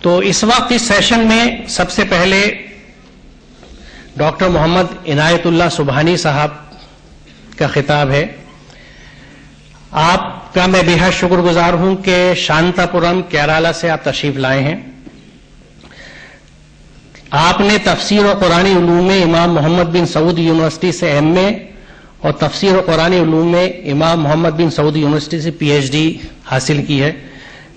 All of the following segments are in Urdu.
تو اس وقت اس سیشن میں سب سے پہلے ڈاکٹر محمد عنایت اللہ سبحانی صاحب کا خطاب ہے. آپ کا میں بے حد شکر گزار ہوں کہ شانتا پورم کیرالہ سے آپ تشریف لائے ہیں. آپ نے تفسیر و قرآنی علوم میں امام محمد بن سعود یونیورسٹی سے ایم اے اور تفسیر و قرآنی علوم میں امام محمد بن سعود یونیورسٹی سے پی ایچ ڈی حاصل کی ہے.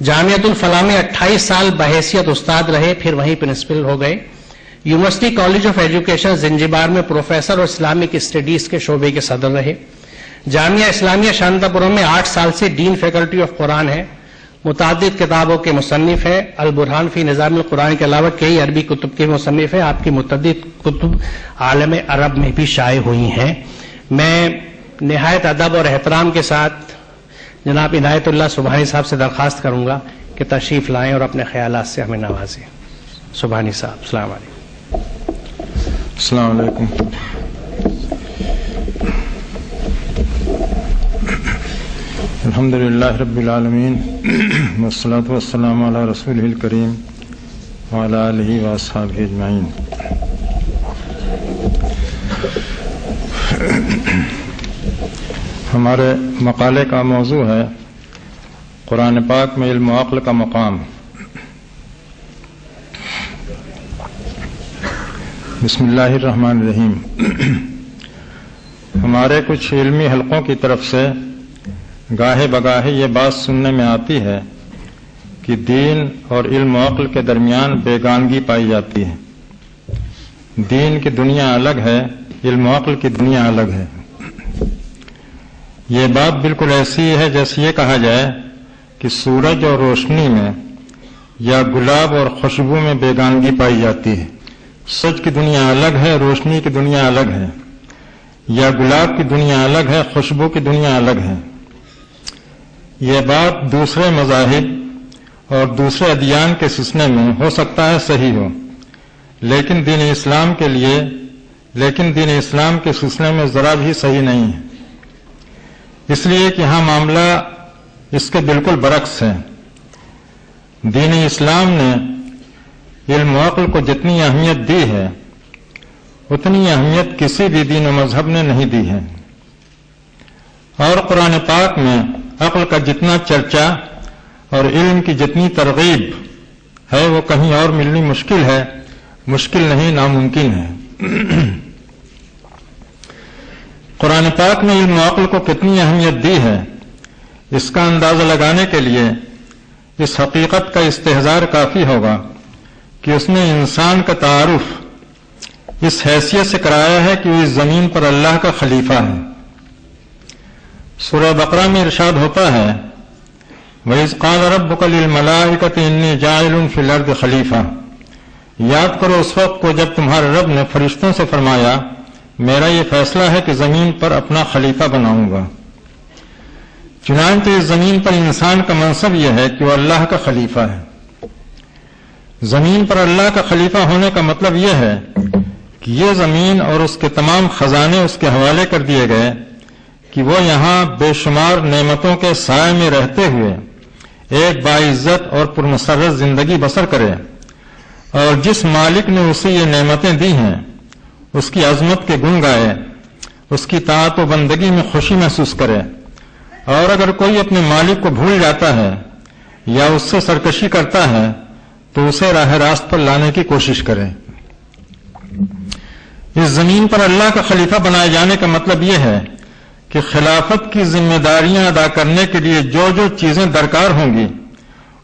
جامعۃ الفلاح میں 28 سال بحیثیت استاد رہے، پھر وہیں پرنسپل ہو گئے. University college of education Zanzibar میں پروفیسر اور اسلامک اسٹڈیز کے شعبے کے صدر رہے. جامعہ اسلامیہ شانتا پورم میں 8 سال سے ڈین فیکلٹی آف قرآن ہے. متعدد کتابوں کے مصنف ہے. البرہان فی نظام القرآن کے علاوہ کئی عربی کتب کے مصنف ہیں. آپ کی متعدد کتب عالم عرب میں بھی شائع ہوئی ہیں. میں نہایت ادب اور احترام کے ساتھ جناب عنایت اللہ سبحانی صاحب سے درخواست کروں گا کہ تشریف لائیں اور اپنے خیالات سے ہمیں نوازیں. سبحانی صاحب، السلام علیکم. السلام علیکم. الحمد للہ رب العالمین والصلاة والسلام علی رسولہ الکریم وعلی آلہ واصحابہ اجمعین. ہمارے مقالے کا موضوع ہے قرآن پاک میں علم و عقل کا مقام. بسم اللہ الرحمن الرحیم. ہمارے کچھ علمی حلقوں کی طرف سے گاہے بگاہے یہ بات سننے میں آتی ہے کہ دین اور علم و عقل کے درمیان بیگانگی پائی جاتی ہے. دین کی دنیا الگ ہے، علم و عقل کی دنیا الگ ہے. یہ بات بالکل ایسی ہے جیسے یہ کہا جائے کہ سورج اور روشنی میں یا گلاب اور خوشبو میں بیگانگی پائی جاتی ہے. سچ کی دنیا الگ ہے، روشنی کی دنیا الگ ہے. یا گلاب کی دنیا الگ ہے، خوشبو کی دنیا الگ ہے. یہ بات دوسرے مذاہب اور دوسرے ادیان کے سلسلے میں ہو سکتا ہے صحیح ہو، لیکن دین اسلام کے سلسلے میں ذرا بھی صحیح نہیں ہے. اس لیے کہ ہاں معاملہ اس کے بالکل برعکس ہے. دین اسلام نے علم و عقل کو جتنی اہمیت دی ہے اتنی اہمیت کسی بھی دین و مذہب نے نہیں دی ہے. اور قرآن پاک میں عقل کا جتنا چرچا اور علم کی جتنی ترغیب ہے وہ کہیں اور ملنی مشکل ہے. مشکل نہیں، ناممکن ہے. قرآن پاک نے علم و عقل کو کتنی اہمیت دی ہے اس کا اندازہ لگانے کے لیے اس حقیقت کا استحضار کافی ہوگا کہ اس نے انسان کا تعارف اس حیثیت سے کرایا ہے کہ وہ اس زمین پر اللہ کا خلیفہ ہے. سورہ بقرہ میں ارشاد ہوتا ہے وَإِذْ قَالَ رَبُّكَ لِلْمَلَائِكَةِ إِنِّي جَاعِلٌ فِي الْأَرْضِ خَلِيفَةً. یاد کرو اس وقت کو جب تمہارے رب نے فرشتوں سے فرمایا میرا یہ فیصلہ ہے کہ زمین پر اپنا خلیفہ بناؤں گا. چنانچہ اس زمین پر انسان کا منصب یہ ہے کہ وہ اللہ کا خلیفہ ہے. زمین پر اللہ کا خلیفہ ہونے کا مطلب یہ ہے کہ یہ زمین اور اس کے تمام خزانے اس کے حوالے کر دیے گئے کہ وہ یہاں بے شمار نعمتوں کے سائے میں رہتے ہوئے ایک باعزت اور پرمسرت زندگی بسر کرے، اور جس مالک نے اسے یہ نعمتیں دی ہیں اس کی عظمت کے گن گائے، اس کی طاعت و بندگی میں خوشی محسوس کرے. اور اگر کوئی اپنے مالک کو بھول جاتا ہے یا اس سے سرکشی کرتا ہے تو اسے راہ راست پر لانے کی کوشش کرے. اس زمین پر اللہ کا خلیفہ بنائے جانے کا مطلب یہ ہے کہ خلافت کی ذمہ داریاں ادا کرنے کے لیے جو جو چیزیں درکار ہوں گی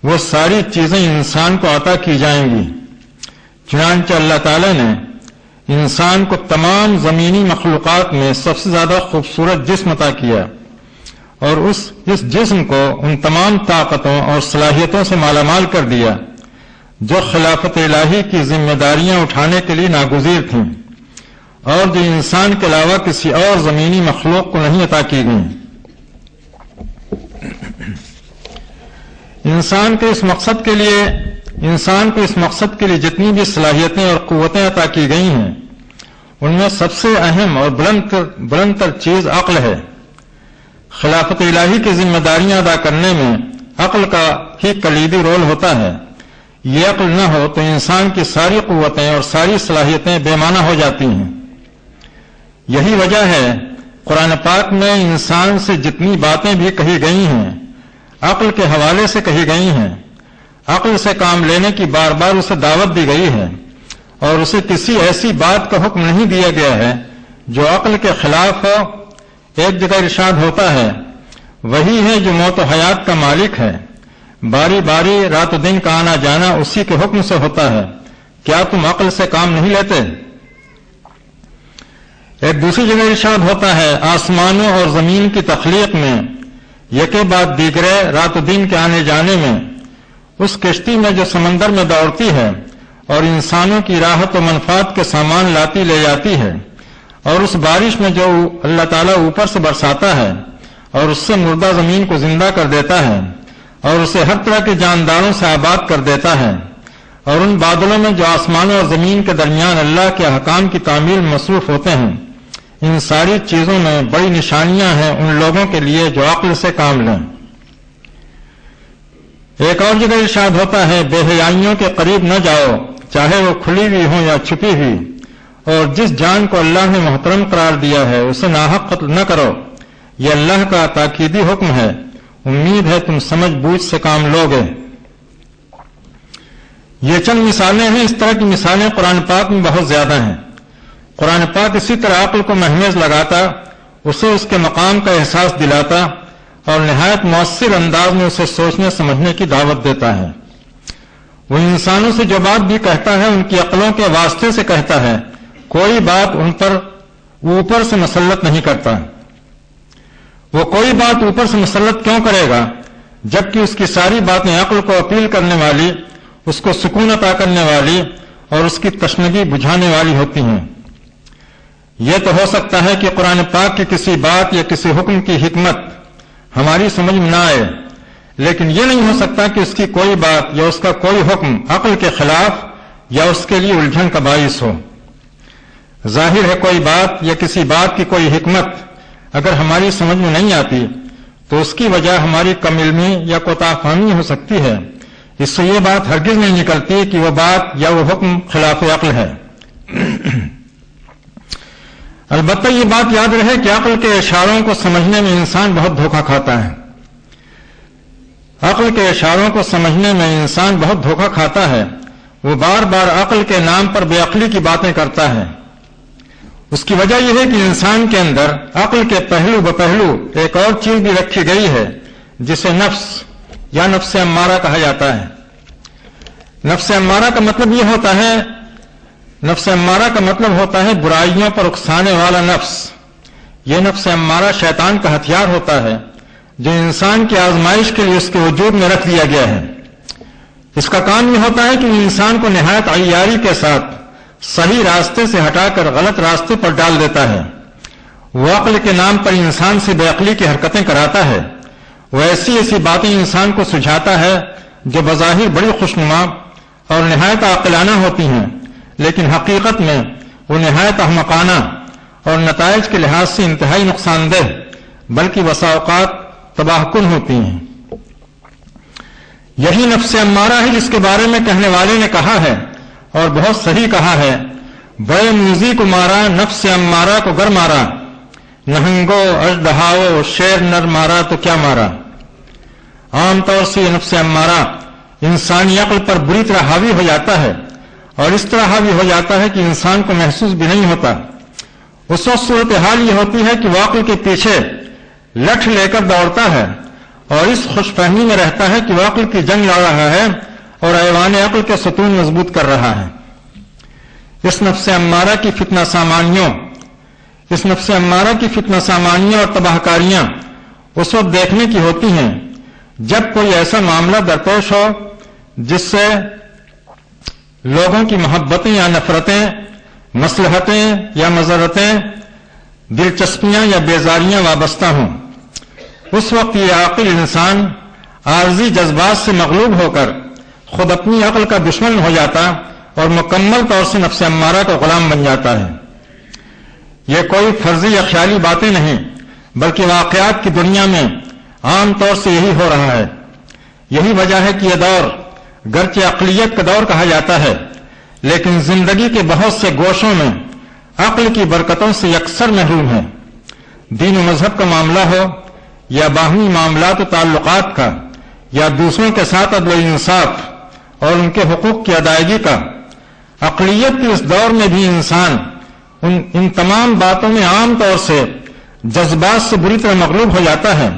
وہ ساری چیزیں انسان کو عطا کی جائیں گی. چنانچہ اللہ تعالی نے انسان کو تمام زمینی مخلوقات میں سب سے زیادہ خوبصورت جسم عطا کیا اور اس جسم کو ان تمام طاقتوں اور صلاحیتوں سے مالا مال کر دیا جو خلافت الہی کی ذمہ داریاں اٹھانے کے لیے ناگزیر تھیں اور جو انسان کے علاوہ کسی اور زمینی مخلوق کو نہیں عطا کی گئیں. انسان کو اس مقصد کے لیے جتنی بھی صلاحیتیں اور قوتیں عطا کی گئی ہیں ان میں سب سے اہم اور بلند تر چیز عقل ہے. خلافت الہی کی ذمہ داریاں ادا کرنے میں عقل کا ہی کلیدی رول ہوتا ہے. یہ عقل نہ ہو تو انسان کی ساری قوتیں اور ساری صلاحیتیں بے معنی ہو جاتی ہیں۔ یہی وجہ ہے قرآن پاک میں انسان سے جتنی باتیں بھی کہی گئی ہیں عقل کے حوالے سے کہی گئی ہیں۔ عقل سے کام لینے کی بار بار اسے دعوت دی گئی ہے اور اسے کسی ایسی بات کا حکم نہیں دیا گیا ہے جو عقل کے خلاف ہو۔ ایک جگہ ارشاد ہوتا ہے، وہی ہے جو موت و حیات کا مالک ہے، باری باری رات و دن کا آنا جانا اسی کے حکم سے ہوتا ہے، کیا تم عقل سے کام نہیں لیتے؟ ایک دوسری جگہ ارشاد ہوتا ہے، آسمانوں اور زمین کی تخلیق میں یکے بعد دیگرے رات و دن کے آنے جانے میں، اس کشتی میں جو سمندر میں دوڑتی ہے اور انسانوں کی راحت و منفعت کے سامان لاتی لے جاتی ہے، اور اس بارش میں جو اللہ تعالیٰ اوپر سے برساتا ہے اور اس سے مردہ زمین کو زندہ کر دیتا ہے اور اسے ہر طرح کے جانداروں سے آباد کر دیتا ہے، اور ان بادلوں میں جو آسمانوں اور زمین کے درمیان اللہ کے احکام کی تعمیل مصروف ہوتے ہیں، ان ساری چیزوں میں بڑی نشانیاں ہیں ان لوگوں کے لیے جو عقل سے کام لیں۔ ایک اور جگہ ارشاد ہوتا ہے، بے حیائیوں کے قریب نہ جاؤ، چاہے وہ کھلی ہوئی ہوں یا چھپی ہوئی، اور جس جان کو اللہ نے محترم قرار دیا ہے اسے ناحق قتل نہ کرو، یہ اللہ کا تاکیدی حکم ہے، امید ہے تم سمجھ بوجھ سے کام لوگے۔ یہ چند مثالیں ہیں، اس طرح کی مثالیں قرآن پاک میں بہت زیادہ ہیں۔ قرآن پاک اسی طرح عقل کو مہمیز لگاتا، اسے اس کے مقام کا احساس دلاتا اور نہایت مؤثر انداز میں اسے سوچنے سمجھنے کی دعوت دیتا ہے۔ وہ انسانوں سے جو بات بھی کہتا ہے ان کی عقلوں کے واسطے سے کہتا ہے، کوئی بات ان پر اوپر سے مسلط نہیں کرتا۔ وہ کوئی بات اوپر سے مسلط کیوں کرے گا جبکہ اس کی ساری باتیں عقل کو اپیل کرنے والی، اس کو سکون عطا کرنے والی اور اس کی تشنگی بجھانے والی ہوتی ہیں۔ یہ تو ہو سکتا ہے کہ قرآن پاک کی کسی بات یا کسی حکم کی حکمت ہماری سمجھ میں نہ آئے، لیکن یہ نہیں ہو سکتا کہ اس کی کوئی بات یا اس کا کوئی حکم عقل کے خلاف یا اس کے لیے الجھن کا باعث ہو۔ ظاہر ہے کوئی بات یا کسی بات کی کوئی حکمت اگر ہماری سمجھ میں نہیں آتی تو اس کی وجہ ہماری کم علمی یا کوتاہ فہمی ہو سکتی ہے، اس سے یہ بات ہرگز نہیں نکلتی کہ وہ بات یا وہ حکم خلاف عقل ہے۔ البتہ یہ بات یاد رہے کہ عقل کے اشاروں کو سمجھنے میں انسان بہت دھوکہ کھاتا ہے۔ عقل کے اشاروں کو سمجھنے میں انسان بہت دھوکہ کھاتا ہے، وہ بار بار عقل کے نام پر بے عقلی کی باتیں کرتا ہے۔ اس کی وجہ یہ ہے کہ انسان کے اندر عقل کے پہلو بپہلو ایک اور چیز بھی رکھی گئی ہے جسے نفس یا نفس امارہ کہا جاتا ہے۔ نفس امارہ کا مطلب یہ ہوتا ہے، نفس امارہ کا مطلب ہوتا ہے برائیوں پر اکسانے والا نفس۔ یہ نفس امارہ شیطان کا ہتھیار ہوتا ہے جو انسان کی آزمائش کے لیے اس کے وجود میں رکھ دیا گیا ہے۔ اس کا کام یہ ہوتا ہے کہ انسان کو نہایت عیاری کے ساتھ صحیح راستے سے ہٹا کر غلط راستے پر ڈال دیتا ہے۔ وہ عقل کے نام پر انسان سے بے عقلی کی حرکتیں کراتا ہے، وہ ایسی ایسی باتیں انسان کو سجھاتا ہے جو بظاہر بڑی خوشنما اور نہایت عاقلانہ ہوتی ہیں، لیکن حقیقت میں وہ نہایت احمقانہ اور نتائج کے لحاظ سے انتہائی نقصان دہ بلکہ بسا اوقات تباہ کن ہوتی ہیں۔ یہی نفس امارہ ہے جس کے بارے میں کہنے والے نے کہا ہے اور بہت صحیح کہا ہے، بڑے موذی کو مارا نفس امارہ کو گر مارا، نہنگو اژدہاؤ شیر نر مارا تو کیا مارا۔ عام طور سے یہ نفس امارہ انسانی عقل پر بری طرح حاوی ہو جاتا ہے اور اس طرح حاوی ہو جاتا ہے کہ انسان کو محسوس بھی نہیں ہوتا۔ اس وقت صورتحال یہ ہوتی ہے کہ وہ عقل کے پیچھے لٹھ لے کر دوڑتا ہے اور اس خوش فہمی میں رہتا ہے کہ وہ عقل کی جنگ لڑ رہا ہے اور ایوان عقل کے ستون مضبوط کر رہا ہے۔ اس نفس امارہ کی فتنہ سامانیوں اور تباہ کاریاں اس وقت دیکھنے کی ہوتی ہیں جب کوئی ایسا معاملہ درپیش ہو جس سے لوگوں کی محبتیں یا نفرتیں، مصلحتیں یا مضرتیں، دلچسپیاں یا بیزاریاں وابستہ ہوں۔ اس وقت یہ عاقل انسان عارضی جذبات سے مغلوب ہو کر خود اپنی عقل کا دشمن ہو جاتا اور مکمل طور سے نفس امارہ کا غلام بن جاتا ہے۔ یہ کوئی فرضی یا خیالی باتیں نہیں بلکہ واقعات کی دنیا میں عام طور سے یہی ہو رہا ہے۔ یہی وجہ ہے کہ یہ دور گرچہ اقلیت کا دور کہا جاتا ہے، لیکن زندگی کے بہت سے گوشوں میں عقل کی برکتوں سے یکسر محروم ہے۔ دین و مذہب کا معاملہ ہو یا باہمی معاملات و تعلقات کا، یا دوسروں کے ساتھ عدل و انصاف اور ان کے حقوق کی ادائیگی کا، اقلیت کے اس دور میں بھی انسان ان تمام باتوں میں عام طور سے جذبات سے بری طرح مغلوب ہو جاتا ہے۔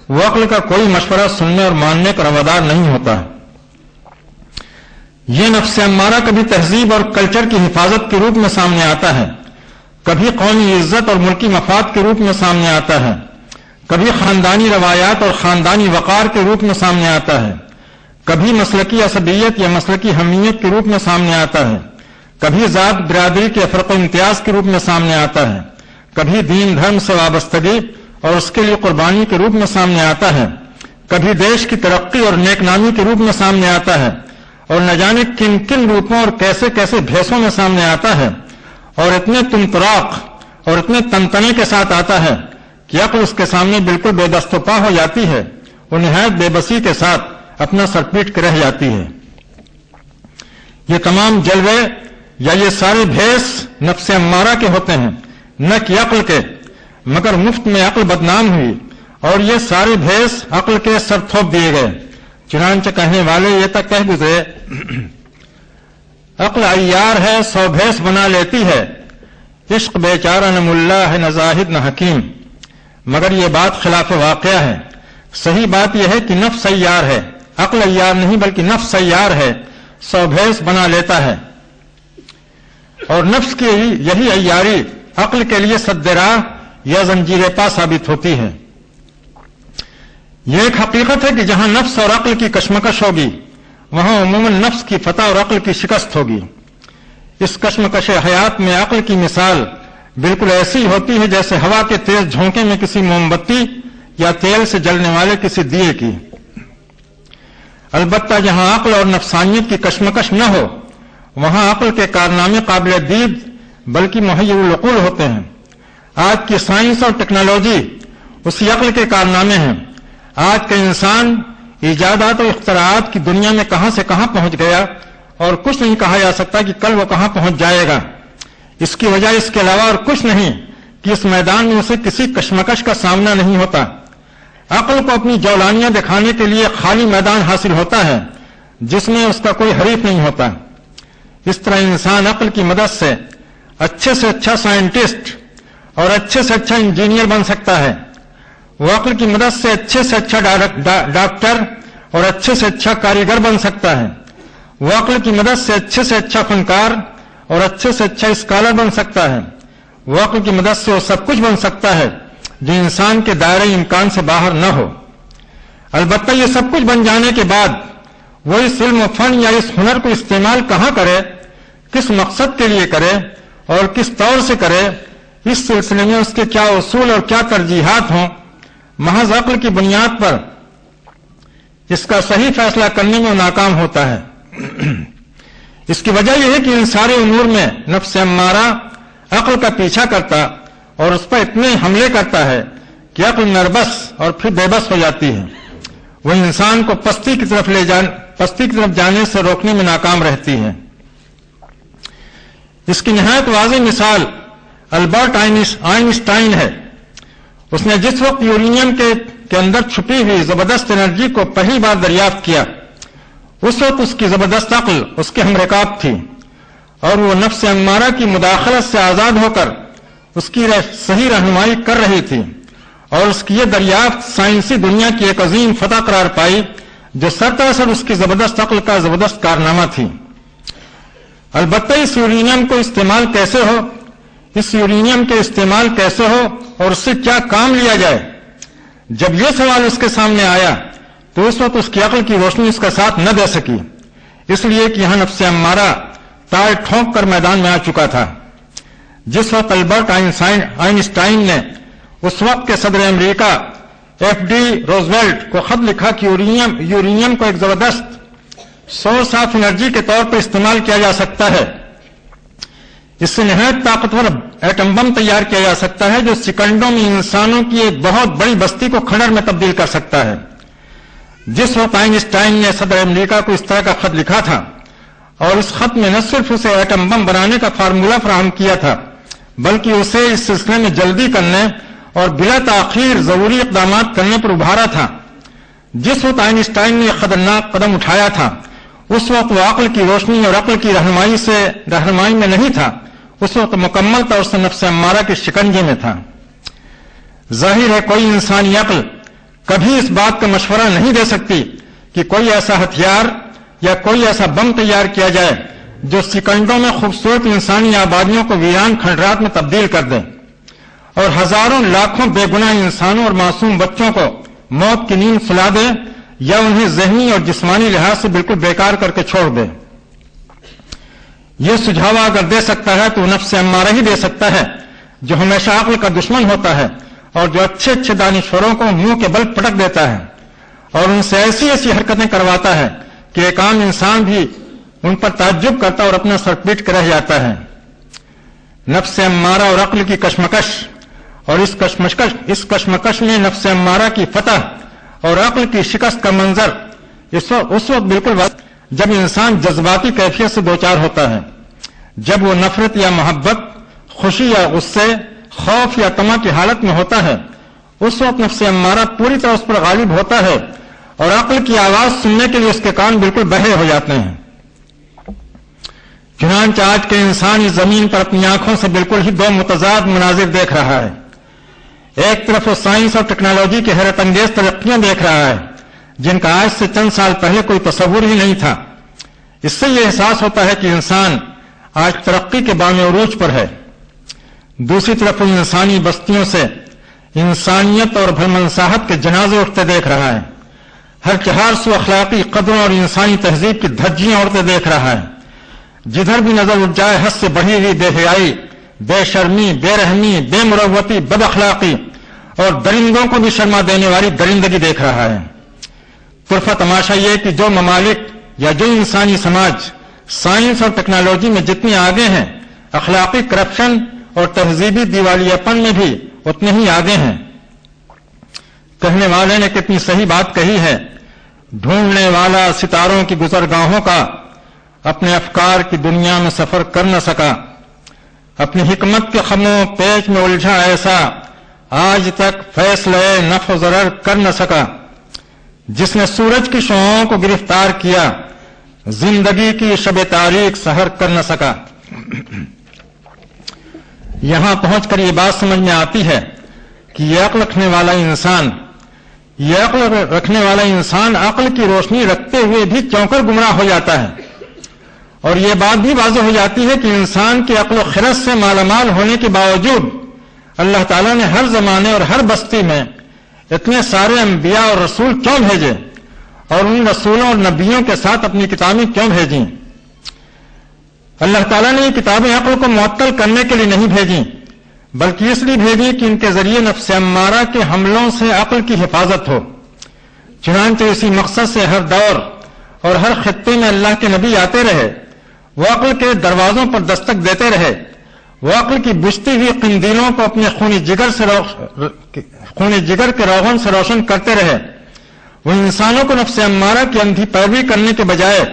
وہ عقل کا کوئی مشورہ سننے اور ماننے کا روادار نہیں ہوتا۔ یہ نفس امارہ کبھی تہذیب اور کلچر کی حفاظت کے روپ میں سامنے آتا ہے، کبھی قومی عزت اور ملکی مفاد کے روپ میں سامنے آتا ہے، کبھی خاندانی روایات اور خاندانی وقار کے روپ میں سامنے آتا ہے، کبھی مسلکی عصبیت یا مسلکی حمیت کے روپ میں سامنے آتا ہے، کبھی ذات برادری کے فرق و امتیاز کے روپ میں سامنے آتا ہے، کبھی دین دھرم سے وابستگی اور اس کے لیے قربانی کے روپ میں سامنے آتا ہے، کبھی دیش کی ترقی اور نیک نامی کے روپ میں سامنے آتا ہے، اور نہ جانے کن کن روپوں اور کیسے کیسے بھیسوں میں سامنے آتا ہے، اور اتنے تمطراق اور اتنے تنتنے کے ساتھ آتا ہے کہ عقل اس کے سامنے بالکل بے دست و پا ہو جاتی ہے، وہ نہایت بے بسی کے ساتھ اپنا سر پیٹ کے رہ جاتی ہے۔ یہ تمام جلوے یا یہ سارے بھیس نفس امارہ کے ہوتے ہیں، نہ کہ عقل کے، مگر مفت میں عقل بدنام ہوئی اور یہ سارے بھیس عقل کے سر تھوپ دیے گئے۔ چنانچہ کہنے والے یہ تک کہہ گزرے، عقل عیار ہے 100 بھیس بنا لیتی ہے، عشق بیچارہ نہ ملا ہے نہ زاہد نہ حکیم۔ مگر یہ بات خلاف واقعہ ہے۔ صحیح بات یہ ہے کہ نفس عیار ہے، عقل عیار نہیں بلکہ نفس عیار ہے، 100 بھیس بنا لیتا ہے، اور نفس کی یہی عیاری عقل کے لیے سد راہ یا زنجیر پا ثابت ہوتی ہے۔ یہ ایک حقیقت ہے کہ جہاں نفس اور عقل کی کشمکش ہوگی وہاں عموماً نفس کی فتح اور عقل کی شکست ہوگی۔ اس کشمکش حیات میں عقل کی مثال بالکل ایسی ہوتی ہے جیسے ہوا کے تیز جھونکے میں کسی موم بتی یا تیل سے جلنے والے کسی دیے کی۔ البتہ جہاں عقل اور نفسانیت کی کشمکش نہ ہو وہاں عقل کے کارنامے قابل دید بلکہ محیر العقول ہوتے ہیں۔ آج کی سائنس اور ٹیکنالوجی اسی عقل کے کارنامے ہیں۔ آج کا انسان ایجادات اور اختراعات کی دنیا میں کہاں سے کہاں پہنچ گیا اور کچھ نہیں کہا جا سکتا کہ کل وہ کہاں پہنچ جائے گا۔ اس کی وجہ اس کے علاوہ اور کچھ نہیں کہ اس میدان میں اسے کسی کشمکش کا سامنا نہیں ہوتا۔ عقل کو اپنی جولانیاں دکھانے کے لیے خالی میدان حاصل ہوتا ہے جس میں اس کا کوئی حریف نہیں ہوتا۔ اس طرح انسان عقل کی مدد سے اچھا سائنٹسٹ اور اچھے سے اچھا انجینئر بن سکتا ہے۔ وہ عقل کی مدد سے اچھا ڈاکٹر اور اچھے سے اچھا کاریگر بن سکتا ہے۔ وہ عقل کی مدد سے اچھا فنکار اور اچھے سے اچھا اسکالر بن سکتا ہے۔ وہ عقل کی مدد سے وہ سب کچھ بن سکتا ہے جو انسان کے دائرۂ امکان سے باہر نہ ہو۔ البتہ یہ سب کچھ بن جانے کے بعد وہ اس علم و فن یا اس ہنر کو استعمال کہاں کرے، کس مقصد کے لیے کرے اور کس طور سے کرے، اس سلسلے میں اس کے کیا اصول اور کیا ترجیحات ہوں، محض عقل کی بنیاد پر اس کا صحیح فیصلہ کرنے میں ناکام ہوتا ہے۔ اس کی وجہ یہ ہے کہ ان سارے امور میں نفس امارہ عقل کا پیچھا کرتا اور اس پر اتنے حملے کرتا ہے کہ عقل نربس اور پھر بے بس ہو جاتی ہے۔ وہ انسان کو پستی کی طرف جانے سے روکنے میں ناکام رہتی ہے۔ اس کی نہایت واضح مثال البرٹ آئنسٹائن ہے۔ اس نے جس وقت یورینیم کے اندر چھپی ہوئی زبردست انرجی کو پہلی بار دریافت کیا اس وقت اس کی زبردست عقل اس کے ہمرکاب تھی اور وہ نفس امارہ کی مداخلت سے آزاد ہو کر اس کی صحیح رہنمائی کر رہی تھی، اور اس کی یہ دریافت سائنسی دنیا کی ایک عظیم فتح قرار پائی جو سرتاثر اس کی زبردست عقل کا زبردست کارنامہ تھی۔ البتہ اس یورینیم کے استعمال کیسے ہو اور اس سے کیا کام لیا جائے، جب یہ سوال اس کے سامنے آیا تو اس وقت اس کی عقل کی روشنی اس کا ساتھ نہ دے سکی، اس لیے کہ یہاں نفس امارہ تار ٹھونک کر میدان میں آ چکا تھا۔ جس وقت البرٹ آئنسٹائن نے اس وقت کے صدر امریکہ FD روزویلٹ کو خط لکھا کہ یورینیم کو ایک زبردست سورس آف انرجی کے طور پر استعمال کیا جا سکتا ہے، اس سے نہایت طاقتور ایٹم بم تیار کیا جا سکتا ہے جو سیکنڈوں میں انسانوں کی ایک بہت بڑی بستی کو کھنڈر میں تبدیل کر سکتا ہے۔ جس وقت آئنسٹائن نے صدر امریکہ کو اس طرح کا خط لکھا تھا اور اس خط میں نہ صرف اسے ایٹم بم بنانے کا فارمولہ فراہم کیا تھا بلکہ اسے اس سلسلے میں جلدی کرنے اور بلا تاخیر ضروری اقدامات کرنے پر ابھارا تھا، جس وقت آئنسٹائن نے خطرناک قدم اٹھایا تھا اس وقت وہ عقل کی روشنی اور عقل کی رہنمائی میں نہیں تھا، اس وقت مکمل طور سے نفس امارہ کے شکنجے میں تھا۔ ظاہر ہے کوئی انسانی عقل کبھی اس بات کا مشورہ نہیں دے سکتی کہ کوئی ایسا ہتھیار یا کوئی ایسا بم تیار کیا جائے جو سیکنڈوں میں خوبصورت انسانی آبادیوں کو ویران کھنڈرات میں تبدیل کر دے اور ہزاروں لاکھوں بے گناہ انسانوں اور معصوم بچوں کو موت کی نیند سلا دے یا انہیں ذہنی اور جسمانی لحاظ سے بالکل بیکار کر کے چھوڑ دے۔ یہ سجھاؤ اگر دے سکتا ہے تو نفس امارہ ہی دے سکتا ہے جو ہمیشہ عقل کا دشمن ہوتا ہے اور جو اچھے اچھے دانشوروں کو منہ کے بل پٹک دیتا ہے اور ان سے ایسی ایسی حرکتیں کرواتا ہے کہ ایک عام انسان بھی ان پر تعجب کرتا اور اپنا سر پیٹ کے رہ جاتا ہے۔ نفس امارہ اور عقل کی کشمکش اور اس کشمکش میں نفس امارہ کی فتح اور عقل کی شکست کا منظر اس وقت بالکل جب انسان جذباتی کیفیت سے دوچار ہوتا ہے، جب وہ نفرت یا محبت، خوشی یا غصے، خوف یا طمع کی حالت میں ہوتا ہے، اس وقت نفس امارہ پوری طرح اس پر غالب ہوتا ہے اور عقل کی آواز سننے کے لیے اس کے کان بالکل بہرے ہو جاتے ہیں۔ چنانچہ آج کے انسان اس زمین پر اپنی آنکھوں سے بالکل ہی دو متضاد مناظر دیکھ رہا ہے۔ ایک طرف وہ سائنس اور ٹیکنالوجی کی حیرت انگیز ترقیاں دیکھ رہا ہے جن کا آج سے چند سال پہلے کوئی تصور ہی نہیں تھا۔ اس سے یہ احساس ہوتا ہے کہ انسان آج ترقی کے بام عروج پر ہے۔ دوسری طرف وہ انسانی بستیوں سے انسانیت اور بھرمنساہت کے جنازے اٹھتے دیکھ رہا ہے، ہر 400 اخلاقی قدروں اور انسانی تہذیب کی دھجیاں اڑتے دیکھ رہا ہے۔ جدھر بھی نظر اٹھ جائے حد سے بڑھی ہوئی بے حیائی، بے شرمی، بے رحمی، بے مروتی، بد اخلاقی اور درندوں کو بھی شرما دینے والی درندگی دیکھ رہا ہے۔ طرفہ تماشا یہ کہ جو ممالک یا جو انسانی سماج سائنس اور ٹیکنالوجی میں جتنے آگے ہیں، اخلاقی کرپشن اور تہذیبی دیوالیاپن میں بھی اتنے ہی آگے ہیں۔ کہنے والے نے کتنی صحیح بات کہی ہے، ڈھونڈنے والا ستاروں کی گزرگاہوں کا اپنے افکار کی دنیا میں سفر کر نہ سکا، اپنی حکمت کے خموں پیچ میں الجھا ایسا آج تک فیصلہ نفع و ضرر کر نہ سکا۔ جس نے سورج کی شعاعوں کو گرفتار کیا، زندگی کی شب تاریک سحر کر نہ سکا۔ یہاں پہنچ کر یہ بات سمجھ میں آتی ہے کہ یہ عقل رکھنے والا انسان عقل کی روشنی رکھتے ہوئے بھی کیوں کر گمراہ ہو جاتا ہے، اور یہ بات بھی واضح ہو جاتی ہے کہ انسان کی عقل و خرد سے مالا مال ہونے کے باوجود اللہ تعالیٰ نے ہر زمانے اور ہر بستی میں اتنے سارے انبیاء اور رسول کیوں بھیجے اور ان رسولوں اور نبیوں کے ساتھ اپنی کتابیں کیوں بھیجیں۔ اللہ تعالیٰ نے یہ کتابیں عقل کو معطل کرنے کے لیے نہیں بھیجیں، بلکہ اس لیے بھیجیں کہ ان کے ذریعے نفس امارہ کے حملوں سے عقل کی حفاظت ہو۔ چنانچہ اسی مقصد سے ہر دور اور ہر خطے میں اللہ کے نبی آتے رہے، وہ عقل کے دروازوں پر دستک دیتے رہے، وہ عقل کی بجھتی ہوئی قندیلوں کو اپنے خون جگر کے روغن سے روشن کرتے رہے۔ وہ انسانوں کو نفس امارہ کی اندھی پیروی کرنے کے بجائے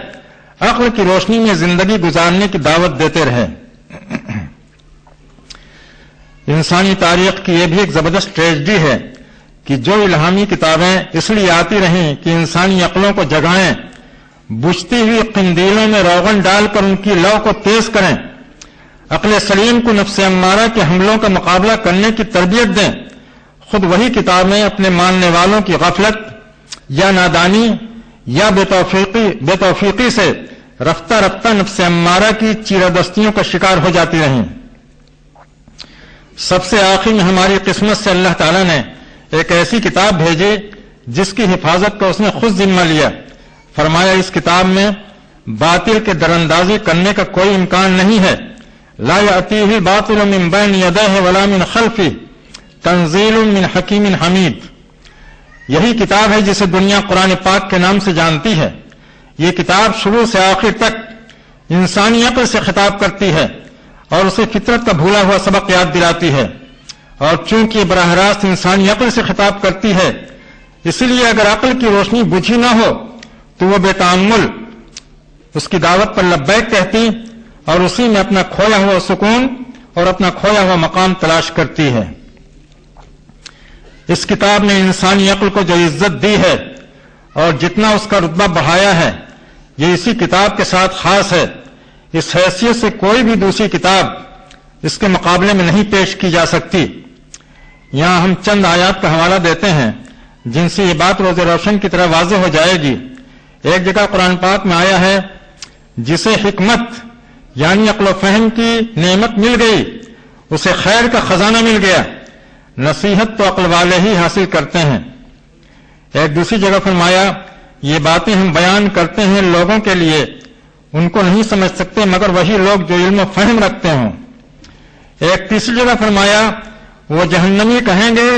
عقل کی روشنی میں زندگی گزارنے کی دعوت دیتے رہے۔ انسانی تاریخ کی یہ بھی ایک زبردست ٹریجڈی ہے کہ جو الہامی کتابیں اس لیے آتی رہیں کہ انسانی عقلوں کو جگائیں، بجھتی ہوئی قندیلوں میں روغن ڈال کر ان کی لو کو تیز کریں، عقل سلیم کو نفس امارہ کے حملوں کا مقابلہ کرنے کی تربیت دیں، خود وہی کتابیں اپنے ماننے والوں کی غفلت یا نادانی یا بے توفیقی سے رفتہ رفتہ نفس امارہ کی چیرادستیوں کا شکار ہو جاتی رہیں۔ سب سے آخر میں ہماری قسمت سے اللہ تعالیٰ نے ایک ایسی کتاب بھیجی جس کی حفاظت کا اس نے خود ذمہ لیا۔ فرمایا اس کتاب میں باطل کے دراندازی کرنے کا کوئی امکان نہیں ہے۔ لا یأتیہ الباطل من بین یدیہ ولا من خلفہ تنزیل من حکیم حمید۔ یہی کتاب ہے جسے دنیا قرآن پاک کے نام سے جانتی ہے۔ یہ کتاب شروع سے آخر تک انسانی عقل سے خطاب کرتی ہے اور اسے فطرت کا بھولا ہوا سبق یاد دلاتی ہے، اور چونکہ براہ راست انسانی عقل سے خطاب کرتی ہے اسی لیے اگر عقل کی روشنی بجھی نہ ہو تو وہ بے تأمل اس کی دعوت پر لبیک کہتی اور اسی میں اپنا کھویا ہوا سکون اور اپنا کھویا ہوا مقام تلاش کرتی ہے۔ اس کتاب نے انسانی عقل کو جو عزت دی ہے اور جتنا اس کا رتبہ بڑھایا ہے یہ اسی کتاب کے ساتھ خاص ہے۔ اس حیثیت سے کوئی بھی دوسری کتاب اس کے مقابلے میں نہیں پیش کی جا سکتی۔ یہاں ہم چند آیات کا حوالہ دیتے ہیں جن سے یہ بات روز روشن کی طرح واضح ہو جائے گی۔ ایک جگہ قرآن پاک میں آیا ہے جسے حکمت یعنی عقل و فہم کی نعمت مل گئی اسے خیر کا خزانہ مل گیا، نصیحت تو عقل والے ہی حاصل کرتے ہیں۔ ایک دوسری جگہ فرمایا یہ باتیں ہم بیان کرتے ہیں لوگوں کے لیے، ان کو نہیں سمجھ سکتے مگر وہی لوگ جو علم و فہم رکھتے ہوں۔ ایک تیسری جگہ فرمایا وہ جہنمی کہیں گے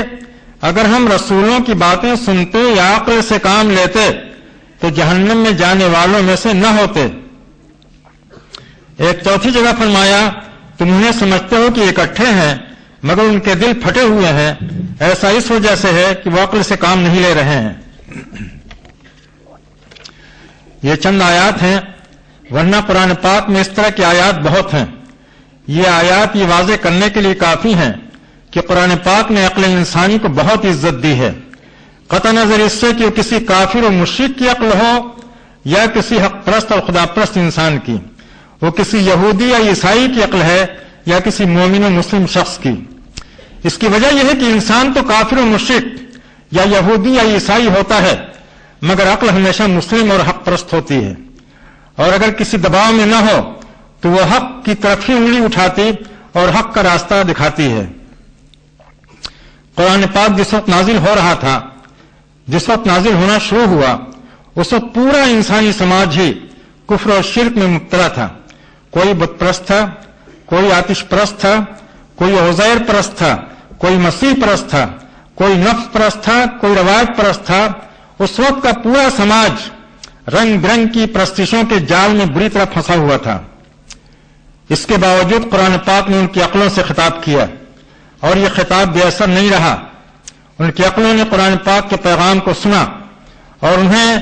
اگر ہم رسولوں کی باتیں سنتے یا عقل سے کام لیتے تو جہنم میں جانے والوں میں سے نہ ہوتے۔ ایک چوتھی جگہ فرمایا تم انہیں سمجھتے ہو کہ اکٹھے ہیں مگر ان کے دل پھٹے ہوئے ہیں، ایسا اس وجہ سے ہے کہ وہ عقل سے کام نہیں لے رہے ہیں۔ یہ چند آیات ہیں، ورنہ قرآن پاک میں اس طرح کی آیات بہت ہیں۔ یہ آیات یہ واضح کرنے کے لیے کافی ہیں کہ قرآن پاک نے عقل انسانی کو بہت عزت دی ہے، قطع نظر اس سے کہ وہ کسی کافر و مشرک کی عقل ہو یا کسی حق پرست اور خدا پرست انسان کی، وہ کسی یہودی یا عیسائی کی عقل ہے یا کسی مومن و مسلم شخص کی۔ اس کی وجہ یہ ہے کہ انسان تو کافر و مشرک یا یہودی یا عیسائی ہوتا ہے مگر عقل ہمیشہ مسلم اور حق پرست ہوتی ہے، اور اگر کسی دباؤ میں نہ ہو تو وہ حق کی طرف ہی انگلی اٹھاتی اور حق کا راستہ دکھاتی ہے۔ قرآن پاک جس وقت نازل ہو رہا تھا، جس وقت نازل ہونا شروع ہوا، اس وقت پورا انسانی سماج ہی کفر و شرک میں مبتلا تھا۔ کوئی بت پرست تھا، کوئی آتش پرست تھا، کوئی عزیر پرست تھا، کوئی مسیح پرست تھا، کوئی نفس پرست تھا، کوئی روایت پرست تھا۔ اس وقت کا پورا سماج رنگ برنگ کی پرستشوں کے جال میں بری طرح پھنسا ہوا تھا۔ اس کے باوجود قرآن پاک نے ان کی عقلوں سے خطاب کیا اور یہ خطاب بے اثر نہیں رہا۔ ان کی عقلوں نے قرآن پاک کے پیغام کو سنا اور انہیں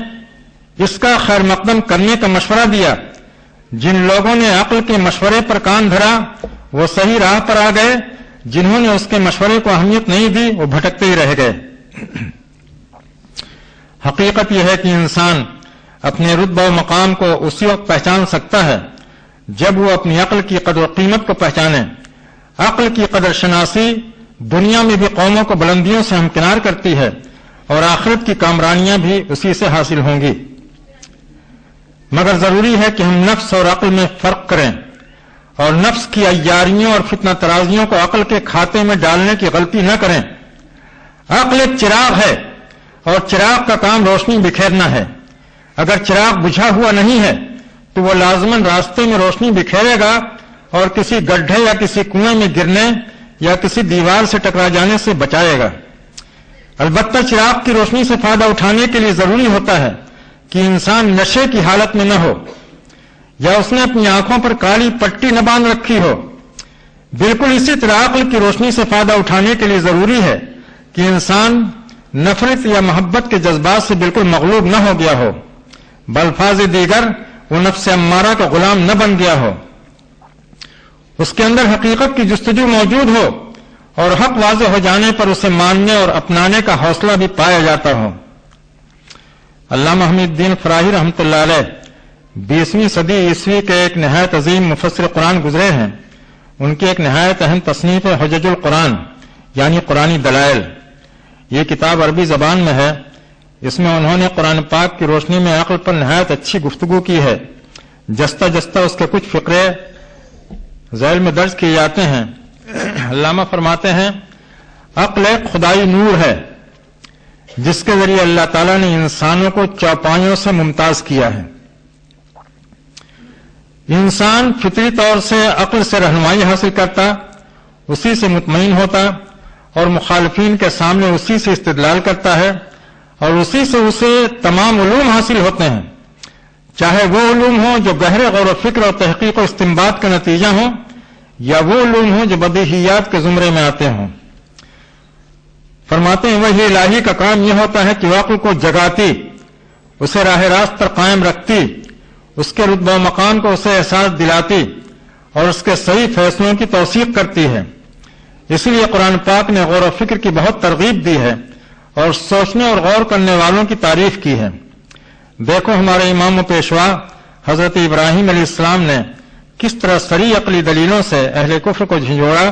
اس کا خیر مقدم کرنے کا مشورہ دیا۔ جن لوگوں نے عقل کے مشورے پر کان دھرا وہ صحیح راہ پر آ گئے، جنہوں نے اس کے مشورے کو اہمیت نہیں دی وہ بھٹکتے ہی رہ گئے۔ حقیقت یہ ہے کہ انسان اپنے رتبہ و مقام کو اسی وقت پہچان سکتا ہے جب وہ اپنی عقل کی قدر و قیمت کو پہچانے۔ عقل کی قدر شناسی دنیا میں بھی قوموں کو بلندیوں سے ہمکنار کرتی ہے اور آخرت کی کامرانیاں بھی اسی سے حاصل ہوں گی، مگر ضروری ہے کہ ہم نفس اور عقل میں فرق کریں اور نفس کی عیاریوں اور فتنہ ترازیوں کو عقل کے کھاتے میں ڈالنے کی غلطی نہ کریں۔ عقل ایک چراغ ہے اور چراغ کا کام روشنی بکھیرنا ہے۔ اگر چراغ بجھا ہوا نہیں ہے تو وہ لازماً راستے میں روشنی بکھیرے گا اور کسی گڈھے یا کسی کنویں میں گرنے یا کسی دیوار سے ٹکرا جانے سے بچائے گا۔ البتہ چراغ کی روشنی سے فائدہ اٹھانے کے لیے ضروری ہوتا ہے کہ انسان نشے کی حالت میں نہ ہو یا اس نے اپنی آنکھوں پر کالی پٹی نہ باندھ رکھی ہو۔ بالکل اسی طرح عقل کی روشنی سے فائدہ اٹھانے کے لیے ضروری ہے کہ انسان نفرت یا محبت کے جذبات سے بالکل مغلوب نہ ہو گیا ہو، بالفاظ دیگر وہ نفس امارہ کا غلام نہ بن گیا ہو، اس کے اندر حقیقت کی جستجو موجود ہو اور حق واضح ہو جانے پر اسے ماننے اور اپنانے کا حوصلہ بھی پایا جاتا ہو۔ علامہ حمید الدین فراہی رحمۃ اللہ علیہ 20ویں صدی عیسوی کے ایک نہایت عظیم مفسر قرآن گزرے ہیں۔ ان کی ایک نہایت اہم تصنیف ہے حجج القرآن یعنی قرآنی دلائل۔ یہ کتاب عربی زبان میں ہے۔ اس میں انہوں نے قرآن پاک کی روشنی میں عقل پر نہایت اچھی گفتگو کی ہے۔ جستہ جستہ اس کے کچھ فقرے ذیل میں درج کیے جاتے ہیں۔ علامہ فرماتے ہیں عقل ایک خدائی نور ہے جس کے ذریعے اللہ تعالیٰ نے انسانوں کو چوپایوں سے ممتاز کیا ہے۔ انسان فطری طور سے عقل سے رہنمائی حاصل کرتا، اسی سے مطمئن ہوتا اور مخالفین کے سامنے اسی سے استدلال کرتا ہے اور اسی سے اسے تمام علوم حاصل ہوتے ہیں، چاہے وہ علوم ہوں جو گہرے غور و فکر اور تحقیق و استنباط کا نتیجہ ہوں یا وہ علوم ہوں جو بدیہیات کے زمرے میں آتے ہوں۔ فرماتے ہیں وحی الہی کا کام یہ ہوتا ہے کہ وہ عقل کو جگاتی، اسے راہ راست پر قائم رکھتی، اس کے رتبہ و مقام کو اسے احساس دلاتی اور اس کے صحیح فیصلوں کی توثیق کرتی ہے۔ اسی لیے قرآن پاک نے غور و فکر کی بہت ترغیب دی ہے اور سوچنے اور غور کرنے والوں کی تعریف کی ہے۔ دیکھو ہمارے امام و پیشوا حضرت ابراہیم علیہ السلام نے کس طرح صریح عقلی دلیلوں سے اہل کفر کو جھنجھوڑا،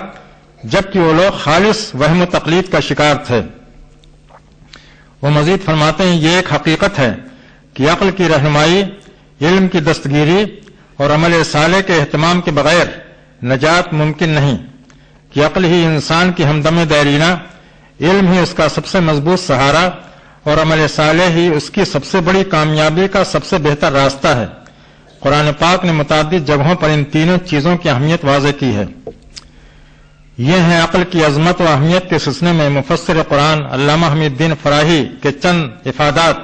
جبکہ وہ لوگ خالص وہم و تقلید کا شکار تھے۔ وہ مزید فرماتے ہیں یہ ایک حقیقت ہے کہ عقل کی رہنمائی، علم کی دستگیری اور عمل صالح کے اہتمام کے بغیر نجات ممکن نہیں، کہ عقل ہی انسان کی ہمدم دیرینہ، علم ہی اس کا سب سے مضبوط سہارا اور عمل صالح ہی اس کی سب سے بڑی کامیابی کا سب سے بہتر راستہ ہے۔ قرآن پاک نے متعدد جگہوں پر ان تینوں چیزوں کی اہمیت واضح کی ہے۔ یہ ہیں عقل کی عظمت و اہمیت کے سلسلے میں مفسر قرآن علامہ حمید الدین فراہی کے چند افادات،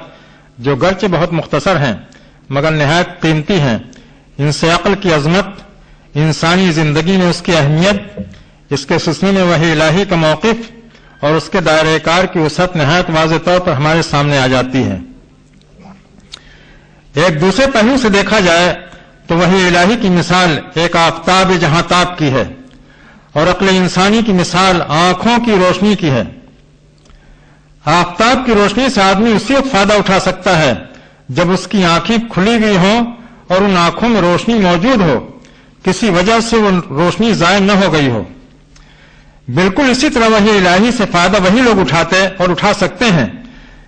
جو گرچہ بہت مختصر ہیں مگر نہایت قیمتی ہیں۔ ان سے عقل کی عظمت، انسانی زندگی میں اس کی اہمیت، اس کے سلسلے میں وحی الہی کا موقف اور اس کے دائرہ کار کی وسعت نہایت واضح طور پر ہمارے سامنے آ جاتی ہے۔ ایک دوسرے پہلو سے دیکھا جائے تو وحی الہی کی مثال ایک آفتاب جہاں تاب کی ہے اور عقل انسانی کی مثال آنکھوں کی روشنی کی ہے۔ آفتاب کی روشنی سے آدمی اسی وقت فائدہ اٹھا سکتا ہے جب اس کی آنکھیں کھلی ہوئی ہوں اور ان آنکھوں میں روشنی موجود ہو، کسی وجہ سے وہ روشنی ضائع نہ ہو گئی ہو۔ بالکل اسی طرح وحی الہی سے فائدہ وہی لوگ اٹھاتے اور اٹھا سکتے ہیں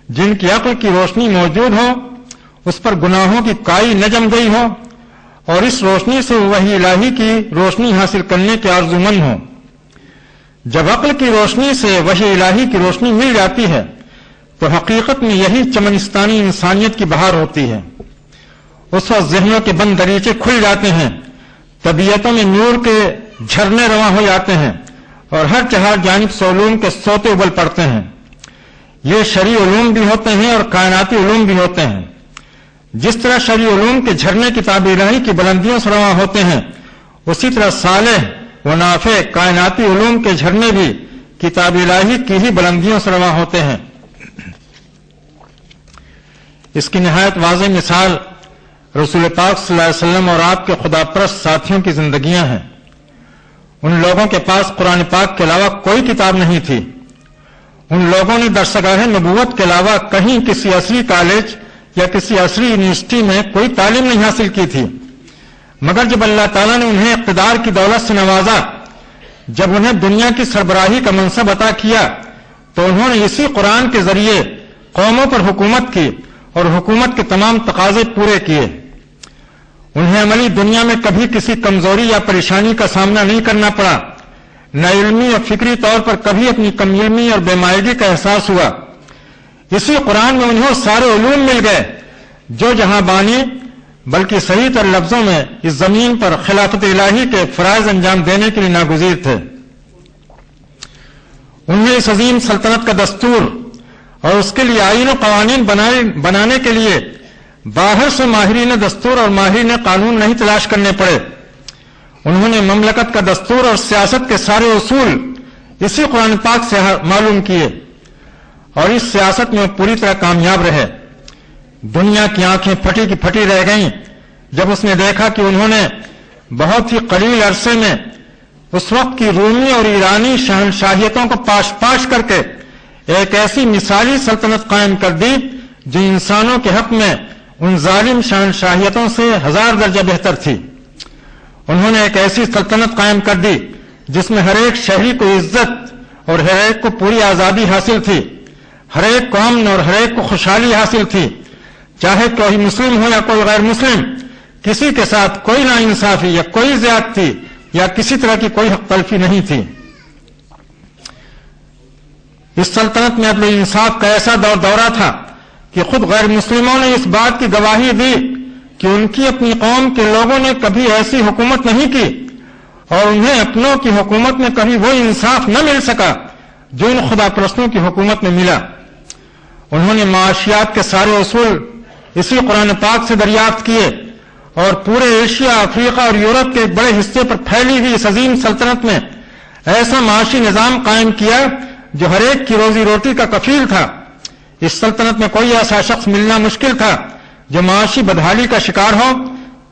جن کی عقل کی روشنی موجود ہو، اس پر گناہوں کی کائی نہ جم گئی ہو اور اس روشنی سے وحی الہی کی روشنی حاصل کرنے کے آرزومند ہوں۔ جب عقل کی روشنی سے وحی الہی کی روشنی مل جاتی ہے تو حقیقت میں یہی چمنستانی انسانیت کی بہار ہوتی ہے۔ اس وقت ذہنوں کے بند دریچے کھل جاتے ہیں، طبیعتوں میں نور کے جھرنے رواں ہو جاتے ہیں اور ہر چہار جانب سے علوم کے سوتے ابل پڑتے ہیں۔ یہ شرعی علوم بھی ہوتے ہیں اور کائناتی علوم بھی ہوتے ہیں۔ جس طرح شرعی علوم کے جھرنے کتاب الہی کی بلندیوں سے رواں ہوتے ہیں، اسی طرح صالح و نافع کائناتی علوم کے جھرنے بھی کتاب الہی کی ہی بلندیوں سے رواں ہوتے ہیں۔ اس کی نہایت واضح مثال رسول پاک صلی اللہ علیہ وسلم اور آپ کے خدا پرست ساتھیوں کی زندگیاں ہیں۔ ان لوگوں کے پاس قرآن پاک کے علاوہ کوئی کتاب نہیں تھی۔ ان لوگوں نے درسگاہ نبوت کے علاوہ کہیں کسی عصری کالج یا کسی عصری یونیورسٹی میں کوئی تعلیم نہیں حاصل کی تھی، مگر جب اللہ تعالیٰ نے انہیں اقتدار کی دولت سے نوازا، جب انہیں دنیا کی سربراہی کا منصب عطا کیا، تو انہوں نے اسی قرآن کے ذریعے قوموں پر حکومت کی اور حکومت کے تمام تقاضے پورے کیے۔ انہیں عملی دنیا میں کبھی کسی کمزوری یا پریشانی کا سامنا نہیں کرنا پڑا، نہ علمی اور فکری طور پر کبھی اپنی کم علمی اور بے مائگی کا احساس ہوا۔ اسی قرآن میں انہیں سارے علوم مل گئے جو جہاں بانی بلکہ صحیح تر لفظوں میں اس زمین پر خلافت الہی کے فرائض انجام دینے کے لیے ناگزیر تھے۔ انہیں اس عظیم سلطنت کا دستور اور اس کے لیے آئین و قوانین بنانے کے لیے باہر سے ماہرین دستور اور ماہرین قانون نہیں تلاش کرنے پڑے۔ انہوں نے مملکت کا دستور اور سیاست کے سارے اصول اسی قرآن پاک سے معلوم کیے اور اس سیاست میں پوری طرح کامیاب رہے۔ دنیا کی آنکھیں پھٹی کی پھٹی رہ گئیں جب اس نے دیکھا کہ انہوں نے بہت ہی قلیل عرصے میں اس وقت کی رومی اور ایرانی شہنشاہیتوں کو پاش پاش کر کے ایک ایسی مثالی سلطنت قائم کر دی جو انسانوں کے حق میں ان ظالم شہنشاہیتوں سے 1000 درجہ بہتر تھی۔ انہوں نے ایک ایسی سلطنت قائم کر دی جس میں ہر ایک شہری کو عزت اور ہر ایک کو پوری آزادی حاصل تھی، ہر ایک کو امن اور ہر ایک کو خوشحالی حاصل تھی، چاہے کوئی مسلم ہو یا کوئی غیر مسلم، کسی کے ساتھ کوئی ناانصافی یا کوئی زیادتی یا کسی طرح کی کوئی حق تلفی نہیں تھی۔ اس سلطنت میں عدل و انصاف کا ایسا دورہ تھا کہ خود غیر مسلموں نے اس بات کی گواہی دی کہ ان کی اپنی قوم کے لوگوں نے کبھی ایسی حکومت نہیں کی اور انہیں اپنوں کی حکومت میں کبھی وہ انصاف نہ مل سکا جو ان خدا پرستوں کی حکومت میں ملا۔ انہوں نے معاشیات کے سارے اصول اسی قرآن پاک سے دریافت کیے اور پورے ایشیا، افریقہ اور یورپ کے ایک بڑے حصے پر پھیلی ہوئی اس عظیم سلطنت میں ایسا معاشی نظام قائم کیا جو ہر ایک کی روزی روٹی کا کفیل تھا. اس سلطنت میں کوئی ایسا شخص ملنا مشکل تھا جو معاشی بدحالی کا شکار ہو.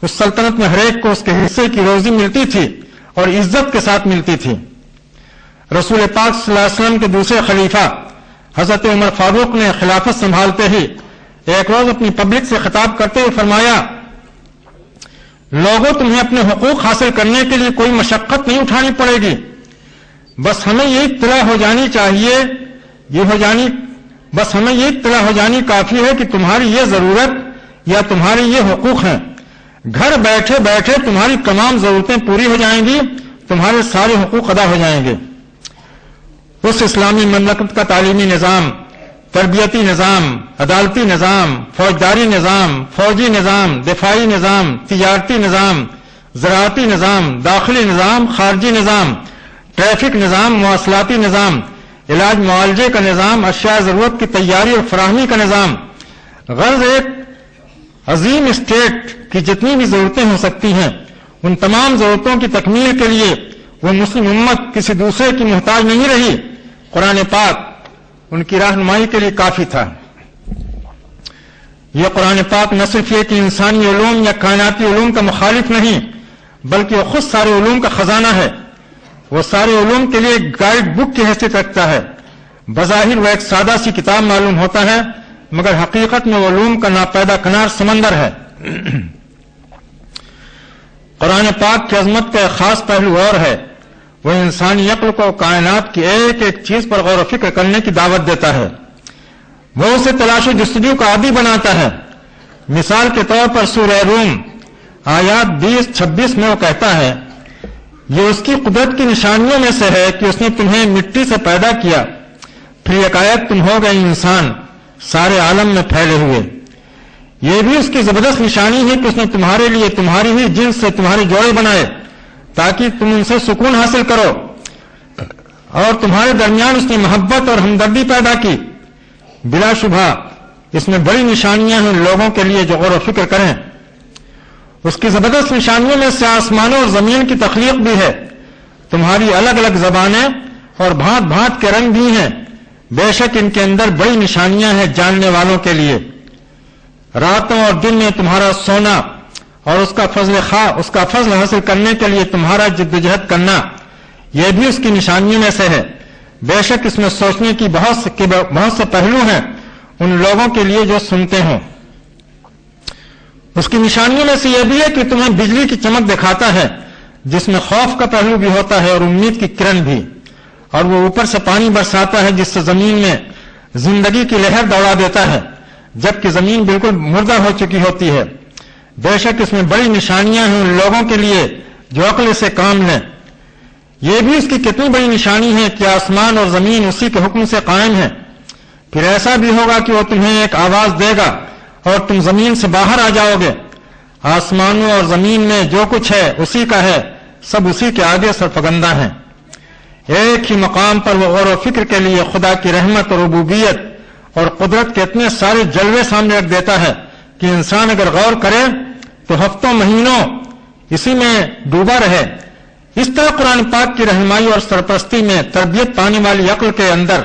اس سلطنت میں ہر ایک کو اس کے حصے کی روزی ملتی تھی اور عزت کے ساتھ ملتی تھی. رسول پاک صلی اللہ علیہ وسلم کے دوسرے خلیفہ حضرت عمر فاروق نے خلافت سنبھالتے ہی ایک روز اپنی پبلک سے خطاب کرتے ہوئے فرمایا، لوگوں تمہیں اپنے حقوق حاصل کرنے کے لیے کوئی مشقت نہیں اٹھانی پڑے گی، بس ہمیں یہ اطلاع ہو جانی چاہیے، بس ہمیں یہ اطلاع ہو جانی کافی ہے کہ تمہاری یہ ضرورت یا تمہارے یہ حقوق ہیں. گھر بیٹھے بیٹھے تمہاری تمام ضرورتیں پوری ہو جائیں گی، تمہارے سارے حقوق ادا ہو جائیں گے. اس اسلامی مملکت کا تعلیمی نظام، تربیتی نظام، عدالتی نظام، فوجداری نظام، فوجی نظام، دفاعی نظام، تجارتی نظام، زراعتی نظام، داخلی نظام، خارجی نظام، ٹریفک نظام، مواصلاتی نظام، علاج معالجے کا نظام، اشیاء ضرورت کی تیاری اور فراہمی کا نظام، غرض ایک عظیم اسٹیٹ کی جتنی بھی ضرورتیں ہو سکتی ہیں، ان تمام ضرورتوں کی تکمیل کے لیے وہ مسلم امت کسی دوسرے کی محتاج نہیں رہی. قرآن پاک ان کی رہنمائی کے لیے کافی تھا. یہ قرآن پاک نہ صرف یہ کہ انسانی علوم یا کائناتی علوم کا مخالف نہیں، بلکہ وہ خود سارے علوم کا خزانہ ہے. وہ سارے علوم کے لیے ایک گائیڈ بک کی حیثیت رکھتا ہے. بظاہر وہ ایک سادہ سی کتاب معلوم ہوتا ہے، مگر حقیقت میں وہ علوم کا ناپیدا کنار سمندر ہے. قرآن پاک کی عظمت کا ایک خاص پہلو اور ہے، وہ انسانی عقل کو کائنات کی ایک ایک چیز پر غور و فکر کرنے کی دعوت دیتا ہے. وہ اسے تلاش و جستجو کا عادی بناتا ہے. مثال کے طور پر سورہ روم آیات 20-26 میں وہ کہتا ہے، یہ اس کی قدرت کی نشانیوں میں سے ہے کہ اس نے تمہیں مٹی سے پیدا کیا، پھر یکایک تم ہو گئے انسان سارے عالم میں پھیلے ہوئے. یہ بھی اس کی زبردست نشانی ہے کہ اس نے تمہارے لیے تمہاری ہی جنس سے تمہارے جوڑے بنائے تاکہ تم ان سے سکون حاصل کرو، اور تمہارے درمیان اس نے محبت اور ہمدردی پیدا کی. بلا شبہ اس میں بڑی نشانیاں ہیں لوگوں کے لیے جو غور و فکر کریں. اس کی زبردست نشانیوں میں سے آسمانوں اور زمین کی تخلیق بھی ہے. تمہاری الگ الگ زبانیں اور بھانت بھانت کے رنگ بھی ہیں. بے شک ان کے اندر بڑی نشانیاں ہیں جاننے والوں کے لیے. راتوں اور دن میں تمہارا سونا اور اس کا فضل حاصل کرنے کے لیے تمہارا جدوجہد کرنا، یہ بھی اس کی نشانیوں میں سے ہے. بے شک اس میں سوچنے کی بہت سے پہلو ہیں ان لوگوں کے لیے جو سنتے ہوں. اس کی نشانیوں میں سے یہ بھی ہے کہ تمہیں بجلی کی چمک دکھاتا ہے جس میں خوف کا پہلو بھی ہوتا ہے اور امید کی کرن بھی، اور وہ اوپر سے پانی برساتا ہے جس سے زمین میں زندگی کی لہر دوڑا دیتا ہے جبکہ زمین بالکل مردہ ہو چکی ہوتی ہے. بے شک اس میں بڑی نشانیاں ہیں ان لوگوں کے لیے جو عقل سے کام لیں. یہ بھی اس کی کتنی بڑی نشانی ہے کہ آسمان اور زمین اسی کے حکم سے قائم ہیں. پھر ایسا بھی ہوگا کہ وہ تمہیں ایک آواز دے گا اور تم زمین سے باہر آ جاؤ گے. آسمانوں اور زمین میں جو کچھ ہے اسی کا ہے، سب اسی کے آگے سرفگندہ ہیں. ایک ہی مقام پر وہ غور و فکر کے لیے خدا کی رحمت اور ربوبیت اور قدرت کے اتنے سارے جلوے سامنے رکھ دیتا ہے کہ انسان اگر غور کرے تو ہفتوں مہینوں اسی میں ڈوبا رہے. اس طرح قرآن پاک کی رہنمائی اور سرپرستی میں تربیت پانے والی عقل کے اندر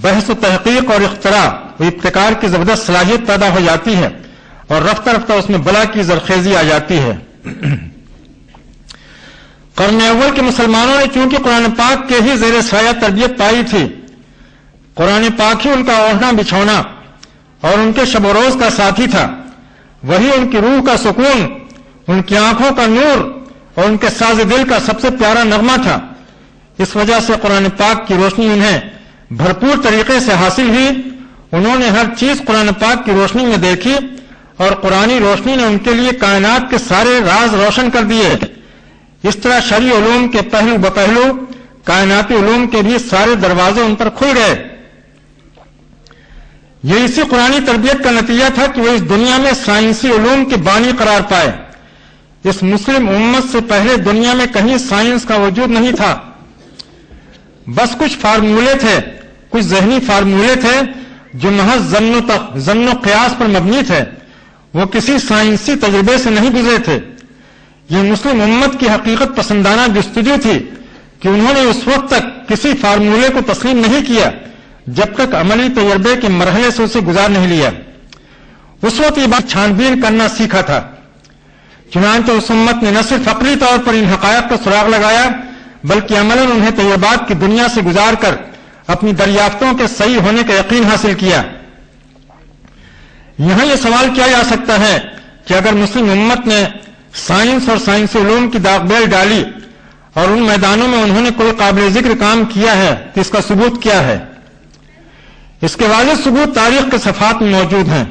بحث و تحقیق اور اختراع و ابتکار کی زبردست صلاحیت پیدا ہو جاتی ہے اور رفتہ رفتہ اس میں بلا کی زرخیزی آ جاتی ہے. قرن اول کے مسلمانوں نے چونکہ قرآن پاک کے ہی زیر سایہ تربیت پائی تھی، قرآن پاک ہی ان کا اوڑھنا بچھونا اور ان کے شب و روز کا ساتھی تھا، وہی ان کی روح کا سکون، ان کی آنکھوں کا نور اور ان کے ساز دل کا سب سے پیارا نغمہ تھا. اس وجہ سے قرآن پاک کی روشنی انہیں بھرپور طریقے سے حاصل ہوئی. انہوں نے ہر چیز قرآن پاک کی روشنی میں دیکھی اور قرآنی روشنی نے ان کے لیے کائنات کے سارے راز روشن کر دیے. اس طرح شرعی علوم کے پہلو بپہلو کائناتی علوم کے بھی سارے دروازے ان پر کھل گئے. یہ اسی قرآنی تربیت کا نتیجہ تھا کہ وہ اس دنیا میں سائنسی علوم کے بانی قرار پائے. اس مسلم امت سے پہلے دنیا میں کہیں سائنس کا وجود نہیں تھا. بس کچھ فارمولے تھے، کچھ ذہنی فارمولے تھے جو محض ظن و قیاس پر مبنی تھے. وہ کسی سائنسی تجربے سے نہیں گزرے تھے. یہ مسلم امت کی حقیقت پسندانہ جستجو تھی کہ انہوں نے اس وقت تک کسی فارمولے کو تسلیم نہیں کیا جب تک عملی تجربے کے مرحلے سے اسے گزار نہیں لیا. اس وقت یہ بات چھان بین کرنا سیکھا تھا. چنانچہ اس امت نے نہ صرف عقلی طور پر ان حقائق کا سراغ لگایا بلکہ عملاً انہیں تجربات کی دنیا سے گزار کر اپنی دریافتوں کے صحیح ہونے کا یقین حاصل کیا. یہاں یہ سوال کیا جا سکتا ہے کہ اگر مسلم امت نے سائنس اور سائنسی علوم کی داغ بیل ڈالی اور ان میدانوں میں انہوں نے کوئی قابل ذکر کام کیا ہے تو اس کا ثبوت کیا ہے؟ اس کے واضح ثبوت تاریخ کے صفحات میں موجود ہیں.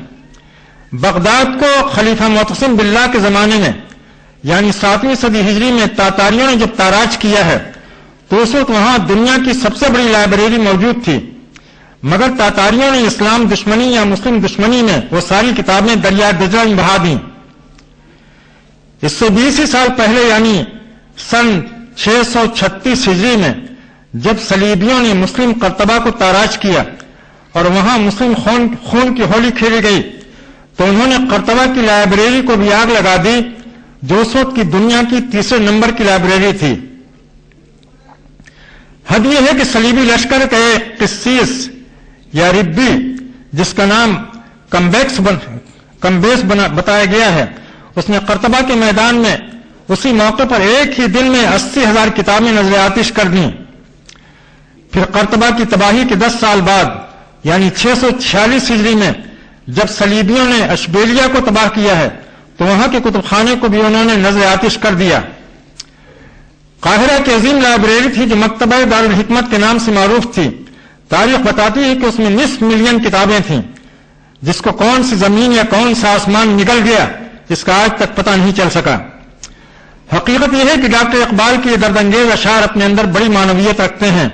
بغداد کو خلیفہ معتصم باللہ کے زمانے میں یعنی 7ویں صدی ہجری میں تاتاریوں نے جب تاراج کیا ہے تو اس وقت وہاں دنیا کی سب سے بڑی لائبریری موجود تھی، مگر تاتاریوں نے اسلام دشمنی یا مسلم دشمنی میں وہ ساری کتابیں دریا دجلہ میں بہا دیں. اس سے 20 سال پہلے یعنی سن 636 ہجری میں جب صلیبیوں نے مسلم قرطبہ کو تاراج کیا اور وہاں مسلم خون کی ہولی کھیلی گئی تو انہوں نے قرطبہ کی لائبریری کو بھی آگ لگا دی جو اس وقت کی دنیا کی 3رے نمبر کی لائبریری تھی. حد یہ ہے کہ صلیبی لشکر کا ایک قسیس یا ربی جس کا نام کمبیس بتایا گیا ہے، اس نے قرطبہ کے میدان میں اسی موقع پر ایک ہی دن میں 80,000 کتابیں نظر آتش کر دیں. پھر قرطبہ کی تباہی کے 10 سال بعد یعنی 646 ہجری میں جب صلیبیوں نے اشبیلیا کو تباہ کیا ہے تو وہاں کے کتب خانے کو بھی انہوں نے نظر آتش کر دیا. قاہرہ کی عظیم لائبریری تھی جو مکتبہ دارالحکمت کے نام سے معروف تھی. تاریخ بتاتی ہے کہ اس میں 500,000 کتابیں تھیں جس کو کون سی زمین یا کون سا آسمان نگل گیا اس کا آج تک پتہ نہیں چل سکا. حقیقت یہ ہے کہ ڈاکٹر اقبال کی یہ دردانگیز اشعار اپنے اندر بڑی معنویت رکھتے ہیں.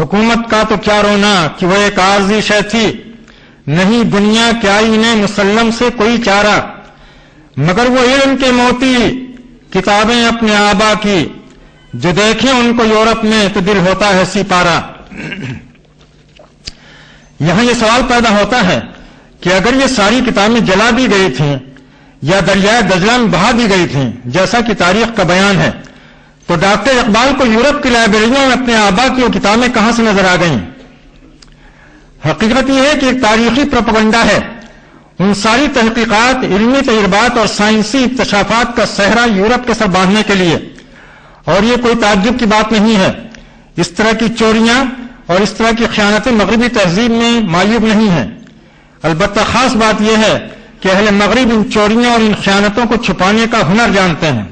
حکومت کا تو کیا رونا کہ وہ ایک عارضی شے تھی، نہیں دنیا کے آئینے مسلم سے کوئی چارہ، مگر وہ علم کے موتی کتابیں اپنے آبا کی، جو دیکھیں ان کو یورپ میں تو دل ہوتا ہے سپارہ. یہاں یہ سوال پیدا ہوتا ہے کہ اگر یہ ساری کتابیں جلا دی گئی تھیں یا دریائے دجلہ میں بہا دی گئی تھیں جیسا کہ تاریخ کا بیان ہے تو ڈاکٹر اقبال کو یورپ کی لائبریریوں میں اپنے آبا کی وہ کتابیں کہاں سے نظر آ گئیں؟ حقیقت یہ ہے کہ ایک تاریخی پروپیگنڈا ہے. ان ساری تحقیقات، علمی تجربات اور سائنسی اکتشافات کا صحرا یورپ کے سر باندھنے کے لیے، اور یہ کوئی تعجب کی بات نہیں ہے. اس طرح کی چوریاں اور اس طرح کی خیانتیں مغربی تہذیب میں معیوب نہیں ہیں. البتہ خاص بات یہ ہے کہ اہل مغرب ان چوریوں اور ان خیانتوں کو چھپانے کا ہنر جانتے ہیں.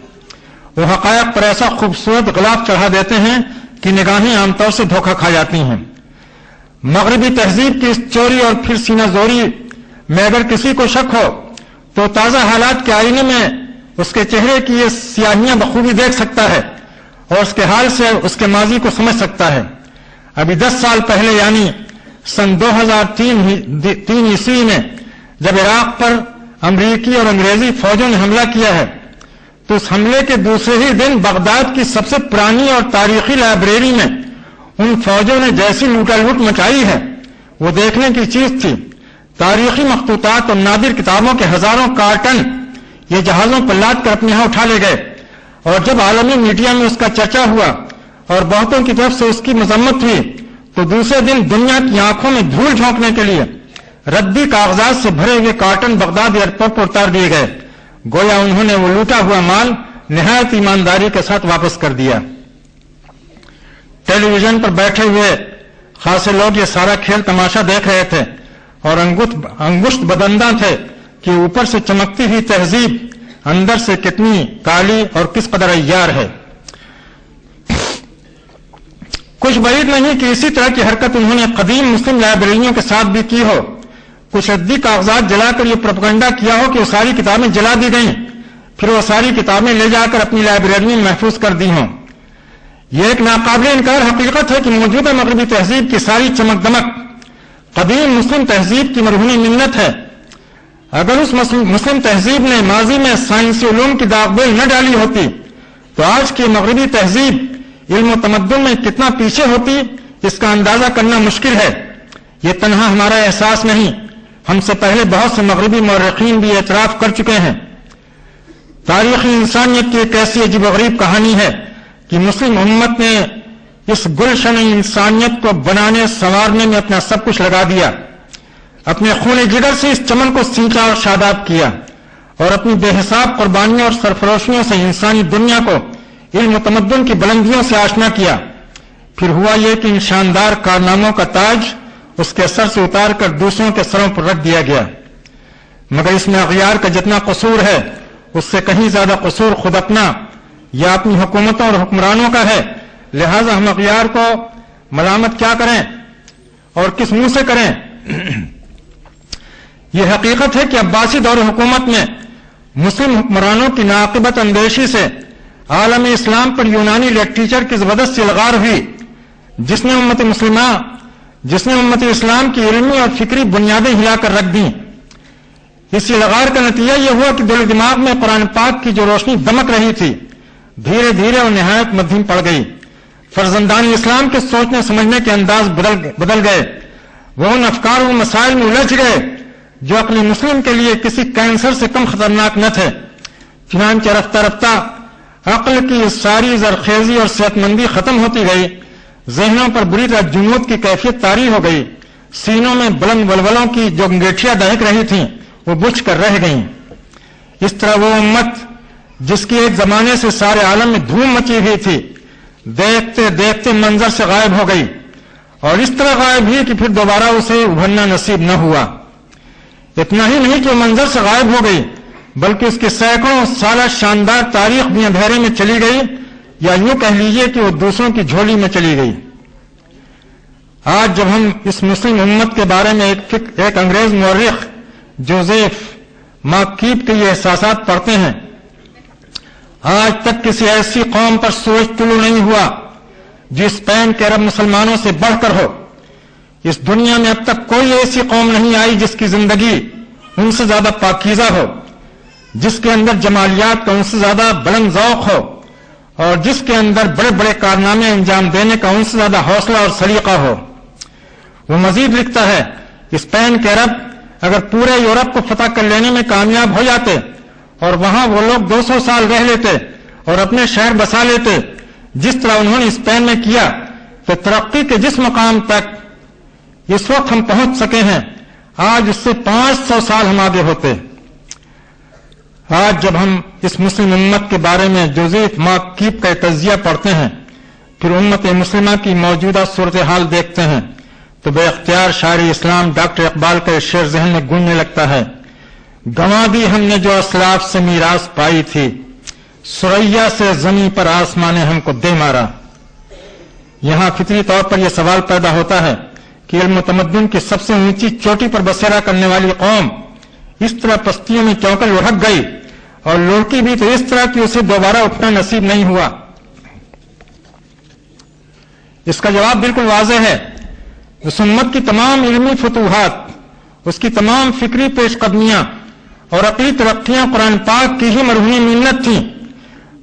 وہ حقائق پر ایسا خوبصورت غلاف چڑھا دیتے ہیں کہ نگاہیں عام طور سے دھوکہ کھا جاتی ہیں. مغربی تہذیب کی اس چوری اور پھر سینہ زوری میں اگر کسی کو شک ہو تو تازہ حالات کے آئینے میں اس کے چہرے کی یہ سیاہیاں بخوبی دیکھ سکتا ہے اور اس کے حال سے اس کے ماضی کو سمجھ سکتا ہے. ابھی 10 سال پہلے یعنی سن 2003 عیسوی میں جب عراق پر امریکی اور انگریزی فوجوں نے حملہ کیا ہے تو اس حملے کے دوسرے ہی دن بغداد کی سب سے پرانی اور تاریخی لائبریری میں ان فوجوں نے جیسی لوٹا لوٹ مچائی ہے وہ دیکھنے کی چیز تھی. تاریخی مخطوطات اور نادر کتابوں کے ہزاروں کارٹن یہ جہازوں پر لاد کر اپنے یہاں اٹھا لے گئے اور جب عالمی میڈیا میں اس کا چرچا ہوا اور بہتوں کی طرف سے اس کی مذمت ہوئی تو دوسرے دن دنیا کی آنکھوں میں دھول جھونکنے کے لیے ردی کاغذات سے بھرے ہوئے کارٹن بغداد ایئرپورٹ پر اتار دیے گئے. گویا انہوں نے وہ لوٹا ہوا مال نہایت ایمانداری کے ساتھ واپس کر دیا. ٹیلی ویژن پر بیٹھے ہوئے خاصے لوگ یہ سارا کھیل تماشا دیکھ رہے تھے اور انگشت بدنداں تھے کہ اوپر سے چمکتی ہوئی تہذیب اندر سے کتنی کالی اور کس قدر عیار ہے. کچھ بعید نہیں کہ اسی طرح کی حرکت انہوں نے قدیم مسلم لائبریریوں کے ساتھ بھی کی ہو. کچھ ردی کاغذات جلا کر یہ پروپیگنڈا کیا ہو کہ وہ ساری کتابیں جلا دی گئیں پھر وہ ساری کتابیں لے جا کر اپنی لائبریری میں محفوظ کر دی ہوں. یہ ایک ناقابل انکار حقیقت ہے کہ موجودہ مغربی تہذیب کی ساری چمک دمک قدیم مسلم تہذیب کی مرہون منت ہے. اگر اس مسلم تہذیب نے ماضی میں سائنسی علوم کی داغ بیل نہ ڈالی ہوتی تو آج کی مغربی تہذیب علم و تمدن میں کتنا پیچھے ہوتی اس کا اندازہ کرنا مشکل ہے. یہ تنہا ہمارا احساس نہیں، ہم سے پہلے بہت سے مغربی مورخین بھی اعتراف کر چکے ہیں. تاریخی انسانیت کی ایک ایسی عجیب و غریب کہانی ہے کہ مسلم امت نے اس گلشن انسانیت کو بنانے سنوارنے میں اپنا سب کچھ لگا دیا، اپنے خون جگر سے اس چمن کو سینچا اور شاداب کیا، اور اپنی بے حساب قربانیوں اور سرفروشیوں سے انسانی دنیا کو علم و تمدن کی بلندیوں سے آشنا کیا۔ پھر ہوا یہ کہ ان شاندار کارناموں کا تاج اس کے سر سے اتار کر دوسروں کے سروں پر رکھ دیا گیا، مگر اس میں اغیار کا جتنا قصور ہے اس سے کہیں زیادہ قصور خود اپنا یا اپنی حکومتوں اور حکمرانوں کا ہے۔ لہذا ہم اغیار کو ملامت کیا کریں اور کس منہ سے کریں؟ یہ حقیقت ہے کہ عباسی دور حکومت میں مسلم حکمرانوں کی ناقبت اندیشی سے عالم اسلام پر یونانی لٹریچر کی زبردست الغار ہوئی، جس نے امت اسلام کی علمی اور فکری بنیادیں ہلا کر رکھ دیں۔ اس الغار کا نتیجہ یہ ہوا کہ دل و دماغ میں قرآن پاک کی جو روشنی دمک رہی تھی دھیرے دھیرے اور نہایت مدھم پڑ گئی۔ فرزندان اسلام کے سوچنے سمجھنے کے انداز بدل گئے، وہ ان افکار و مسائل میں الجھ گئے جو عقل مسلم کے لیے کسی کینسر سے کم خطرناک نہ تھے۔ چنانچہ رفتہ رفتہ عقل کی ساری زرخیزی اور صحت مندی ختم ہوتی گئی، ذہنوں پر بری طرح جمود کی کیفیت طاری ہو گئی، سینوں میں بلند ولولوں کی جو انگیٹھیاں دہک رہی تھیں وہ بجھ کر رہ گئیں۔ اس طرح وہ امت جس کی ایک زمانے سے سارے عالم میں دھوم مچی ہوئی تھی دیکھتے دیکھتے منظر سے غائب ہو گئی، اور اس طرح غائب ہوئی کہ پھر دوبارہ اسے ابھرنا نصیب نہ ہوا۔ اتنا ہی نہیں کہ وہ منظر سے غائب ہو گئی بلکہ اس کی سینکڑوں سالہ شاندار تاریخ بھی اندھیرے میں چلی گئی، یا یوں کہہ لیجیے کہ وہ دوسروں کی جھولی میں چلی گئی۔ آج جب ہم اس مسلم امت کے بارے میں ایک انگریز مورخ جوزیف ماکیب کے یہ احساسات پڑھتے ہیں، آج تک کسی ایسی قوم پر سورج طلوع نہیں ہوا جو اسپین کے عرب مسلمانوں سے بڑھ کر ہو۔ اس دنیا میں اب تک کوئی ایسی قوم نہیں آئی جس کی زندگی ان سے زیادہ پاکیزہ ہو، جس کے اندر جمالیات کا ان سے زیادہ بلند ذوق ہو، اور جس کے اندر بڑے بڑے کارنامے انجام دینے کا ان سے زیادہ حوصلہ اور سلیقہ ہو۔ وہ مزید لکھتا ہے، اسپین کے عرب اگر پورے یورپ کو فتح کر لینے میں کامیاب ہو جاتے اور وہاں وہ لوگ 200 سال رہ لیتے اور اپنے شہر بسا لیتے جس طرح انہوں نے اسپین میں کیا، تو ترقی کے جس مقام تک اس وقت ہم پہنچ سکے ہیں آج اس سے 500 سال ہم آگے ہوتے۔ آج جب ہم اس مسلم امت کے بارے میں جوزیف ماکیب کا تجزیہ پڑھتے ہیں، پھر امت مسلمہ کی موجودہ صورتحال دیکھتے ہیں، تو بے اختیار شاعر اسلام ڈاکٹر اقبال کا شعر ذہن میں گونجنے لگتا ہے، گنوا دی ہم نے جو اسلاف سے میراث پائی تھی، سریا سے زمین پر آسمان نے ہم کو دے مارا۔ یہاں فطری طور پر یہ سوال پیدا ہوتا ہے کہ علم و تمدن کی سب سے اونچی چوٹی پر بسیرا کرنے والی قوم اس طرح پستیوں میں کیوں کر لڑک گئی، اور لڑکی بھی تو اس طرح کہ اسے دوبارہ اٹھنا نصیب نہیں ہوا؟ اس کا جواب بالکل واضح ہے۔ اس امت کی تمام علمی فتوحات، اس کی تمام فکری پیش قدمیاں اور عقلی ترقیاں قرآن پاک کی ہی مرہون منت تھیں۔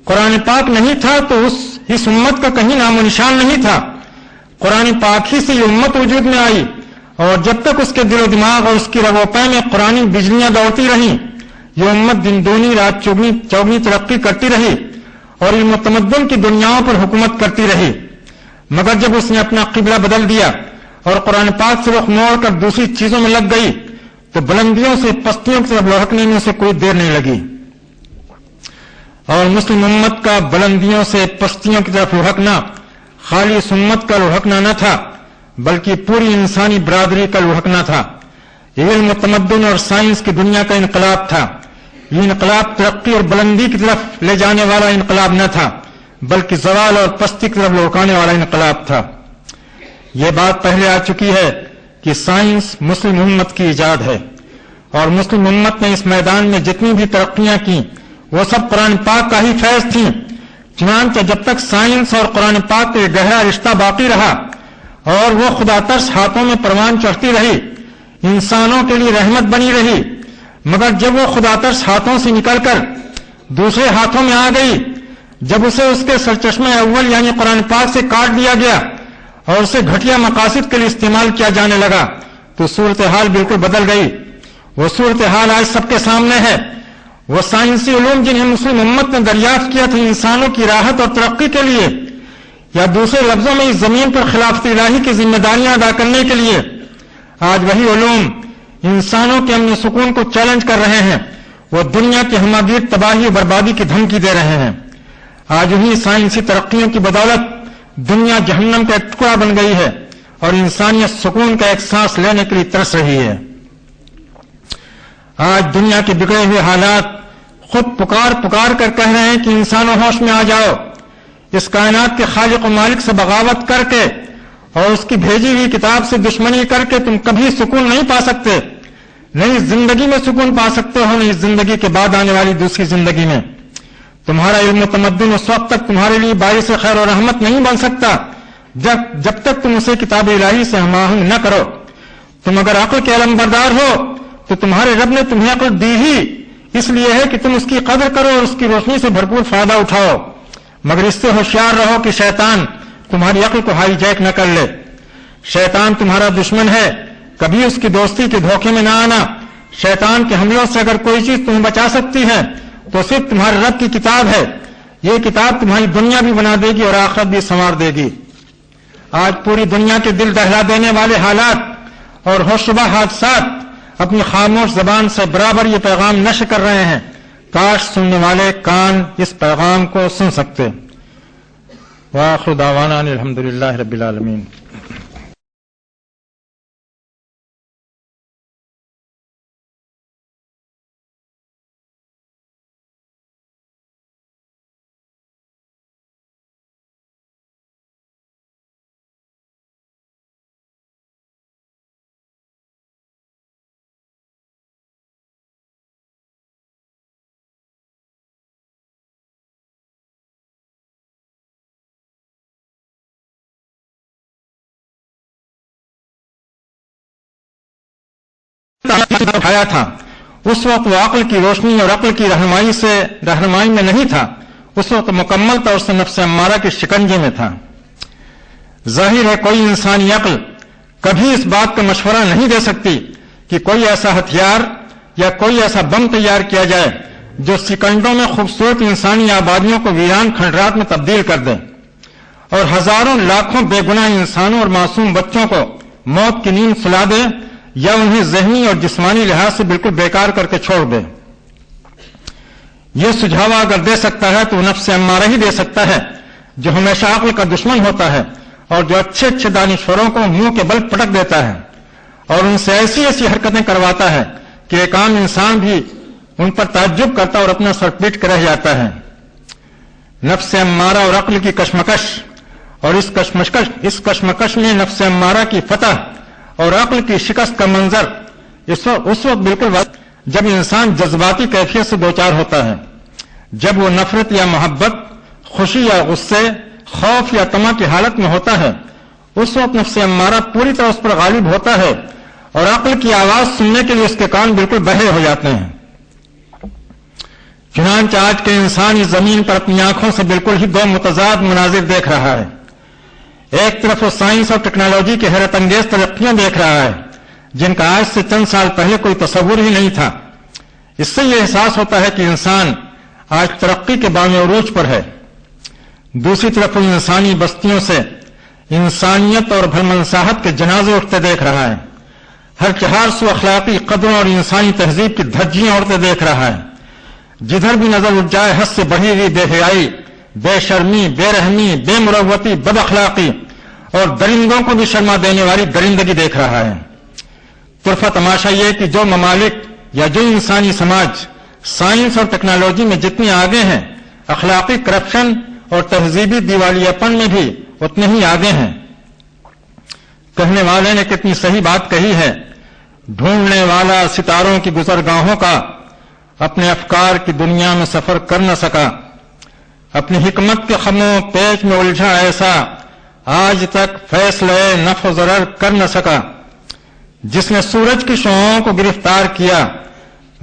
قرآن پاک نہیں تھا تو اس امت کا کہیں نام و نشان نہیں تھا۔ قرآن پاک ہی سے یہ امت وجود میں آئی، اور جب تک اس کے دل و دماغ اور اس کی رگ و پے میں قرآنی بجلیاں دوڑتی رہیں، یہ امت دن دونی رات چوگنی ترقی کرتی رہی اور علم و تمدن کی دنیاؤں پر حکومت کرتی رہی۔ مگر جب اس نے اپنا قبلہ بدل دیا اور قرآن پاک سے رخ موڑ کر دوسری چیزوں میں لگ گئی، تو بلندیوں سے پستیوں کی طرف لڑکنے میں اسے کوئی دیر نہیں لگی۔ اور مسلم امت کا بلندیوں سے پستیوں کی طرف لڑکنا خالی اس امت کا لڑکنا نہ تھا بلکہ پوری انسانی برادری کا لڑکنا تھا۔ یہ علم و تمدن اور سائنس کی دنیا کا انقلاب تھا۔ یہ انقلاب ترقی اور بلندی کی طرف لے جانے والا انقلاب نہ تھا بلکہ زوال اور پستی کی طرف لوٹانے والا انقلاب تھا۔ یہ بات پہلے آ چکی ہے کہ سائنس مسلم امت کی ایجاد ہے، اور مسلم امت نے اس میدان میں جتنی بھی ترقیاں کی وہ سب قرآن پاک کا ہی فیض تھیں۔ چنانچہ جب تک سائنس اور قرآن پاک کا گہرا رشتہ باقی رہا اور وہ خدا ترس ہاتھوں میں پروان چڑھتی رہی، انسانوں کے لیے رحمت بنی رہی، مگر جب وہ خدا ترس ہاتھوں سے نکل کر دوسرے ہاتھوں میں آ گئی، جب اسے اس کے سرچشمہ اول یعنی قرآن پاک سے کاٹ دیا گیا اور اسے گھٹیا مقاصد کے لیے استعمال کیا جانے لگا، تو صورتحال بالکل بدل گئی۔ وہ صورتحال آج سب کے سامنے ہے۔ وہ سائنسی علوم جنہیں مسلم امت نے دریافت کیا تھا انسانوں کی راحت اور ترقی کے لیے، یا دوسرے لفظوں میں اس زمین پر خلافت الہی کی ذمہ داریاں ادا کرنے کے لیے، آج وہی علوم انسانوں کے امن و سکون کو چیلنج کر رہے ہیں. وہ دنیا کی ہمہ گیر تباہی و بربادی کی دھمکی دے رہے ہیں. آج انہی سائنسی ترقیوں کی بدولت دنیا جہنم کا ایک ٹکڑا بن گئی ہے اور انسانیت سکون کا ایک سانس لینے کے لیے ترس رہی ہے. آج دنیا کے بگڑے ہوئے حالات خود پکار کر کہہ رہے ہیں کہ انسانوں ہوش میں آ جاؤ. اس کائنات کے خالق و مالک سے بغاوت کر کے اور اس کی بھیجی ہوئی کتاب سے دشمنی کر کے تم کبھی سکون نہیں پا سکتے. نہیں زندگی میں سکون پا سکتے ہو، نہیں زندگی کے بعد آنے والی دوسری زندگی میں. تمہارا علم و تمدن اس وقت تک تمہارے لیے باعث خیر و رحمت نہیں بن سکتا جب تک تم اسے کتاب الہی سے ہم آہنگ نہ کرو. تم اگر عقل کے علم بردار ہو تو تمہارے رب نے تمہیں عقل دی ہی اس لیے ہے کہ تم اس کی قدر کرو اور اس کی روشنی سے بھرپور فائدہ اٹھاؤ. مگر اس سے ہوشیار رہو کہ شیطان تمہاری عقل کو ہائی جیک نہ کر لے. شیطان تمہارا دشمن ہے، کبھی اس کی دوستی کے دھوکے میں نہ آنا. شیطان کے حملوں سے اگر کوئی چیز تمہیں بچا سکتی ہے تو صرف تمہارے رب کی کتاب ہے. یہ کتاب تمہاری دنیا بھی بنا دے گی اور آخرت بھی سنوار دے گی. آج پوری دنیا کے دل دہلا دینے والے حالات اور ہوشربا حادثات اپنی خاموش زبان سے برابر یہ پیغام نشر کر رہے ہیں. کاش سننے والے کان اس پیغام کو سن سکتے. وآخر دعوانا الحمدللہ رب العالمین. اٹھایا تھا اس وقت وہ عقل کی روشنی اور عقل کی رہنمائی میں نہیں تھا. اس وقت مکمل طور سے نفس امارہ کے شکنجے میں تھا. ظاہر ہے کوئی انسانی عقل کبھی اس بات کا مشورہ نہیں دے سکتی کہ کوئی ایسا ہتھیار یا کوئی ایسا بم تیار کیا جائے جو سیکنڈوں میں خوبصورت انسانی آبادیوں کو ویران کھنڈرات میں تبدیل کر دے اور ہزاروں لاکھوں بے گناہ انسانوں اور معصوم بچوں کو موت کی نیند سلا دے یا انہیں ذہنی اور جسمانی لحاظ سے بالکل بیکار کر کے چھوڑ دے. یہ سجھاوا اگر دے سکتا ہے تو وہ نفس امارہ ہی دے سکتا ہے جو ہمیشہ عقل کا دشمن ہوتا ہے اور جو اچھے اچھے دانشوروں کو منہ کے بل پٹک دیتا ہے اور ان سے ایسی ایسی حرکتیں کرواتا ہے کہ ایک عام انسان بھی ان پر تعجب کرتا اور اپنا سر پیٹ کر رہ جاتا ہے. نفس امارہ اور عقل کی کشمکش اور اس کشمکش میں نفس امارہ کی فتح اور عقل کی شکست کا منظر اس وقت بالکل جب انسان جذباتی کیفیت سے دوچار ہوتا ہے، جب وہ نفرت یا محبت، خوشی یا غصے، خوف یا طمع کی حالت میں ہوتا ہے. اس وقت نفس امارہ پوری طرح اس پر غالب ہوتا ہے اور عقل کی آواز سننے کے لیے اس کے کان بالکل بہرے ہو جاتے ہیں. چنانچہ آج کے انسان اس زمین پر اپنی آنکھوں سے بالکل ہی دو متضاد مناظر دیکھ رہا ہے. ایک طرف وہ سائنس اور ٹیکنالوجی کی حیرت انگیز ترقیاں دیکھ رہا ہے جن کا آج سے چند سال پہلے کوئی تصور ہی نہیں تھا. اس سے یہ احساس ہوتا ہے کہ انسان آج ترقی کے بام عروج پر ہے. دوسری طرف وہ انسانی بستیوں سے انسانیت اور بھرمنساہت کے جنازے اٹھتے دیکھ رہا ہے. ہر چہار سو اخلاقی قدروں اور انسانی تہذیب کی دھجیاں اڑتے دیکھ رہا ہے. جدھر بھی نظر اٹھ جائے حد سے بڑھی ہوئی بے حیائی، بے شرمی، بے رحمی، بے مروتی، بد اخلاقی اور درندوں کو بھی شرما دینے والی درندگی دیکھ رہا ہے. طرفہ تماشا یہ کہ جو ممالک یا جو انسانی سماج سائنس اور ٹیکنالوجی میں جتنے آگے ہیں، اخلاقی کرپشن اور تہذیبی دیوالیاپن میں بھی اتنے ہی آگے ہیں. کہنے والے نے کتنی صحیح بات کہی ہے، ڈھونڈنے والا ستاروں کی گزرگاہوں کا اپنے افکار کی دنیا میں سفر کر نہ سکا. اپنی حکمت کے خموں پیچ میں الجھا ایسا آج تک فیصلے نفع و ضرر کر نہ سکا. جس نے سورج کی شعاعوں کو گرفتار کیا،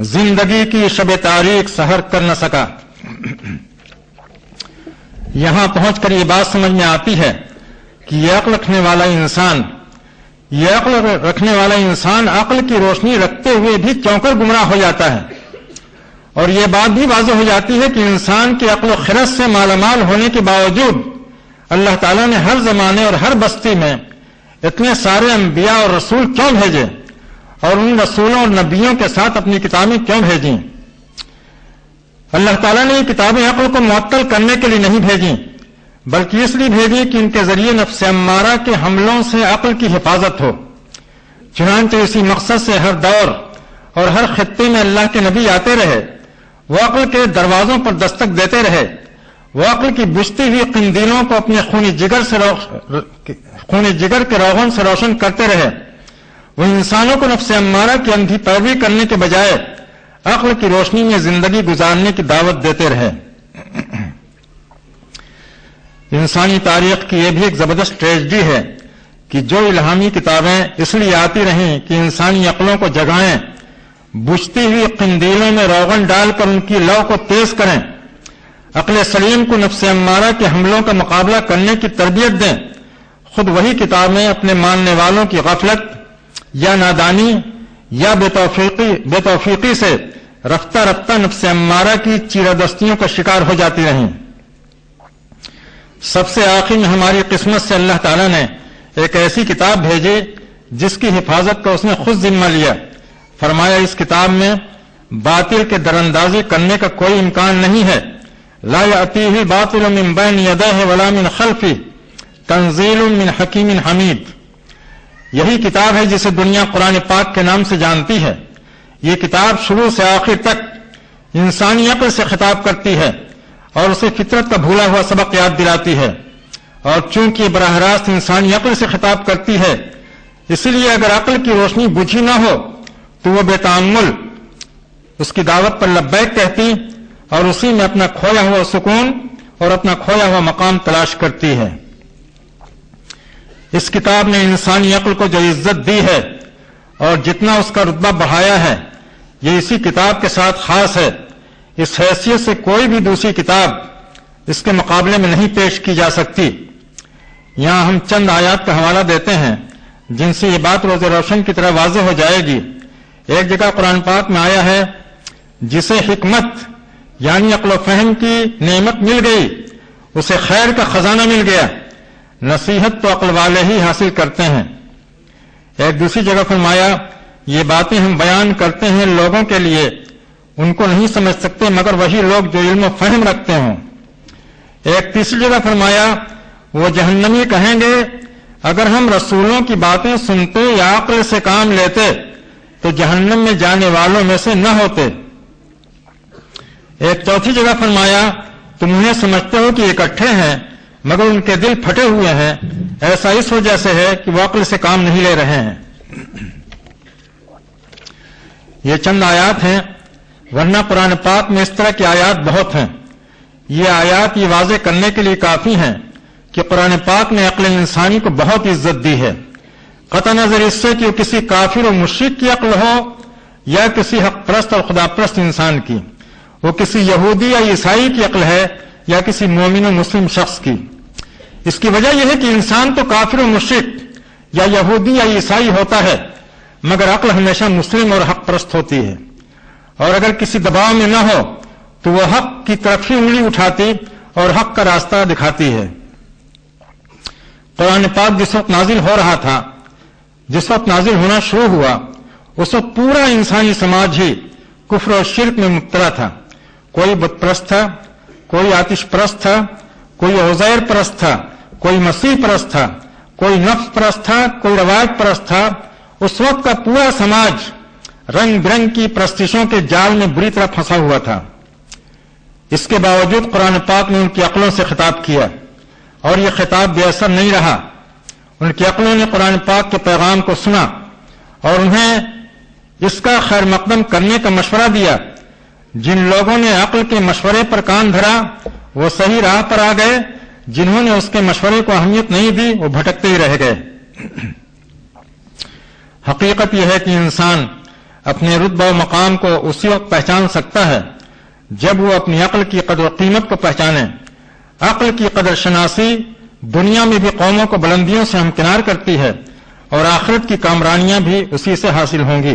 زندگی کی شب تاریک سحر کر نہ سکا. یہاں پہنچ کر یہ بات سمجھ میں آتی ہے کہ یہ عقل رکھنے والا انسان عقل کی روشنی رکھتے ہوئے بھی چونکر گمراہ ہو جاتا ہے اور یہ بات بھی واضح ہو جاتی ہے کہ انسان کی عقل و خرد سے مالا مال ہونے کے باوجود اللہ تعالیٰ نے ہر زمانے اور ہر بستی میں اتنے سارے انبیاء اور رسول کیوں بھیجے اور ان رسولوں اور نبیوں کے ساتھ اپنی کتابیں کیوں بھیجیں؟ اللہ تعالیٰ نے یہ کتابیں عقل کو معطل کرنے کے لیے نہیں بھیجیں، بلکہ اس لیے بھیجی کہ ان کے ذریعے نفس امارہ کے حملوں سے عقل کی حفاظت ہو۔ چنانچہ اسی مقصد سے ہر دور اور ہر خطے میں اللہ کے نبی آتے رہے، وہ عقل کے دروازوں پر دستک دیتے رہے، وہ عقل کی بجھتی ہوئی قندیلوں کو اپنے خون جگر کے روغن سے روشن کرتے رہے، وہ انسانوں کو نفس امارہ کی اندھی پیروی کرنے کے بجائے عقل کی روشنی میں زندگی گزارنے کی دعوت دیتے رہے۔ انسانی تاریخ کی یہ بھی ایک زبردست ٹریجڈی ہے کہ جو الہامی کتابیں اس لیے آتی رہیں کہ انسانی عقلوں کو جگائیں، بجھتی ہوئی قندیلوں میں روغن ڈال کر ان کی لو کو تیز کریں، عقل سلیم کو نفس امارہ کے حملوں کا مقابلہ کرنے کی تربیت دیں، خود وہی کتابیں اپنے ماننے والوں کی غفلت یا نادانی یا بے توفیقی سے رفتہ رفتہ نفس امارہ کی چیرادستیوں کا شکار ہو جاتی رہیں۔ سب سے آخر میں ہماری قسمت سے اللہ تعالیٰ نے ایک ایسی کتاب بھیجی جس کی حفاظت کا اس نے خود ذمہ لیا۔ فرمایا اس کتاب میں باطل کے دراندازی کرنے کا کوئی امکان نہیں ہے۔ لا یأتیہ الباطل من بین یدیہ ولا من خلفہ تنزیل من حکیم حمید۔ یہی کتاب ہے جسے دنیا قرآن پاک کے نام سے جانتی ہے۔ یہ کتاب شروع سے آخر تک انسانی عقل سے خطاب کرتی ہے اور اسے فطرت کا بھولا ہوا سبق یاد دلاتی ہے، اور چونکہ یہ براہ راست انسانی عقل سے خطاب کرتی ہے اس لیے اگر عقل کی روشنی بجھی نہ ہو تو وہ بے تأمل اس کی دعوت پر لبیک کہتی اور اسی میں اپنا کھویا ہوا سکون اور اپنا کھویا ہوا مقام تلاش کرتی ہے۔ اس کتاب نے انسانی عقل کو جو عزت دی ہے اور جتنا اس کا رتبہ بڑھایا ہے یہ اسی کتاب کے ساتھ خاص ہے۔ اس حیثیت سے کوئی بھی دوسری کتاب اس کے مقابلے میں نہیں پیش کی جا سکتی۔ یہاں ہم چند آیات کا حوالہ دیتے ہیں جن سے یہ بات روز روشن کی طرح واضح ہو جائے گی۔ ایک جگہ قرآن پاک میں آیا ہے جسے حکمت یعنی عقل و فہم کی نعمت مل گئی اسے خیر کا خزانہ مل گیا، نصیحت تو عقل والے ہی حاصل کرتے ہیں۔ ایک دوسری جگہ فرمایا یہ باتیں ہم بیان کرتے ہیں لوگوں کے لیے، ان کو نہیں سمجھ سکتے مگر وہی لوگ جو علم و فہم رکھتے ہوں۔ ایک تیسری جگہ فرمایا وہ جہنمی کہیں گے اگر ہم رسولوں کی باتیں سنتے یا عقل سے کام لیتے تو جہنم میں جانے والوں میں سے نہ ہوتے۔ ایک چوتھی جگہ فرمایا تم انہیں سمجھتے ہو کہ اکٹھے ہیں مگر ان کے دل پھٹے ہوئے ہیں، ایسا اس وجہ سے ہے کہ وہ عقل سے کام نہیں لے رہے ہیں۔ یہ چند آیات ہیں، ورنہ قرآن پاک میں اس طرح کی آیات بہت ہیں۔ یہ آیات یہ واضح کرنے کے لیے کافی ہیں کہ قرآن پاک نے عقل انسانی کو بہت عزت دی ہے، قطع نظر اس سے کہ وہ کسی کافر و مشرک کی عقل ہو یا کسی حق پرست اور خدا پرست انسان کی، وہ کسی یہودی یا عیسائی کی عقل ہے یا کسی مومن و مسلم شخص کی۔ اس کی وجہ یہ ہے کہ انسان تو کافر و مشرک یا یہودی یا عیسائی ہوتا ہے مگر عقل ہمیشہ مسلم اور حق پرست ہوتی ہے، اور اگر کسی دباؤ میں نہ ہو تو وہ حق کی طرف ہی انگلی اٹھاتی اور حق کا راستہ دکھاتی ہے۔ قرآن پاک جس وقت نازل ہو رہا تھا، جس وقت نازل ہونا شروع ہوا، اس وقت پورا انسانی سماج ہی کفر اور شرک میں مبتلا تھا۔ کوئی بت پرست تھا، کوئی آتش پرست تھا، کوئی عزیر پرست تھا، کوئی مسیح پرست تھا، کوئی نفس پرست تھا، کوئی روایت پرست تھا۔ اس وقت کا پورا سماج رنگ برنگ کی پرستشوں کے جال میں بری طرح پھنسا ہوا تھا۔ اس کے باوجود قرآن پاک نے ان کی عقلوں سے خطاب کیا اور یہ خطاب بے اثر نہیں رہا۔ ان کی عقلوں نے قرآن پاک کے پیغام کو سنا اور انہیں اس کا خیر مقدم کرنے کا مشورہ دیا۔ جن لوگوں نے عقل کے مشورے پر کان دھرا وہ صحیح راہ پر آ گئے، جنہوں نے اس کے مشورے کو اہمیت نہیں دی وہ بھٹکتے ہی رہ گئے۔ حقیقت یہ ہے کہ انسان اپنے رتبہ و مقام کو اسی وقت پہچان سکتا ہے جب وہ اپنی عقل کی قدر و قیمت کو پہچانے۔ عقل کی قدر شناسی دنیا میں بھی قوموں کو بلندیوں سے ہمکنار کرتی ہے اور آخرت کی کامرانیاں بھی اسی سے حاصل ہوں گی۔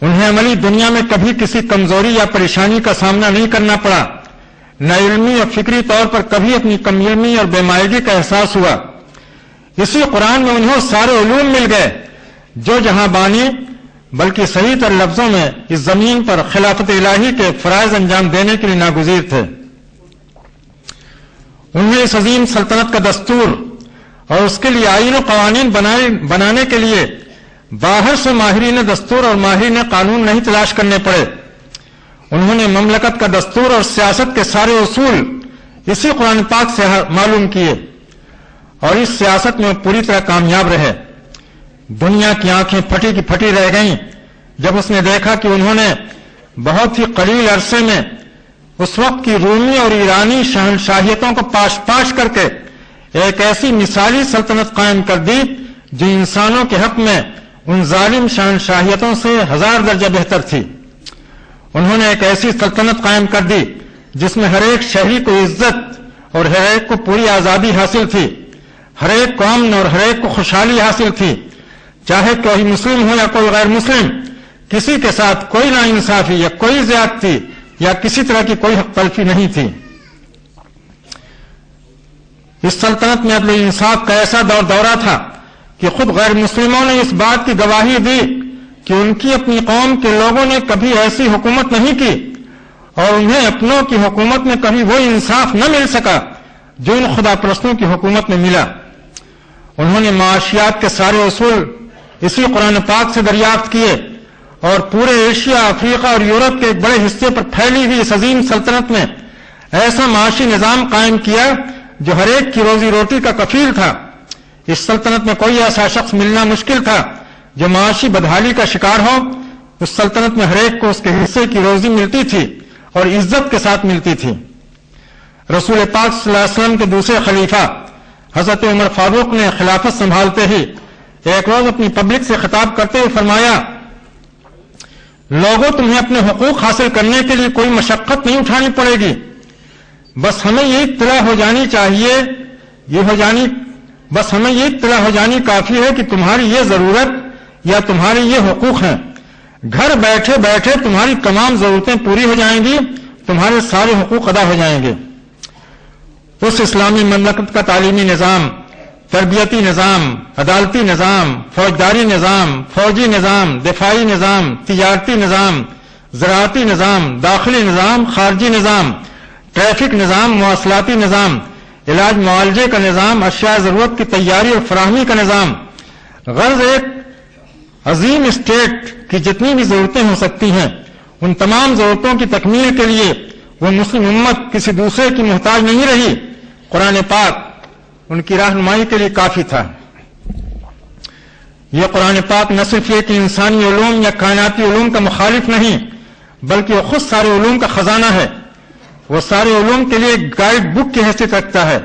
انہیں عملی دنیا میں کبھی کسی کمزوری یا پریشانی کا سامنا نہیں کرنا پڑا، نہ علمی اور فکری طور پر کبھی اپنی کم علمی اور بے مائگی کا احساس ہوا۔ اسی قرآن میں انہیں سارے علوم مل گئے جو جہاں بانی بلکہ صحیح تر لفظوں میں اس زمین پر خلافت الہی کے فرائض انجام دینے کے لیے ناگزیر تھے۔ انہیں اس عظیم سلطنت کا دستور اور اس کے لیے آئین و قوانین بنانے کے لیے باہر سے ماہرین دستور اور ماہرین قانون نہیں تلاش کرنے پڑے۔ انہوں نے مملکت کا دستور اور سیاست کے سارے اصول اسی قرآن پاک سے معلوم کیے اور اس سیاست میں پوری طرح کامیاب رہے۔ دنیا کی آنکھیں پھٹی کی پھٹی رہ گئیں جب اس نے دیکھا کہ انہوں نے بہت ہی قلیل عرصے میں اس وقت کی رومی اور ایرانی شہنشاہیتوں کو پاش پاش کر کے ایک ایسی مثالی سلطنت قائم کر دی جو انسانوں کے حق میں ان ظالم شہنشاہیتوں سے 1000 درجہ بہتر تھی۔ انہوں نے ایک ایسی سلطنت قائم کر دی جس میں ہر ایک شہری کو عزت اور ہر ایک کو پوری آزادی حاصل تھی، ہر ایک کو امن اور ہر ایک کو خوشحالی حاصل تھی، چاہے کوئی مسلم ہو یا کوئی غیر مسلم، کسی کے ساتھ کوئی ناانصافی یا کوئی زیادتی یا کسی طرح کی کوئی حق تلفی نہیں تھی۔ اس سلطنت میں عدل و انصاف کا ایسا دورہ تھا کہ خود غیر مسلموں نے اس بات کی گواہی دی کہ ان کی اپنی قوم کے لوگوں نے کبھی ایسی حکومت نہیں کی اور انہیں اپنوں کی حکومت میں کبھی وہ انصاف نہ مل سکا جو ان خدا پرستوں کی حکومت میں ملا۔ انہوں نے معاشیات کے سارے اصول اسی قرآن پاک سے دریافت کیے اور پورے ایشیا، افریقہ اور یورپ کے ایک بڑے حصے پر پھیلی ہوئی اس عظیم سلطنت میں ایسا معاشی نظام قائم کیا جو ہر ایک کی روزی روٹی کا کفیل تھا۔ اس سلطنت میں کوئی ایسا شخص ملنا مشکل تھا جو معاشی بدحالی کا شکار ہو۔ اس سلطنت میں ہر ایک کو اس کے حصے کی روزی ملتی تھی اور عزت کے ساتھ ملتی تھی۔ رسول پاک صلی اللہ علیہ وسلم کے دوسرے خلیفہ حضرت عمر فاروق نے خلافت سنبھالتے ہی ایک روز اپنی پبلک سے خطاب کرتے ہوئے فرمایا، لوگوں تمہیں اپنے حقوق حاصل کرنے کے لیے کوئی مشقت نہیں اٹھانی پڑے گی، بس ہمیں یہ اطلاع ہو جانی چاہیے، بس ہمیں یہ اطلاع ہو جانی کافی ہے کہ تمہاری یہ ضرورت یا تمہاری یہ حقوق ہیں۔ گھر بیٹھے بیٹھے تمہاری تمام ضرورتیں پوری ہو جائیں گی، تمہارے سارے حقوق ادا ہو جائیں گے۔ اس اسلامی مملکت کا تعلیمی نظام، تربیتی نظام، عدالتی نظام، فوجداری نظام، فوجی نظام، دفاعی نظام، تجارتی نظام، زراعتی نظام، داخلی نظام، خارجی نظام، ٹریفک نظام، مواصلاتی نظام، علاج معالجے کا نظام، اشیاء ضرورت کی تیاری اور فراہمی کا نظام، غرض ایک عظیم اسٹیٹ کی جتنی بھی ضرورتیں ہو سکتی ہیں ان تمام ضرورتوں کی تکمیل کے لیے وہ مسلم امت کسی دوسرے کی محتاج نہیں رہی، قرآن پاک ان کی رہنمائی کے لیے کافی تھا۔ یہ قرآن پاک نہ صرف یہ کہ انسانی علوم یا کائناتی علوم کا مخالف نہیں بلکہ وہ خود سارے علوم کا خزانہ ہے۔ وہ سارے علوم کے لیے ایک گائیڈ بک کی حیثیت رکھتا ہے۔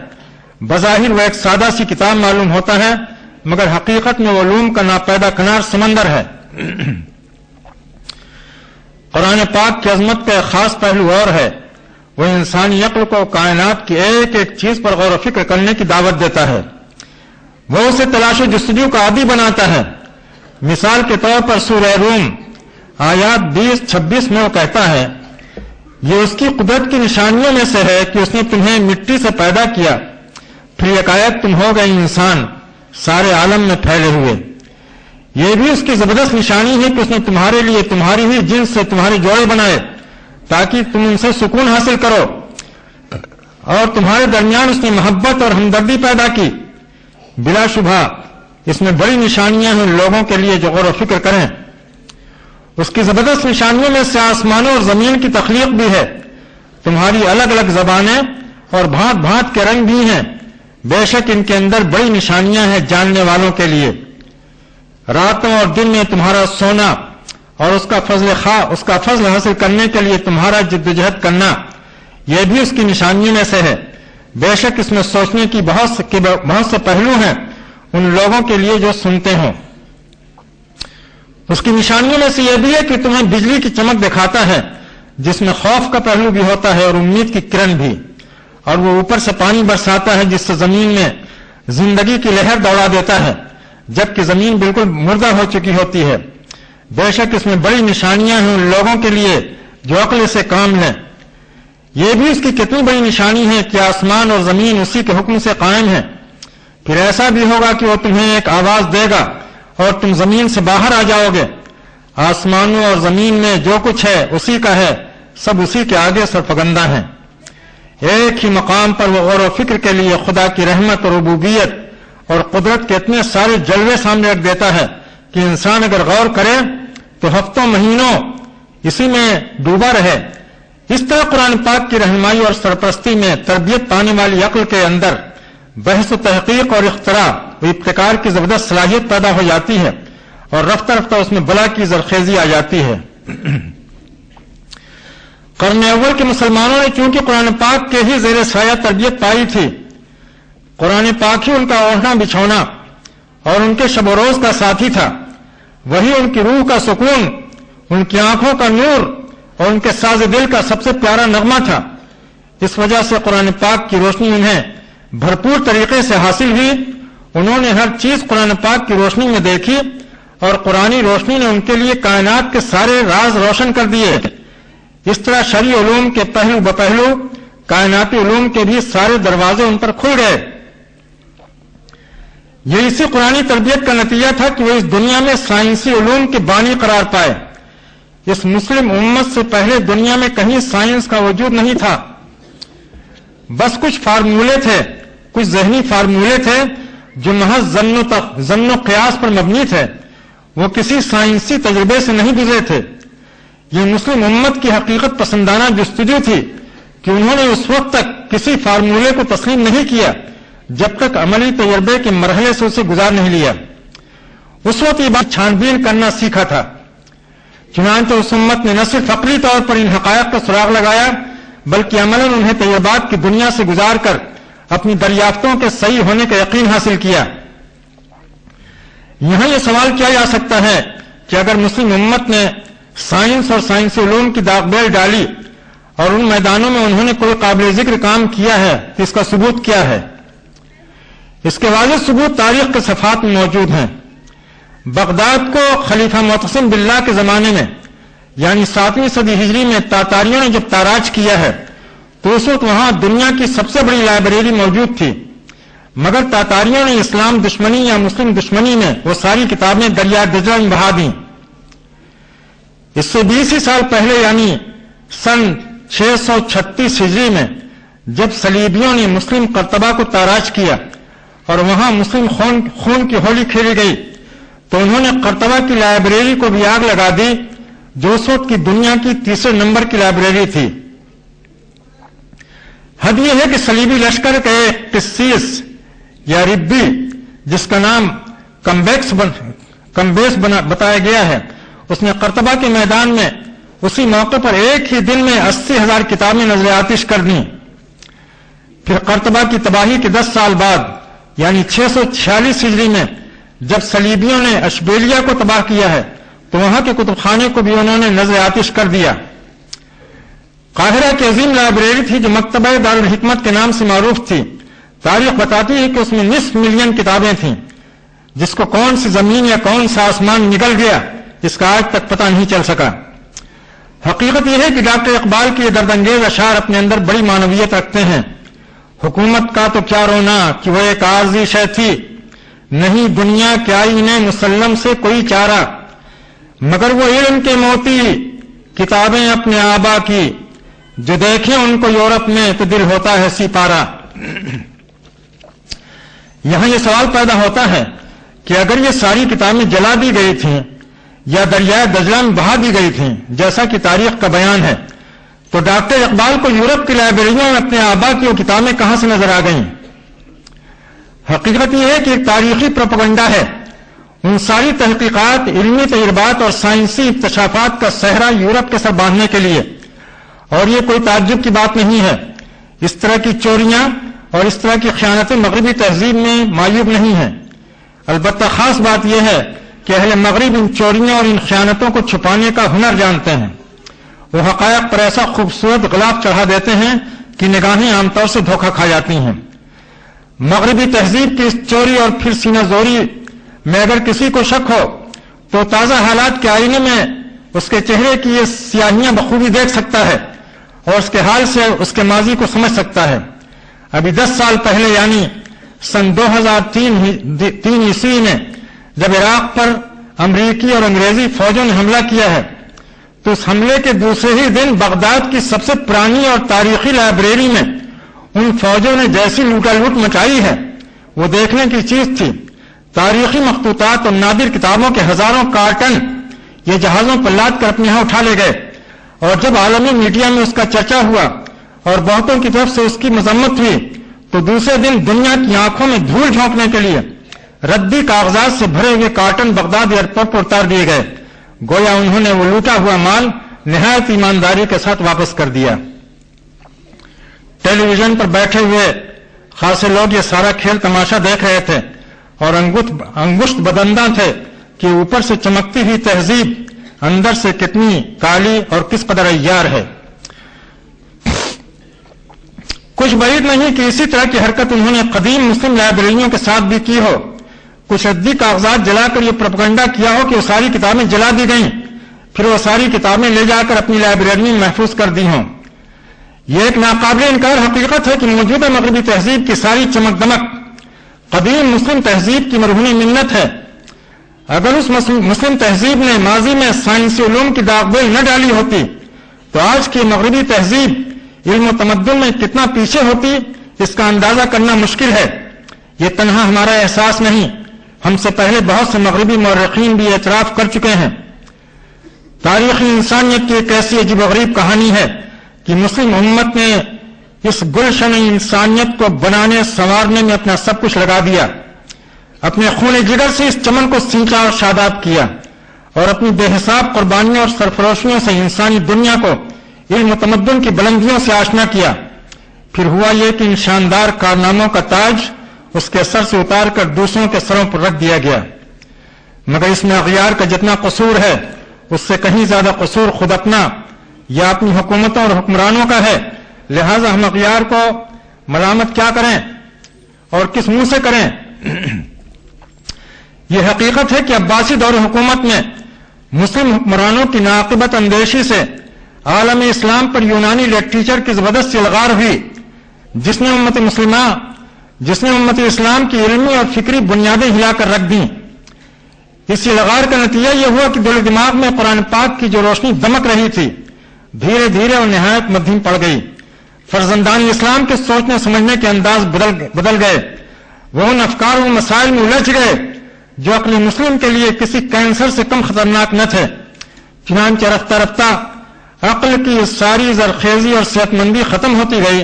بظاہر وہ ایک سادہ سی کتاب معلوم ہوتا ہے مگر حقیقت میں وہ علوم کا ناپیدا کنار سمندر ہے۔ قرآن پاک کی عظمت کا ایک خاص پہلو اور ہے، وہ انسانی عقل کو کائنات کی ایک ایک چیز پر غور و فکر کرنے کی دعوت دیتا ہے، وہ اسے تلاش و جستجو کا عادی بناتا ہے۔ مثال کے طور پر سورہ روم آیات 20-26 میں وہ کہتا ہے، یہ اس کی قدرت کی نشانیوں میں سے ہے کہ اس نے تمہیں مٹی سے پیدا کیا، پھر یکایک تم ہو گئے انسان سارے عالم میں پھیلے ہوئے۔ یہ بھی اس کی زبردست نشانی ہے کہ اس نے تمہارے لیے تمہاری ہی جنس سے تمہارے جوڑے بنائے تاکہ تم ان سے سکون حاصل کرو، اور تمہارے درمیان اس نے محبت اور ہمدردی پیدا کی۔ بلا شبہ اس میں بڑی نشانیاں ہیں لوگوں کے لیے جو غور و فکر کریں۔ اس کی زبردست نشانیوں میں سے آسمانوں اور زمین کی تخلیق بھی ہے، تمہاری الگ الگ زبانیں اور بھانت بھانت کے رنگ بھی ہیں، بے شک ان کے اندر بڑی نشانیاں ہیں جاننے والوں کے لیے۔ راتوں اور دن میں تمہارا سونا اور اس کا فضل حاصل کرنے کے لیے تمہارا جدوجہد کرنا، یہ بھی اس کی نشانیوں میں سے ہے۔ بے شک اس میں سوچنے کی بہت سے پہلو ہیں ان لوگوں کے لیے جو سنتے ہوں۔ اس کی نشانیوں میں سے یہ بھی ہے کہ تمہیں بجلی کی چمک دکھاتا ہے جس میں خوف کا پہلو بھی ہوتا ہے اور امید کی کرن بھی، اور وہ اوپر سے پانی برساتا ہے جس سے زمین میں زندگی کی لہر دوڑا دیتا ہے جبکہ زمین بالکل مردہ ہو چکی ہوتی ہے۔ بے شک اس میں بڑی نشانیاں ہیں ان لوگوں کے لیے جو عقل سے کام لیں. یہ بھی اس کی کتنی بڑی نشانی ہے کہ آسمان اور زمین اسی کے حکم سے قائم ہے. پھر ایسا بھی ہوگا کہ وہ تمہیں ایک آواز دے گا اور تم زمین سے باہر آ جاؤ گے. آسمانوں اور زمین میں جو کچھ ہے اسی کا ہے, سب اسی کے آگے سرفگندہ ہیں. ایک ہی مقام پر وہ غور و فکر کے لیے خدا کی رحمت اور ربوبیت اور قدرت کے اتنے سارے جلوے سامنے رکھ دیتا ہے کہ انسان اگر غور کرے تو ہفتوں مہینوں اسی میں ڈوبا رہے. اس طرح قرآن پاک کی رہنمائی اور سرپرستی میں تربیت پانے والی عقل کے اندر بحث و تحقیق اور اختراع و ابتکار کی زبردست صلاحیت پیدا ہو جاتی ہے اور رفتہ رفتہ اس میں بلا کی زرخیزی آ جاتی ہے. قرن اول کے مسلمانوں نے چونکہ قرآن پاک کے ہی زیر سایہ تربیت پائی تھی, قرآن پاک ہی ان کا اوڑھنا بچھونا اور ان کے شب و روز کا ساتھی تھا, وہی ان کی روح کا سکون, ان کی آنکھوں کا نور اور ان کے ساز دل کا سب سے پیارا نغمہ تھا. اس وجہ سے قرآن پاک کی روشنی انہیں بھرپور طریقے سے حاصل ہوئی. انہوں نے ہر چیز قرآن پاک کی روشنی میں دیکھی اور قرآنی روشنی نے ان کے لیے کائنات کے سارے راز روشن کر دیے. اس طرح شرعی علوم کے پہلو بپہلو کائناتی علوم کے بھی سارے دروازے ان پر کھل گئے. یہ اسی قرآنی تربیت کا نتیجہ تھا کہ وہ اس دنیا میں سائنسی علوم کے بانی قرار پائے. اس مسلم امت سے پہلے دنیا میں کہیں سائنس کا وجود نہیں تھا. بس کچھ فارمولے تھے, کچھ ذہنی فارمولے تھے جو محض ظن و قیاس پر مبنی تھے. وہ کسی سائنسی تجربے سے نہیں گزرے تھے. یہ مسلم امت کی حقیقت پسندانہ جستجو تھی کہ انہوں نے اس وقت تک کسی فارمولے کو تسلیم نہیں کیا جب تک عملی تجربے کے مرحلے سے اسے گزار نہیں لیا. اس وقت یہ بات چھان بین کرنا سیکھا تھا. چنانچہ اس امت نے نہ صرف عقلی طور پر ان حقائق کا سراغ لگایا بلکہ عملاً انہیں تجربات کی دنیا سے گزار کر اپنی دریافتوں کے صحیح ہونے کا یقین حاصل کیا. یہاں یہ سوال کیا جا سکتا ہے کہ اگر مسلم امت نے سائنس اور سائنسی علوم کی داغ بیل ڈالی اور ان میدانوں میں انہوں نے کوئی قابل ذکر کام کیا ہے تو اس کا ثبوت کیا ہے؟ اس کے واضح ثبوت تاریخ کے صفحات میں موجود ہیں. بغداد کو خلیفہ معتصم باللہ کے زمانے میں یعنی 7ویں صدی ہجری میں تاتاریوں نے جب تاراج کیا ہے تو اس وقت وہاں دنیا کی سب سے بڑی لائبریری موجود تھی. مگر تاتاریوں نے اسلام دشمنی یا مسلم دشمنی میں وہ ساری کتابیں دریا دجلہ میں بہا دیں. اس سے 20 سال پہلے یعنی سن 636 ہجری میں جب صلیبیوں نے مسلم قرطبہ کو تاراج کیا اور وہاں مسلم خون کی ہولی کھیلی گئی تو انہوں نے قرطبہ کی لائبریری کو بھی آگ لگا دی جو اس وقت کی دنیا کی 3رے نمبر کی لائبریری تھی. حد یہ ہے کہ صلیبی لشکر کے ایک قسیس یا ربی جس کا نام کمبیس بتایا گیا ہے, اس نے قرطبہ کے میدان میں اسی موقع پر ایک ہی دن میں 80,000 کتابیں نظر آتش کر دیں. پھر قرطبہ کی تباہی کے 10 سال بعد یعنی 646 ہجری میں جب صلیبیوں نے اشبیلیا کو تباہ کیا ہے تو وہاں کے کتب خانے کو بھی انہوں نے نظر آتش کر دیا. قاہرہ کی عظیم لائبریری تھی جو مکتبہ دارالحکمت کے نام سے معروف تھی. تاریخ بتاتی ہے کہ اس میں 9 ملین کتابیں تھیں جس کو کون سی زمین یا کون سا آسمان نگل گیا اس کا آج تک پتہ نہیں چل سکا. حقیقت یہ ہے کہ ڈاکٹر اقبال کے یہ درد انگیز اشعار اپنے اندر بڑی معنویت رکھتے ہیں. حکومت کا تو کیا رونا کہ وہ ایک عارضی شے تھی, نہیں دنیا کے آئینے مسلم سے کوئی چارہ, مگر وہ علم کے موتی کتابیں اپنے آبا کی, جو دیکھیں ان کو یورپ میں تو دل ہوتا ہے سپارہ. یہاں یہ سوال پیدا ہوتا ہے کہ اگر یہ ساری کتابیں جلا دی گئی تھیں یا دریائے دجلہ میں بہا دی گئی تھیں جیسا کہ تاریخ کا بیان ہے تو ڈاکٹر اقبال کو یورپ کی لائبریریوں میں اپنے آبا کی وہ کتابیں کہاں سے نظر آ گئیں؟ حقیقت یہ ہے کہ ایک تاریخی پروپیگنڈا ہے. ان ساری تحقیقات, علمی تجربات اور سائنسی اکتشافات کا صحرا یورپ کے سر باندھنے کے لیے, اور یہ کوئی تعجب کی بات نہیں ہے. اس طرح کی چوریاں اور اس طرح کی خیانتیں مغربی تہذیب میں معیوب نہیں ہیں. البتہ خاص بات یہ ہے کہ اہل مغرب ان چوریوں اور ان خیانتوں کو چھپانے کا ہنر جانتے ہیں. وہ حقائق پر ایسا خوبصورت غلاف چڑھا دیتے ہیں کہ نگاہیں عام طور سے دھوکہ کھا جاتی ہیں. مغربی تہذیب کی اس چوری اور پھر سینہ زوری میں اگر کسی کو شک ہو تو تازہ حالات کے آئینے میں اس کے چہرے کی یہ سیاہیاں بخوبی دیکھ سکتا ہے اور اس کے حال سے اس کے ماضی کو سمجھ سکتا ہے۔ ابھی 10 سال پہلے یعنی سن 2003 عیسوی میں جب عراق پر امریکی اور انگریزی فوجوں نے حملہ کیا ہے تو اس حملے کے دوسرے ہی دن بغداد کی سب سے پرانی اور تاریخی لائبریری میں ان فوجوں نے جیسی لوٹا لوٹ مچائی ہے وہ دیکھنے کی چیز تھی۔ تاریخی مخطوطات اور نادر کتابوں کے ہزاروں کارٹن یہ جہازوں پر لاد کر اپنے یہاں اٹھا لے گئے، اور جب عالمی میڈیا میں اس کا چرچا ہوا اور بہتوں کی طرف سے اس کی مذمت ہوئی تو دوسرے دن دنیا کی آنکھوں میں دھول جھونکنے کے لیے ردی کاغذات سے بھرے ہوئے کارٹن بغداد ایئرپورٹ پر اتار دیے گئے، گویا انہوں نے وہ لوٹا ہوا مال نہایت ایمانداری کے ساتھ واپس کر دیا۔ ٹیلی ویژن پر بیٹھے ہوئے خاصے لوگ یہ سارا کھیل تماشا دیکھ رہے تھے اور انگشت بدنداں تھے کہ اوپر سے چمکتی ہوئی تہذیب اندر سے کتنی کالی اور کس قدر عیار ہے۔ کچھ بعید نہیں کہ اسی طرح کی حرکت انہوں نے قدیم مسلم لائبریریوں کے ساتھ بھی کی ہو، کچھ ردی کاغذات جلا کر یہ پروپیگنڈا کیا ہو کہ وہ ساری کتابیں جلا دی گئیں، پھر وہ ساری کتابیں لے جا کر اپنی لائبریری میں محفوظ کر دی ہوں۔ یہ ایک ناقابل انکار حقیقت ہے کہ موجودہ مغربی تہذیب کی ساری چمک دمک قدیم مسلم تہذیب کی مرہون منت ہے۔ اگر اس مسلم تہذیب نے ماضی میں سائنسی علوم کی داغ بیل نہ ڈالی ہوتی تو آج کی مغربی تہذیب علم و تمدن میں کتنا پیچھے ہوتی اس کا اندازہ کرنا مشکل ہے۔ یہ تنہا ہمارا احساس نہیں، ہم سے پہلے بہت سے مغربی مورخین بھی اعتراف کر چکے ہیں۔ تاریخی انسانیت کی ایک ایسی عجیب و غریب کہانی ہے کہ مسلم امت نے اس گلشن انسانیت کو بنانے سنوارنے میں اپنا سب کچھ لگا دیا، اپنے خون جگر سے اس چمن کو سینچا اور شاداب کیا، اور اپنی بے حساب قربانیوں اور سرفروشیوں سے انسانی دنیا کو علم و تمدن کی بلندیوں سے آشنا کیا۔ پھر ہوا یہ کہ ان شاندار کارناموں کا تاج اس کے سر سے اتار کر دوسروں کے سروں پر رکھ دیا گیا، مگر اس میں اغیار کا جتنا قصور ہے اس سے کہیں زیادہ قصور خود اپنا یا اپنی حکومتوں اور حکمرانوں کا ہے۔ لہذا ہم اغیار کو ملامت کیا کریں اور کس منہ سے کریں؟ یہ حقیقت ہے کہ عباسی دور حکومت میں مسلم حکمرانوں کی ناقبت اندیشی سے عالم اسلام پر یونانی لٹریچر کی زبردست الغار ہوئی، جس نے امت اسلام کی علمی اور فکری بنیادیں ہلا کر رکھ دیں۔ اس الغار کا نتیجہ یہ ہوا کہ دل و دماغ میں قرآن پاک کی جو روشنی دمک رہی تھی دھیرے دھیرے اور نہایت مدھم پڑ گئی۔ فرزندان اسلام کے سوچنے سمجھنے کے انداز بدل گئے، وہ ان افکار و مسائل میں الجھ گئے جو عقل مسلم کے لیے کسی کینسر سے کم خطرناک نہ تھے۔ چنانچہ رفتہ رفتہ عقل کی ساری زرخیزی اور صحت مندی ختم ہوتی گئی،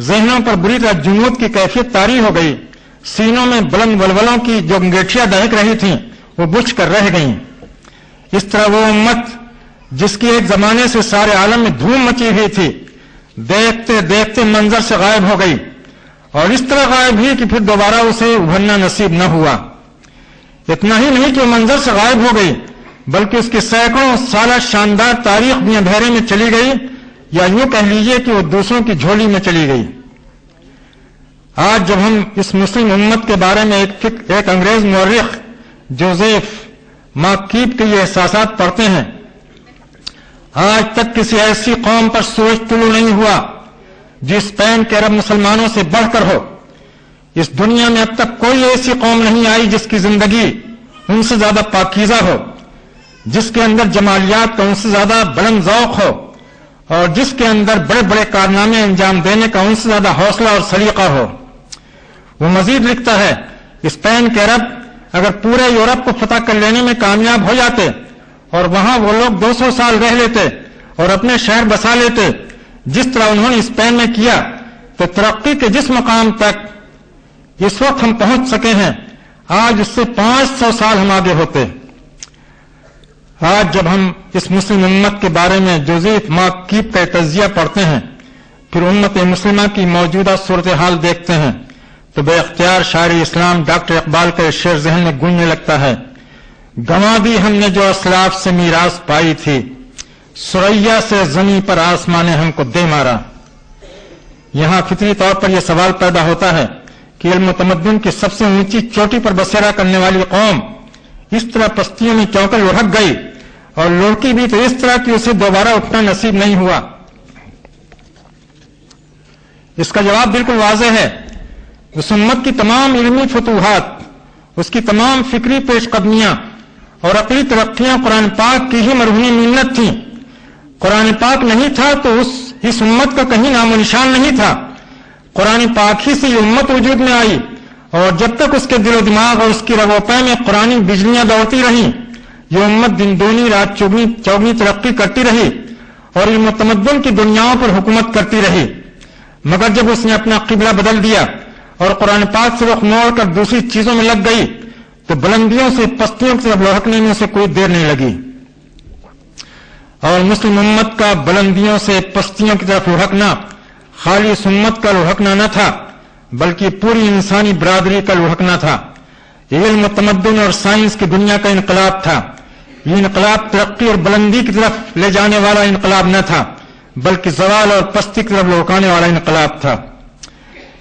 ذہنوں پر بری طرح جمود کی کیفیت طاری ہو گئی، سینوں میں بلند ولولوں کی جو انگیٹھیاں دہک رہی تھیں وہ بجھ کر رہ گئیں۔ اس طرح وہ امت جس کی ایک زمانے سے سارے عالم میں دھوم مچی ہوئی تھی دیکھتے دیکھتے منظر سے غائب ہو گئی، اور اس طرح غائب ہوئی کہ پھر دوبارہ اسے ابھرنا نصیب نہ ہوا۔ اتنا ہی نہیں کہ وہ منظر سے غائب ہو گئی بلکہ اس کی سینکڑوں سالہ شاندار تاریخ بھی اندھیرے میں چلی گئی، یا یوں کہہ لیجئے کہ وہ دوسروں کی جھولی میں چلی گئی۔ آج جب ہم اس مسلم امت کے بارے میں ایک انگریز مورخ جوزیف ماکیب کے یہ احساسات پڑھتے ہیں، آج تک کسی ایسی قوم پر سورج طلوع نہیں ہوا جو اسپین کے عرب مسلمانوں سے بڑھ کر ہو۔ اس دنیا میں اب تک کوئی ایسی قوم نہیں آئی جس کی زندگی ان سے زیادہ پاکیزہ ہو، جس کے اندر جمالیات کا ان سے زیادہ بلند ذوق ہو، اور جس کے اندر بڑے بڑے کارنامے انجام دینے کا ان سے زیادہ حوصلہ اور سلیقہ ہو۔ وہ مزید لکھتا ہے، اسپین کے عرب اگر پورے یورپ کو فتح کر لینے میں کامیاب ہو جاتے اور وہاں وہ لوگ 200 سال رہ لیتے اور اپنے شہر بسا لیتے جس طرح انہوں نے اسپین میں کیا، تو ترقی کے جس مقام تک اس وقت ہم پہنچ سکے ہیں آج اس سے 500 سال ہم آگے ہوتے۔ آج جب ہم اس مسلم امت کے بارے میں جوزیف ماکیب کا تجزیہ پڑھتے ہیں، پھر امت مسلمہ کی موجودہ صورتحال دیکھتے ہیں، تو بے اختیار شاعر اسلام ڈاکٹر اقبال کا شعر ذہن میں گونجنے لگتا ہے، گنوا دی ہم نے جو اسلاف سے میراث پائی تھی، سریا سے زمین پر آسمان نے ہم کو دے مارا۔ یہاں فطری طور پر یہ سوال پیدا ہوتا ہے کہ علم و تمدن کی سب سے اونچی چوٹی پر بسیرا کرنے والی قوم اس طرح پستیوں میں چونکر لڑک گئی اور لڑکی بھی تو اس طرح کہ اسے دوبارہ اٹھنا نصیب نہیں ہوا۔ اس کا جواب بالکل واضح ہے۔ اس امت کی تمام علمی فتوحات، اس کی تمام فکری پیش قدمیاں اور عقلی ترقیاں قرآن پاک کی ہی مرہون منت تھیں۔ قرآن پاک نہیں تھا تو اس امت کا کہیں نام و نشان نہیں تھا۔ قرآن پاک ہی سے یہ امت وجود میں آئی، اور جب تک اس کے دل و دماغ اور اس کی رگ و پے میں قرآن بجلیاں دوڑتی رہیں، یہ امت دن دونی رات چوگنی ترقی کرتی رہی اور علم و تمدن کی دنیاؤں پر حکومت کرتی رہی۔ مگر جب اس نے اپنا قبلہ بدل دیا اور قرآن پاک سے رخ موڑ کر دوسری چیزوں میں لگ گئی تو بلندیوں سے پستیوں کی طرف لڑکنے میں اسے کوئی دیر نہیں لگی۔ اور مسلم امت کا بلندیوں سے پستیوں کی طرف لڑکنا خالی اس امت کا لڑکنا نہ تھا، بلکہ پوری انسانی برادری کا لڑکنا تھا۔ یہ علم و تمدن اور سائنس کی دنیا کا انقلاب تھا۔ یہ انقلاب ترقی اور بلندی کی طرف لے جانے والا انقلاب نہ تھا، بلکہ زوال اور پستی کی طرف لوٹانے والا انقلاب تھا۔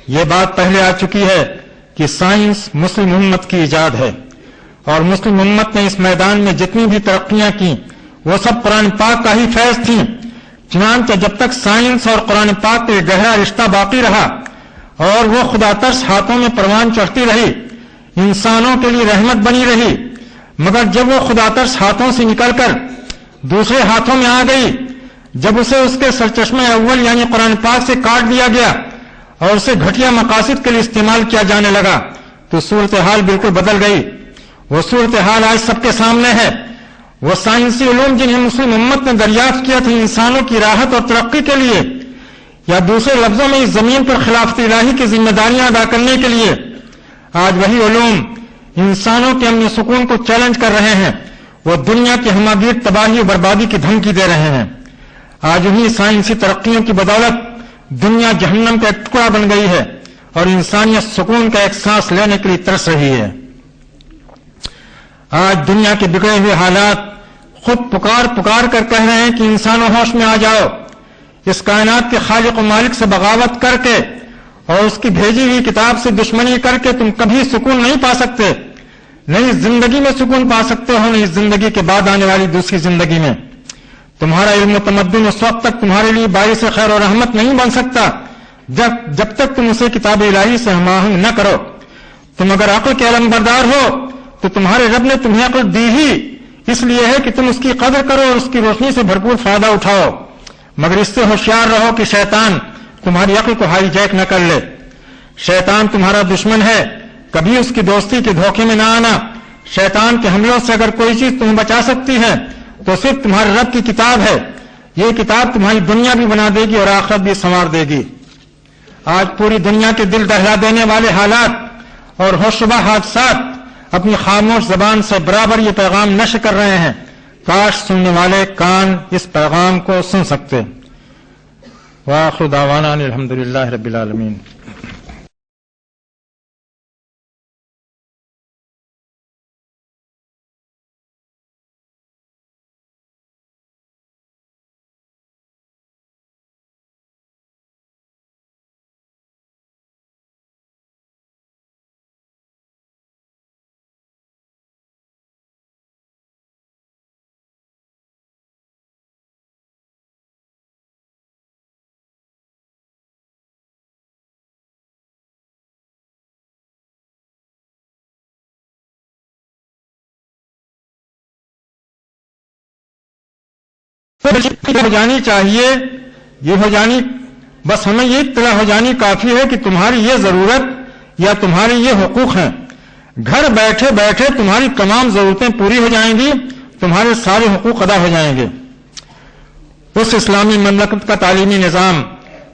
یہ بات پہلے آ چکی ہے کہ سائنس مسلم امت کی ایجاد ہے، اور مسلم امت نے اس میدان میں جتنی بھی ترقیاں کی وہ سب قرآن پاک کا ہی فیض تھیں۔ چنانچہ جب تک سائنس اور قرآن پاک کا گہرا رشتہ باقی رہا اور وہ خدا ترس ہاتھوں میں پروان چڑھتی رہی، انسانوں کے لیے رحمت بنی رہی، مگر جب وہ خدا ترس ہاتھوں سے نکل کر دوسرے ہاتھوں میں آ گئی، جب اسے اس کے سرچشمہ اول یعنی قرآن پاک سے کاٹ دیا گیا اور اسے گھٹیا مقاصد کے لیے استعمال کیا جانے لگا، تو صورتحال بالکل بدل گئی۔ وہ صورتحال آج سب کے سامنے ہے۔ وہ سائنسی علوم جنہیں مسلم امت نے دریافت کیا تھا انسانوں کی راحت اور ترقی کے لیے، یا دوسرے لفظوں میں اس زمین پر خلافت الہی کی ذمہ داریاں ادا کرنے کے لیے، آج وہی علوم انسانوں کے امن و سکون کو چیلنج کر رہے ہیں۔ وہ دنیا کی ہماگیر تباہی و بربادی کی دھمکی دے رہے ہیں۔ آج انہی سائنسی ترقیوں کی بدولت دنیا جہنم کا ایک ٹکڑا بن گئی ہے اور انسانیت سکون کا ایک سانس لینے کے لیے ترس رہی ہے۔ آج دنیا کے بگڑے ہوئے حالات خود پکار کر کہہ رہے ہیں کہ انسانوں ہوش میں آ جاؤ۔ اس کائنات کے خالق و مالک سے بغاوت کر کے اور اس کی بھیجی ہوئی کتاب سے دشمنی کر کے تم کبھی سکون نہیں پا سکتے، نہیں زندگی میں سکون پا سکتے ہو، نہیں زندگی کے بعد آنے والی دوسری زندگی میں۔ تمہارا علم و تمدن اس وقت تک تمہارے لیے باعث خیر و رحمت نہیں بن سکتا جب تک تم اسے کتاب الہی سے ہم آہنگ نہ کرو۔ تم اگر عقل کے علم بردار ہو تو تمہارے رب نے تمہیں عقل دی ہی اس لیے ہے کہ تم اس کی قدر کرو اور اس کی روشنی سے بھرپور فائدہ اٹھاؤ، مگر اس سے ہوشیار رہو کہ شیطان تمہاری عقل کو ہائی جیک نہ کر لے۔ شیطان تمہارا دشمن ہے، کبھی اس کی دوستی کے دھوکے میں نہ آنا۔ شیطان کے حملوں سے اگر کوئی چیز تمہیں بچا سکتی ہے تو صرف تمہارے رب کی کتاب ہے۔ یہ کتاب تمہاری دنیا بھی بنا دے گی اور آخرت بھی سنوار دے گی۔ آج پوری دنیا کے دل دہلا دینے والے حالات اور ہوشربا حادثات اپنی خاموش زبان سے برابر یہ پیغام نشر کر رہے ہیں۔ کاش سننے والے کان اس پیغام کو سن سکتے۔ وآخر دعوانا ان الحمدللہ رب العالمین۔ ہو جانی چاہیے، یہ ہو جانی، بس ہمیں یہ اطلاع ہو جانی کافی ہے کہ تمہاری یہ ضرورت یا تمہارے یہ حقوق ہیں۔ گھر بیٹھے بیٹھے تمہاری تمام ضرورتیں پوری ہو جائیں گی، تمہارے سارے حقوق ادا ہو جائیں گے۔ اس اسلامی مملکت کا تعلیمی نظام،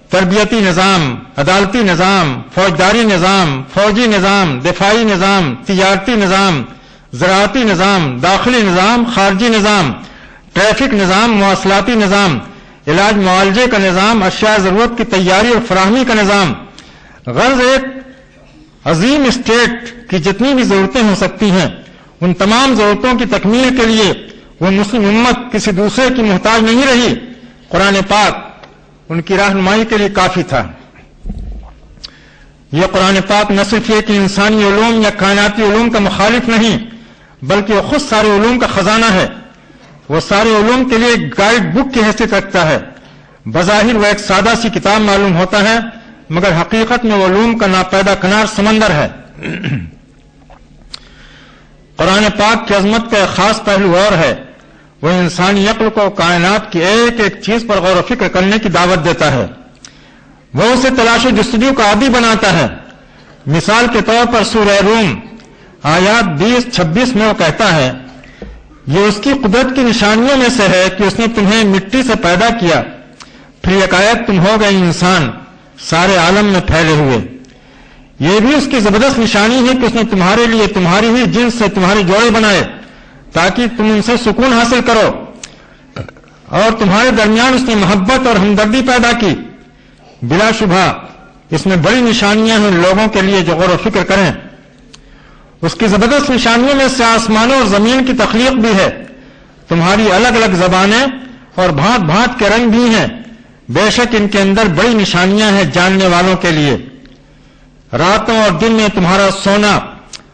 تربیتی نظام، عدالتی نظام، فوجداری نظام، فوجی نظام، دفاعی نظام، تجارتی نظام، زراعتی نظام، داخلی نظام، خارجی نظام، ٹریفک نظام، مواصلاتی نظام، علاج معالجے کا نظام، اشیاء ضرورت کی تیاری اور فراہمی کا نظام، غرض ایک عظیم اسٹیٹ کی جتنی بھی ضرورتیں ہو سکتی ہیں، ان تمام ضرورتوں کی تکمیل کے لیے وہ مسلم امت کسی دوسرے کی محتاج نہیں رہی۔ قرآن پاک ان کی رہنمائی کے لیے کافی تھا۔ یہ قرآن پاک نہ صرف یہ کہ انسانی علوم یا کائناتی علوم کا مخالف نہیں، بلکہ وہ خود سارے علوم کا خزانہ ہے. وہ سارے علوم کے لیے گائیڈ بک کی حیثیت رکھتا ہے. بظاہر وہ ایک سادہ سی کتاب معلوم ہوتا ہے، مگر حقیقت میں وہ علوم کا ناپیدا کنار سمندر ہے. قرآن پاک کی عظمت کا ایک خاص پہلو اور ہے، وہ انسانی عقل کو کائنات کی ایک ایک چیز پر غور و فکر کرنے کی دعوت دیتا ہے. وہ اسے تلاش و جستجو کا عادی بناتا ہے. مثال کے طور پر سورہ روم آیات 20-26 میں وہ کہتا ہے، یہ اس کی قدرت کی نشانیوں میں سے ہے کہ اس نے تمہیں مٹی سے پیدا کیا، پھر یکایک تم ہو گئے انسان سارے عالم میں پھیلے ہوئے. یہ بھی اس کی زبردست نشانی ہے کہ اس نے تمہارے لیے تمہاری ہی جنس سے تمہارے جوڑے بنائے تاکہ تم ان سے سکون حاصل کرو، اور تمہارے درمیان اس نے محبت اور ہمدردی پیدا کی. بلا شبہ اس میں بڑی نشانیاں ہیں لوگوں کے لیے جو غور و فکر کریں. اس کی زبردست نشانیوں میں سے آسمانوں اور زمین کی تخلیق بھی ہے. تمہاری الگ الگ زبانیں اور بھانت بھانت کے رنگ بھی ہیں. بے شک ان کے اندر بڑی نشانیاں ہیں جاننے والوں کے لیے. راتوں اور دن میں تمہارا سونا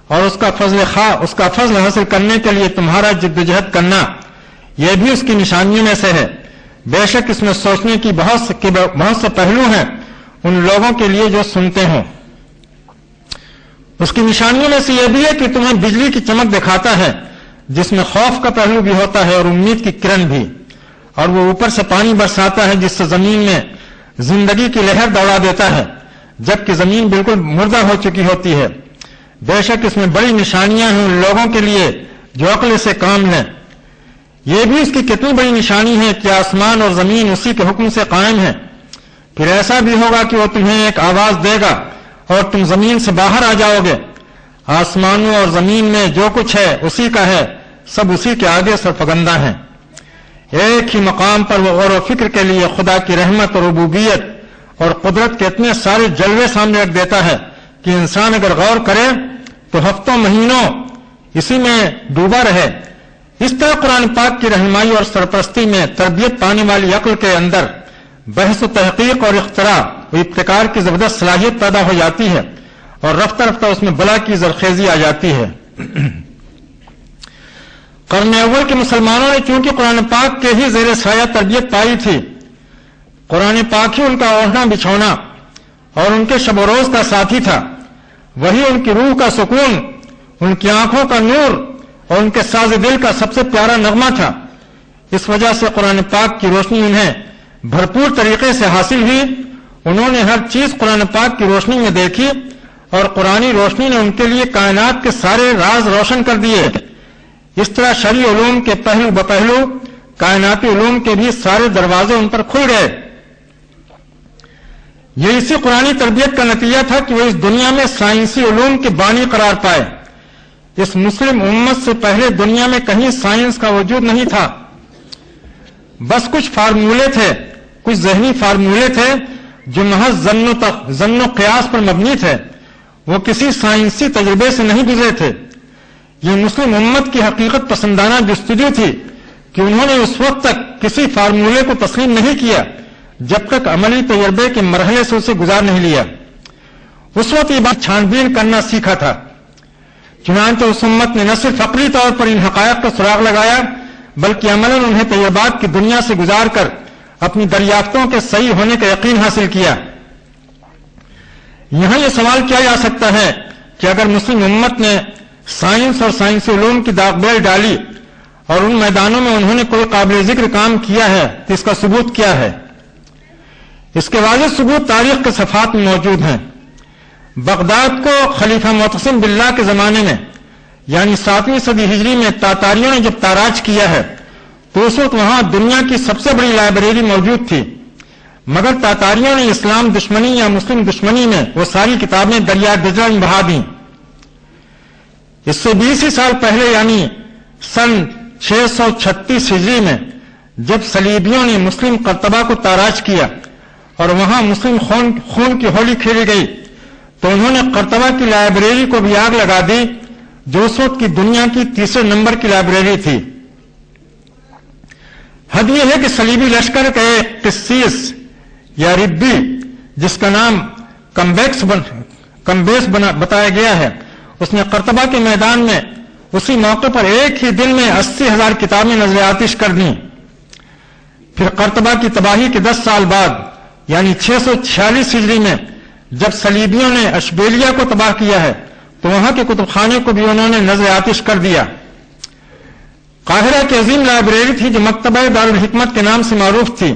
اور اس کا فضل حاصل کرنے کے لیے تمہارا جدوجہد کرنا، یہ بھی اس کی نشانیوں میں سے ہے. بے شک اس میں سوچنے کی بہت سے پہلو ہیں ان لوگوں کے لیے جو سنتے ہوں. اس کی نشانیوں میں سے یہ بھی ہے کہ تمہیں بجلی کی چمک دکھاتا ہے جس میں خوف کا پہلو بھی ہوتا ہے اور امید کی کرن بھی، اور وہ اوپر سے پانی برساتا ہے جس سے زمین میں زندگی کی لہر دوڑا دیتا ہے جبکہ زمین بالکل مردہ ہو چکی ہوتی ہے. بے شک اس میں بڑی نشانیاں ہیں ان لوگوں کے لیے جو عقل سے کام لیں. یہ بھی اس کی کتنی بڑی نشانی ہے کہ آسمان اور زمین اسی کے حکم سے قائم ہیں. پھر ایسا بھی ہوگا کہ وہ تمہیں ایک آواز دے گا اور تم زمین سے باہر آ جاؤ گے. آسمانوں اور زمین میں جو کچھ ہے اسی کا ہے، سب اسی کے آگے سرفگندہ ہیں. ایک ہی مقام پر وہ غور و فکر کے لیے خدا کی رحمت اور ربوبیت اور قدرت کے اتنے سارے جلوے سامنے رکھ دیتا ہے کہ انسان اگر غور کرے تو ہفتوں مہینوں اسی میں ڈوبا رہے. اس طرح قرآن پاک کی رہنمائی اور سرپرستی میں تربیت پانے والی عقل کے اندر بحث و تحقیق اور اختراع و ابتکار کی زبردست صلاحیت پیدا ہو جاتی ہے اور رفتہ رفتہ اس میں بلا کی زرخیزی آ جاتی ہے. قرن اول کے مسلمانوں نے چونکہ قرآن پاک کے ہی زیر سایہ تربیت پائی تھی، قرآن پاک ہی ان کا اوڑھنا بچھونا اور ان کے شب و روز کا ساتھی تھا. وہی ان کی روح کا سکون، ان کی آنکھوں کا نور اور ان کے ساز دل کا سب سے پیارا نغمہ تھا. اس وجہ سے قرآن پاک کی روشنی انہیں بھرپور طریقے سے حاصل ہوئی. انہوں نے ہر چیز قرآن پاک کی روشنی میں دیکھی اور قرآنی روشنی نے ان کے لیے کائنات کے سارے راز روشن کر دیے. اس طرح شرعی علوم کے پہلو بپہلو کائناتی علوم کے بھی سارے دروازے ان پر کھل گئے. یہ اسی قرآنی تربیت کا نتیجہ تھا کہ وہ اس دنیا میں سائنسی علوم کے بانی قرار پائے. اس مسلم امت سے پہلے دنیا میں کہیں سائنس کا وجود نہیں تھا. بس کچھ فارمولے تھے، کچھ ذہنی فارمولے تھے جو محض ظن و قیاس پر مبنی تھے. وہ کسی سائنسی تجربے سے نہیں گزرے تھے. یہ مسلم امت کی حقیقت پسندانہ جستجو تھی کہ انہوں نے اس وقت تک کسی فارمولے کو تسلیم نہیں کیا جب تک عملی تجربے کے مرحلے سے اسے گزار نہیں لیا. اس وقت یہ بات چھان بین کرنا سیکھا تھا. چنانچہ اس امت نے نہ صرف عقلی طور پر ان حقائق کا سراغ لگایا بلکہ عملاً انہیں تجربات کی دنیا سے گزار کر اپنی دریافتوں کے صحیح ہونے کا یقین حاصل کیا. یہاں یہ سوال کیا جا سکتا ہے کہ اگر مسلم امت نے سائنس اور سائنسی علوم کی داغ بیل ڈالی اور ان میدانوں میں انہوں نے کوئی قابل ذکر کام کیا ہے تو اس کا ثبوت کیا ہے؟ اس کے واضح ثبوت تاریخ کے صفحات میں موجود ہیں. بغداد کو خلیفہ معتصم باللہ کے زمانے میں یعنی 7ویں صدی ہجری میں تاتاریوں نے جب تاراج کیا ہے تو اس وقت وہاں دنیا کی سب سے بڑی لائبریری موجود تھی، مگر تاتاریوں نے اسلام دشمنی یا مسلم دشمنی میں وہ ساری کتابیں دریا دجلہ میں بہا دیں. اس سے 20 سال پہلے یعنی سن 636 ہجری میں جب صلیبیوں نے مسلم قرطبہ کو تاراج کیا اور وہاں مسلم خون کی ہولی کھیلی گئی تو انہوں نے قرطبہ کی لائبریری کو بھی آگ لگا دی جو اس وقت کی دنیا کی 3رے نمبر کی لائبریری تھی. حد یہ ہے کہ صلیبی لشکر کا ایک قسیس یا ربی جس کا نام کمبیس بتایا گیا ہے، اس نے قرطبہ کے میدان میں اسی موقع پر ایک ہی دن میں 80,000 کتابیں نظر آتش کر دیں. پھر قرطبہ کی تباہی کے 10 سال بعد یعنی 646 ہجری میں جب صلیبیوں نے اشبیلیا کو تباہ کیا ہے تو وہاں کے کتب خانے کو بھی انہوں نے نظر آتش کر دیا. قاہرہ کی عظیم لائبریری تھی جو مکتبہ دارالحکمت کے نام سے معروف تھی.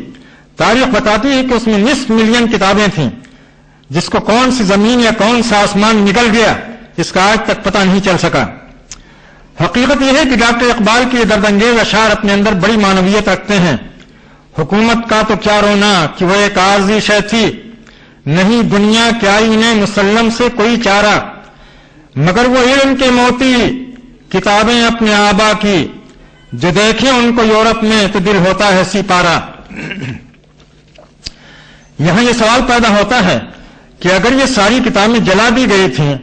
تاریخ بتاتی ہے کہ اس میں 500,000 کتابیں تھیں، جس کو کون سی زمین یا کون سا آسمان نکل گیا اس کا آج تک پتہ نہیں چل سکا. حقیقت یہ ہے کہ ڈاکٹر اقبال کے یہ دردانگیز اشعار اپنے اندر بڑی معنویت رکھتے ہیں. حکومت کا تو کیا رونا کہ وہ ایک عارضی شے تھی، نہیں دنیا کے آئین مسلم سے کوئی چارہ، مگر وہ علم کے موتی کتابیں اپنے آبا کی، جو دیکھیں ان کو یورپ میں تو دل ہوتا ہے سپارہ. یہاں یہ سوال پیدا ہوتا ہے کہ اگر یہ ساری کتابیں جلا دی گئی تھیں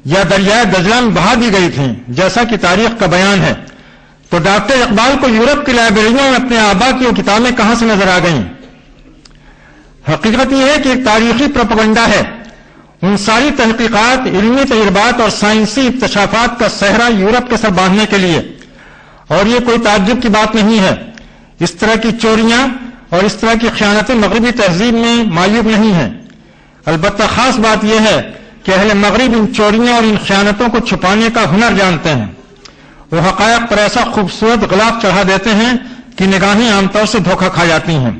یا دریائے دجلہ میں بہا دی گئی تھیں جیسا کہ تاریخ کا بیان ہے، تو ڈاکٹر اقبال کو یورپ کی لائبریریوں میں اپنے آبا کی وہ کتابیں کہاں سے نظر آ گئیں؟ حقیقت یہ ہے کہ ایک تاریخی پروپیگنڈا ہے. ان ساری تحقیقات، علمی تجربات اور سائنسی اکتشافات کا صحرا یورپ کے سر باندھنے کے لیے، اور یہ کوئی تعجب کی بات نہیں ہے. اس طرح کی چوریاں اور اس طرح کی خیانتیں مغربی تہذیب میں معیوب نہیں ہیں. البتہ خاص بات یہ ہے کہ اہل مغرب ان چوریوں اور ان خیانتوں کو چھپانے کا ہنر جانتے ہیں. وہ حقائق پر ایسا خوبصورت غلاف چڑھا دیتے ہیں کہ نگاہیں عام طور سے دھوکہ کھا جاتی ہیں.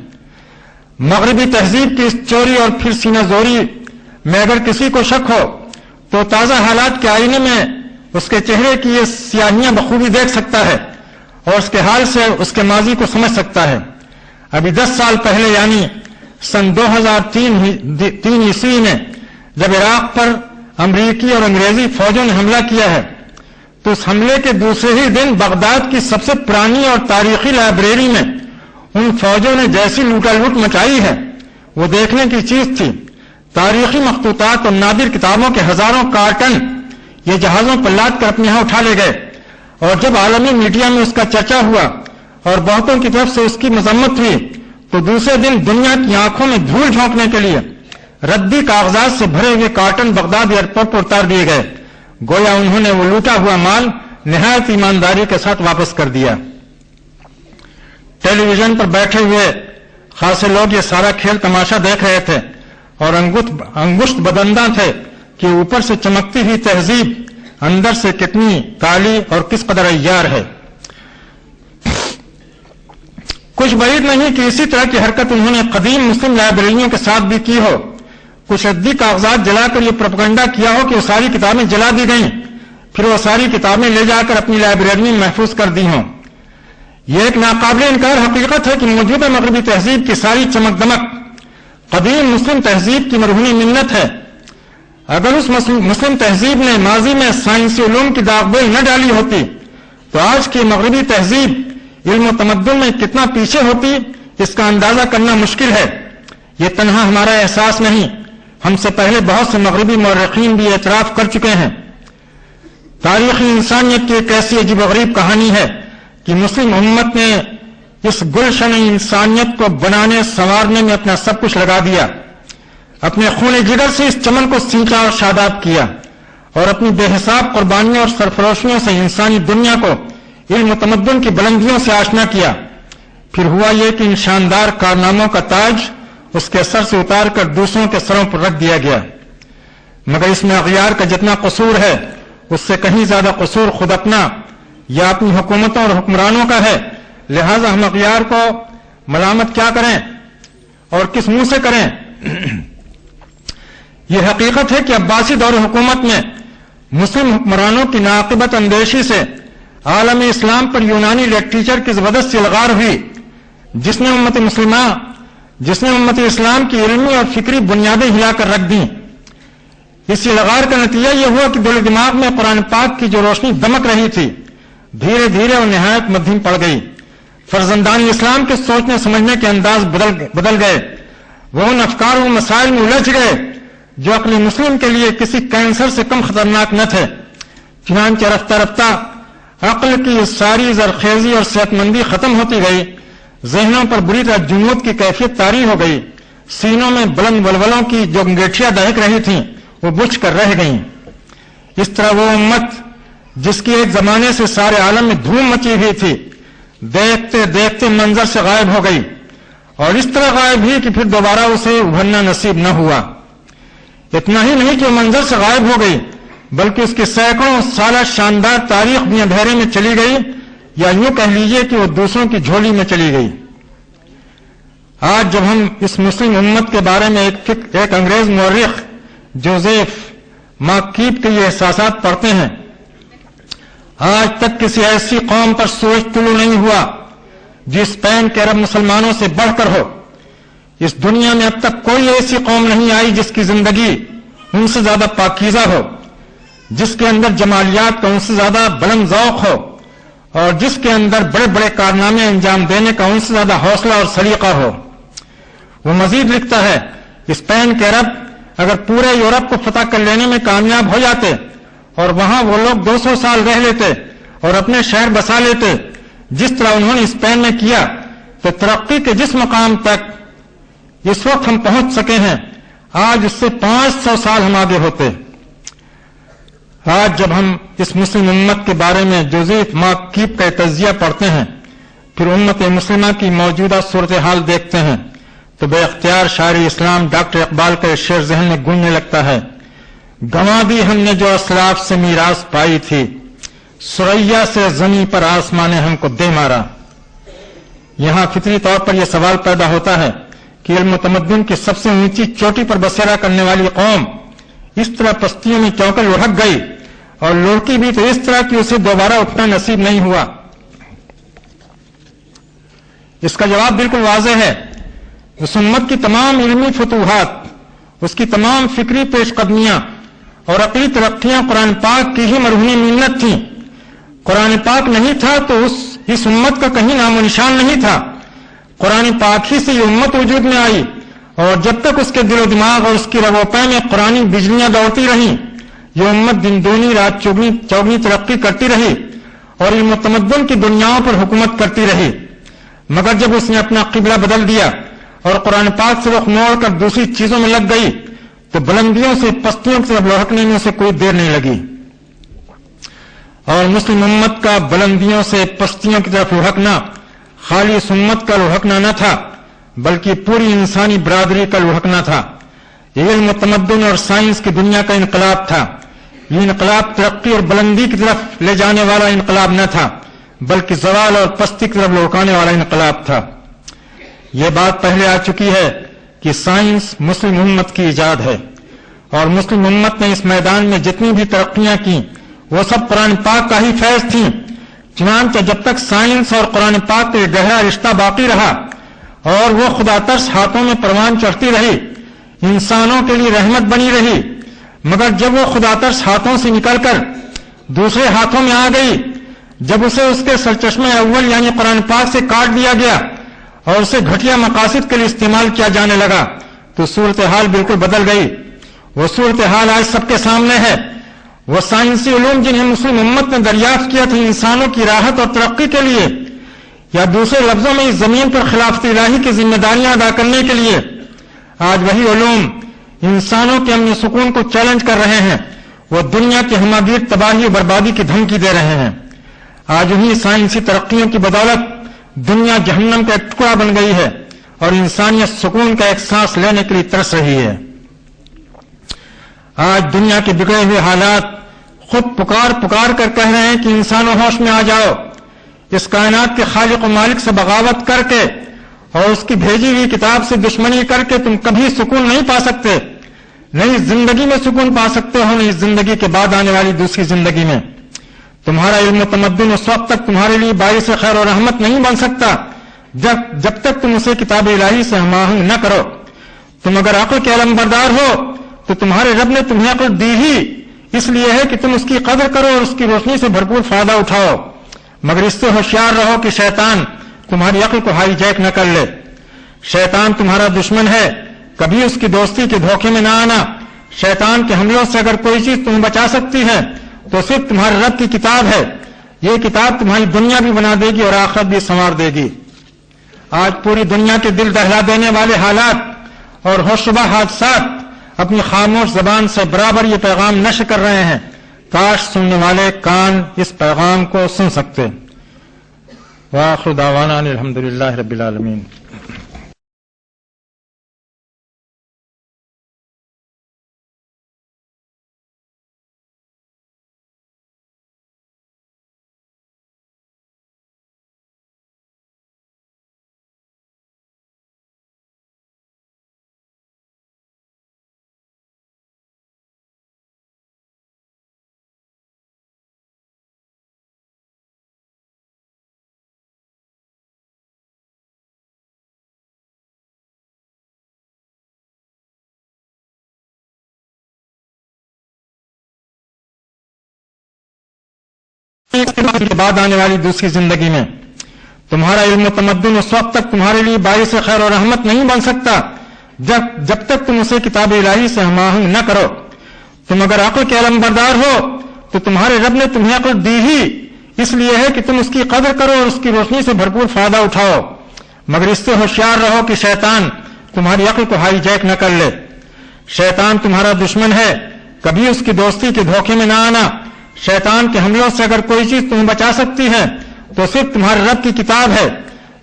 مغربی تہذیب کی اس چوری اور پھر سینہ زوری میں اگر کسی کو شک ہو تو تازہ حالات کے آئینے میں اس کے چہرے کی یہ سیاہیاں بخوبی دیکھ سکتا ہے اور اس کے حال سے اس کے ماضی کو سمجھ سکتا ہے. ابھی 10 سال پہلے یعنی سن 2003 عیسوی میں جب عراق پر امریکی اور انگریزی فوجوں نے حملہ کیا ہے تو اس حملے کے دوسرے ہی دن بغداد کی سب سے پرانی اور تاریخی لائبریری میں ان فوجوں نے جیسی لوٹا لوٹ مچائی ہے وہ دیکھنے کی چیز تھی. تاریخی مخطوطات اور نادر کتابوں کے ہزاروں کارٹن یہ جہازوں پر لاد کر اپنے یہاں اٹھا لے گئے، اور جب عالمی میڈیا میں اس کا چرچا ہوا اور بہتوں کی طرف سے اس کی مذمت ہوئی تو دوسرے دن دنیا کی آنکھوں میں دھول جھونکنے کے لیے ردی کاغذات سے بھرے ہوئے کارٹن بغداد ایئرپورٹ پر اتار دیے گئے، گویا انہوں نے وہ لوٹا ہوا مال نہایت ایمانداری کے ساتھ واپس کر دیا. ٹیلی ویژن پر بیٹھے ہوئے خاصے لوگ یہ سارا کھیل تماشا دیکھ رہے تھے اور انگشت بدنداں تھے کہ اوپر سے چمکتی ہوئی تہذیب اندر سے کتنی کالی اور کس قدر عیار ہے. کچھ بعید نہیں کہ اسی طرح کی حرکت انہوں نے قدیم مسلم لائبریریوں کے ساتھ بھی کی ہو. کچھ ردی کاغذات جلا کر یہ پروپیگنڈا کیا ہو کہ وہ ساری کتابیں جلا دی گئیں، پھر وہ ساری کتابیں لے جا کر اپنی لائبریری میں محفوظ کر دی ہوں. یہ ایک ناقابل انکار حقیقت ہے کہ موجودہ مغربی تہذیب کی ساری چمک دمک قدیم مسلم تہذیب کی مرہونی منت ہے. اگر اس مسلم تہذیب نے ماضی میں سائنسی علوم کی داغ بیل نہ ڈالی ہوتی تو آج کی مغربی تہذیب علم و تمدن میں کتنا پیچھے ہوتی اس کا اندازہ کرنا مشکل ہے. یہ تنہا ہمارا احساس نہیں، ہم سے پہلے بہت سے مغربی مورخین بھی اعتراف کر چکے ہیں. تاریخی انسانیت کی ایک ایسی عجیب و غریب کہانی ہے کہ مسلم امت نے اس گلشن انسانیت کو بنانے سنوارنے میں اپنا سب کچھ لگا دیا، اپنے خون جگر سے اس چمن کو سینچا اور شاداب کیا، اور اپنی بے حساب قربانیوں اور سرفروشیوں سے انسانی دنیا کو علم و تمدن کی بلندیوں سے آشنا کیا. پھر ہوا یہ کہ ان شاندار کارناموں کا تاج اس کے سر سے اتار کر دوسروں کے سروں پر رکھ دیا گیا. مگر اس میں اغیار کا جتنا قصور ہے اس سے کہیں زیادہ قصور خود اپنا یا اپنی حکومتوں اور حکمرانوں کا ہے. لہذا ہم اغیار کو ملامت کیا کریں اور کس منہ سے کریں؟ یہ حقیقت ہے کہ عباسی دور حکومت میں مسلم حکمرانوں کی ناقبت اندیشی سے عالم اسلام پر یونانی لٹریچر کی زبردست الغار ہوئی، جس نے امت اسلام کی علمی اور فکری بنیادیں ہلا کر رکھ دیں. اس الغار کا نتیجہ یہ ہوا کہ دل دماغ میں قرآن پاک کی جو روشنی دمک رہی تھی دھیرے دھیرے اور نہایت مدھم پڑ گئی. فرزندان اسلام کے سوچنے سمجھنے کے انداز بدل گئے. وہ ان افکار و مسائل میں الجھ گئے جو عقل مسلم کے لیے کسی کینسر سے کم خطرناک نہ تھے. چنانچہ رفتہ رفتہ عقل کی ساری زرخیزی اور صحت مندی ختم ہوتی گئی، ذہنوں پر بری طرح جمود کی کیفیت طاری ہو گئی، سینوں میں بلند ولولوں کی جو انگیٹھیاں دہک رہی تھیں وہ بجھ کر رہ گئیں. اس طرح وہ امت جس کی ایک زمانے سے سارے عالم میں دھوم مچی ہوئی تھی، دیکھتے دیکھتے منظر سے غائب ہو گئی، اور اس طرح غائب ہوئی کہ پھر دوبارہ اسے ابھرنا نصیب نہ ہوا۔ اتنا ہی نہیں کہ وہ منظر سے غائب ہو گئی، بلکہ اس کی سینکڑوں سالہ شاندار تاریخ بھی اندھیرے میں چلی گئی، یا یوں کہہ لیجئے کہ وہ دوسروں کی جھولی میں چلی گئی۔ آج جب ہم اس مسلم امت کے بارے میں ایک انگریز مورخ جوزیف ماکیپ کے یہ احساسات پڑھتے ہیں، آج تک کسی ایسی قوم پر سورج طلوع نہیں ہوا جو اسپین کے عرب مسلمانوں سے بڑھ کر ہو۔ اس دنیا میں اب تک کوئی ایسی قوم نہیں آئی جس کی زندگی ان سے زیادہ پاکیزہ ہو، جس کے اندر جمالیات کا ان سے زیادہ بلند ذوق ہو، اور جس کے اندر بڑے بڑے کارنامے انجام دینے کا ان سے زیادہ حوصلہ اور سلیقہ ہو۔ وہ مزید لکھتا ہے، اسپین کے عرب اگر پورے یورپ کو فتح کر لینے میں کامیاب ہو جاتے اور وہاں وہ لوگ 200 سال رہ لیتے اور اپنے شہر بسا لیتے جس طرح انہوں نے اسپین میں کیا، تو ترقی کے جس مقام تک اس وقت ہم پہنچ سکے ہیں، آج اس سے 500 سال ہم آگے ہوتے۔ آج جب ہم اس مسلم امت کے بارے میں جوزیف ماکیپ کا تجزیہ پڑھتے ہیں، پھر امت مسلمہ کی موجودہ صورتحال دیکھتے ہیں، تو بے اختیار شاعر اسلام ڈاکٹر اقبال کا شعر ذہن میں گونجنے لگتا ہے، گنوا دی ہم نے جو اسلاف سے میراث پائی تھی، سریا سے زمین پر آسمان نے ہم کو دے مارا۔ یہاں فطری طور پر یہ سوال پیدا ہوتا ہے کہ علم و تمدن کی سب سے اونچی چوٹی پر بسیرا کرنے والی قوم اس طرح پستیوں میں کیوں کر لڑک گئی، اور لڑکی بھی تو اس طرح کہ اسے دوبارہ اٹھنا نصیب نہیں ہوا؟ اس کا جواب بالکل واضح ہے۔ اس امت کی تمام علمی فتوحات، اس کی تمام فکری پیش قدمیاں اور عقلی ترقیاں قرآن پاک کی ہی مرہون منت تھیں۔ قرآن پاک نہیں تھا تو اس امت کا کہیں نام و نشان نہیں تھا۔ قرآن پاک ہی سے یہ امت وجود میں آئی، اور جب تک اس کے دل و دماغ اور اس کی رگ و پے میں قرآنی بجلیاں دوڑتی رہیں، یہ امت دن دونی رات چوگنی ترقی کرتی رہی اور علم و تمدن کی دنیاؤں پر حکومت کرتی رہی۔ مگر جب اس نے اپنا قبلہ بدل دیا اور قرآن پاک سے رخ موڑ کر دوسری چیزوں میں لگ گئی، تو بلندیوں سے پستیوں کی طرف لڑکنے میں اسے کوئی دیر نہیں لگی۔ اور مسلم امت کا بلندیوں سے پستیوں کی طرف لڑکنا خالی اس امت کا لڑکنا نہ تھا، بلکہ پوری انسانی برادری کا لڑکنا تھا۔ یہ علم و تمدن اور سائنس کی دنیا کا انقلاب تھا۔ یہ انقلاب ترقی اور بلندی کی طرف لے جانے والا انقلاب نہ تھا، بلکہ زوال اور پستی کی طرف لوٹانے والا انقلاب تھا۔ یہ بات پہلے آ چکی ہے کہ سائنس مسلم امت کی ایجاد ہے، اور مسلم امت نے اس میدان میں جتنی بھی ترقیاں کی وہ سب قرآن پاک کا ہی فیض تھیں۔ چنانچہ جب تک سائنس اور قرآن پاک کا گہرا رشتہ باقی رہا اور وہ خدا ترس ہاتھوں میں پروان چڑھتی رہی، انسانوں کے لیے رحمت بنی رہی، مگر جب وہ خدا ترس ہاتھوں سے نکل کر دوسرے ہاتھوں میں آ گئی، جب اسے اس کے سرچشمے اول یعنی قرآن پاک سے کاٹ دیا گیا اور اسے گھٹیا مقاصد کے لیے استعمال کیا جانے لگا، تو صورتحال بالکل بدل گئی۔ وہ صورتحال آج سب کے سامنے ہے۔ وہ سائنسی علوم جنہیں مسلم امت نے دریافت کیا تھا انسانوں کی راحت اور ترقی کے لیے، یا دوسرے لفظوں میں اس زمین پر خلافت الہی کی ذمہ داریاں ادا کرنے کے لیے، آج وہی علوم انسانوں کے امن و سکون کو چیلنج کر رہے ہیں۔ وہ دنیا کی ہماگیر تباہی و بربادی کی دھمکی دے رہے ہیں۔ آج انہی سائنسی ترقیوں کی بدولت دنیا جہنم کا ایک ٹکڑا بن گئی ہے، اور انسانیت سکون کا ایک سانس لینے کے لیے ترس رہی ہے۔ آج دنیا کے بگڑے ہوئے حالات خود پکار کر کہہ رہے ہیں کہ انسانوں ہوش میں آ جاؤ، اس کائنات کے خالق و مالک سے بغاوت کر کے اور اس کی بھیجی ہوئی کتاب سے دشمنی کر کے تم کبھی سکون نہیں پا سکتے، نہیں زندگی میں سکون پا سکتے ہو، نہیں زندگی کے بعد آنے والی دوسری زندگی میں۔ تمہارا علم و تمدن اس وقت تک تمہارے لیے باعث خیر و رحمت نہیں بن سکتا جب تک تم اسے کتاب الہی سے ہم آہنگ نہ کرو۔ تم اگر عقل کے علم بردار ہو تو تمہارے رب نے تمہیں عقل دی ہی اس لیے ہے کہ تم اس کی قدر کرو اور اس کی روشنی سے بھرپور فائدہ اٹھاؤ، مگر اس سے ہوشیار رہو کہ شیطان تمہاری عقل کو ہائی جیک نہ کر لے۔ شیطان تمہارا دشمن ہے، کبھی اس کی دوستی کے دھوکے میں نہ آنا۔ شیطان کے حملوں سے اگر کوئی چیز تمہیں بچا سکتی ہے تو صرف تمہارے رب کی کتاب ہے۔ یہ کتاب تمہاری دنیا بھی بنا دے گی اور آخرت بھی سنوار دے گی۔ آج پوری دنیا کے دل دہلا دینے والے حالات اور ہوشربا حادثات اپنی خاموش زبان سے برابر یہ پیغام نشر کر رہے ہیں کاش سننے والے کان اس پیغام کو سن سکتے. وآخر دعوانا الحمدللہ رب العالمین. کے بعد آنے والی دوسری زندگی میں تمہارا علم و تمدن اس وقت تک تمہارے لیے باعث خیر و رحمت نہیں بن سکتا جب تک تم اسے کتاب الہی سے ہم آہنگ نہ کرو. تم اگر عقل کے علم بردار ہو تو تمہارے رب نے تمہیں عقل دی ہی اس لیے ہے کہ تم اس کی قدر کرو اور اس کی روشنی سے بھرپور فائدہ اٹھاؤ، مگر اس سے ہوشیار رہو کہ شیطان تمہاری عقل کو ہائی جیک نہ کر لے. شیطان تمہارا دشمن ہے، کبھی اس کی دوستی کے دھوکے میں نہ آنا. شیطان کے حملوں سے اگر کوئی چیز تمہیں بچا سکتی ہے تو صرف تمہارے رب کی کتاب ہے.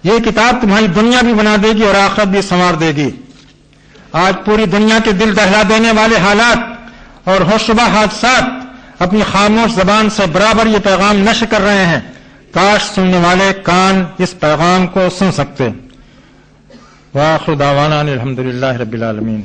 یہ کتاب تمہاری دنیا بھی بنا دے گی اور آخرت بھی سنوار دے گی. آج پوری دنیا کے دل دہلا دینے والے حالات اور ہوشربا حادثات اپنی خاموش زبان سے برابر یہ پیغام نشر کر رہے ہیں. کاش سننے والے کان اس پیغام کو سن سکتے. وآخر دعوانا الحمدللہ رب العالمین.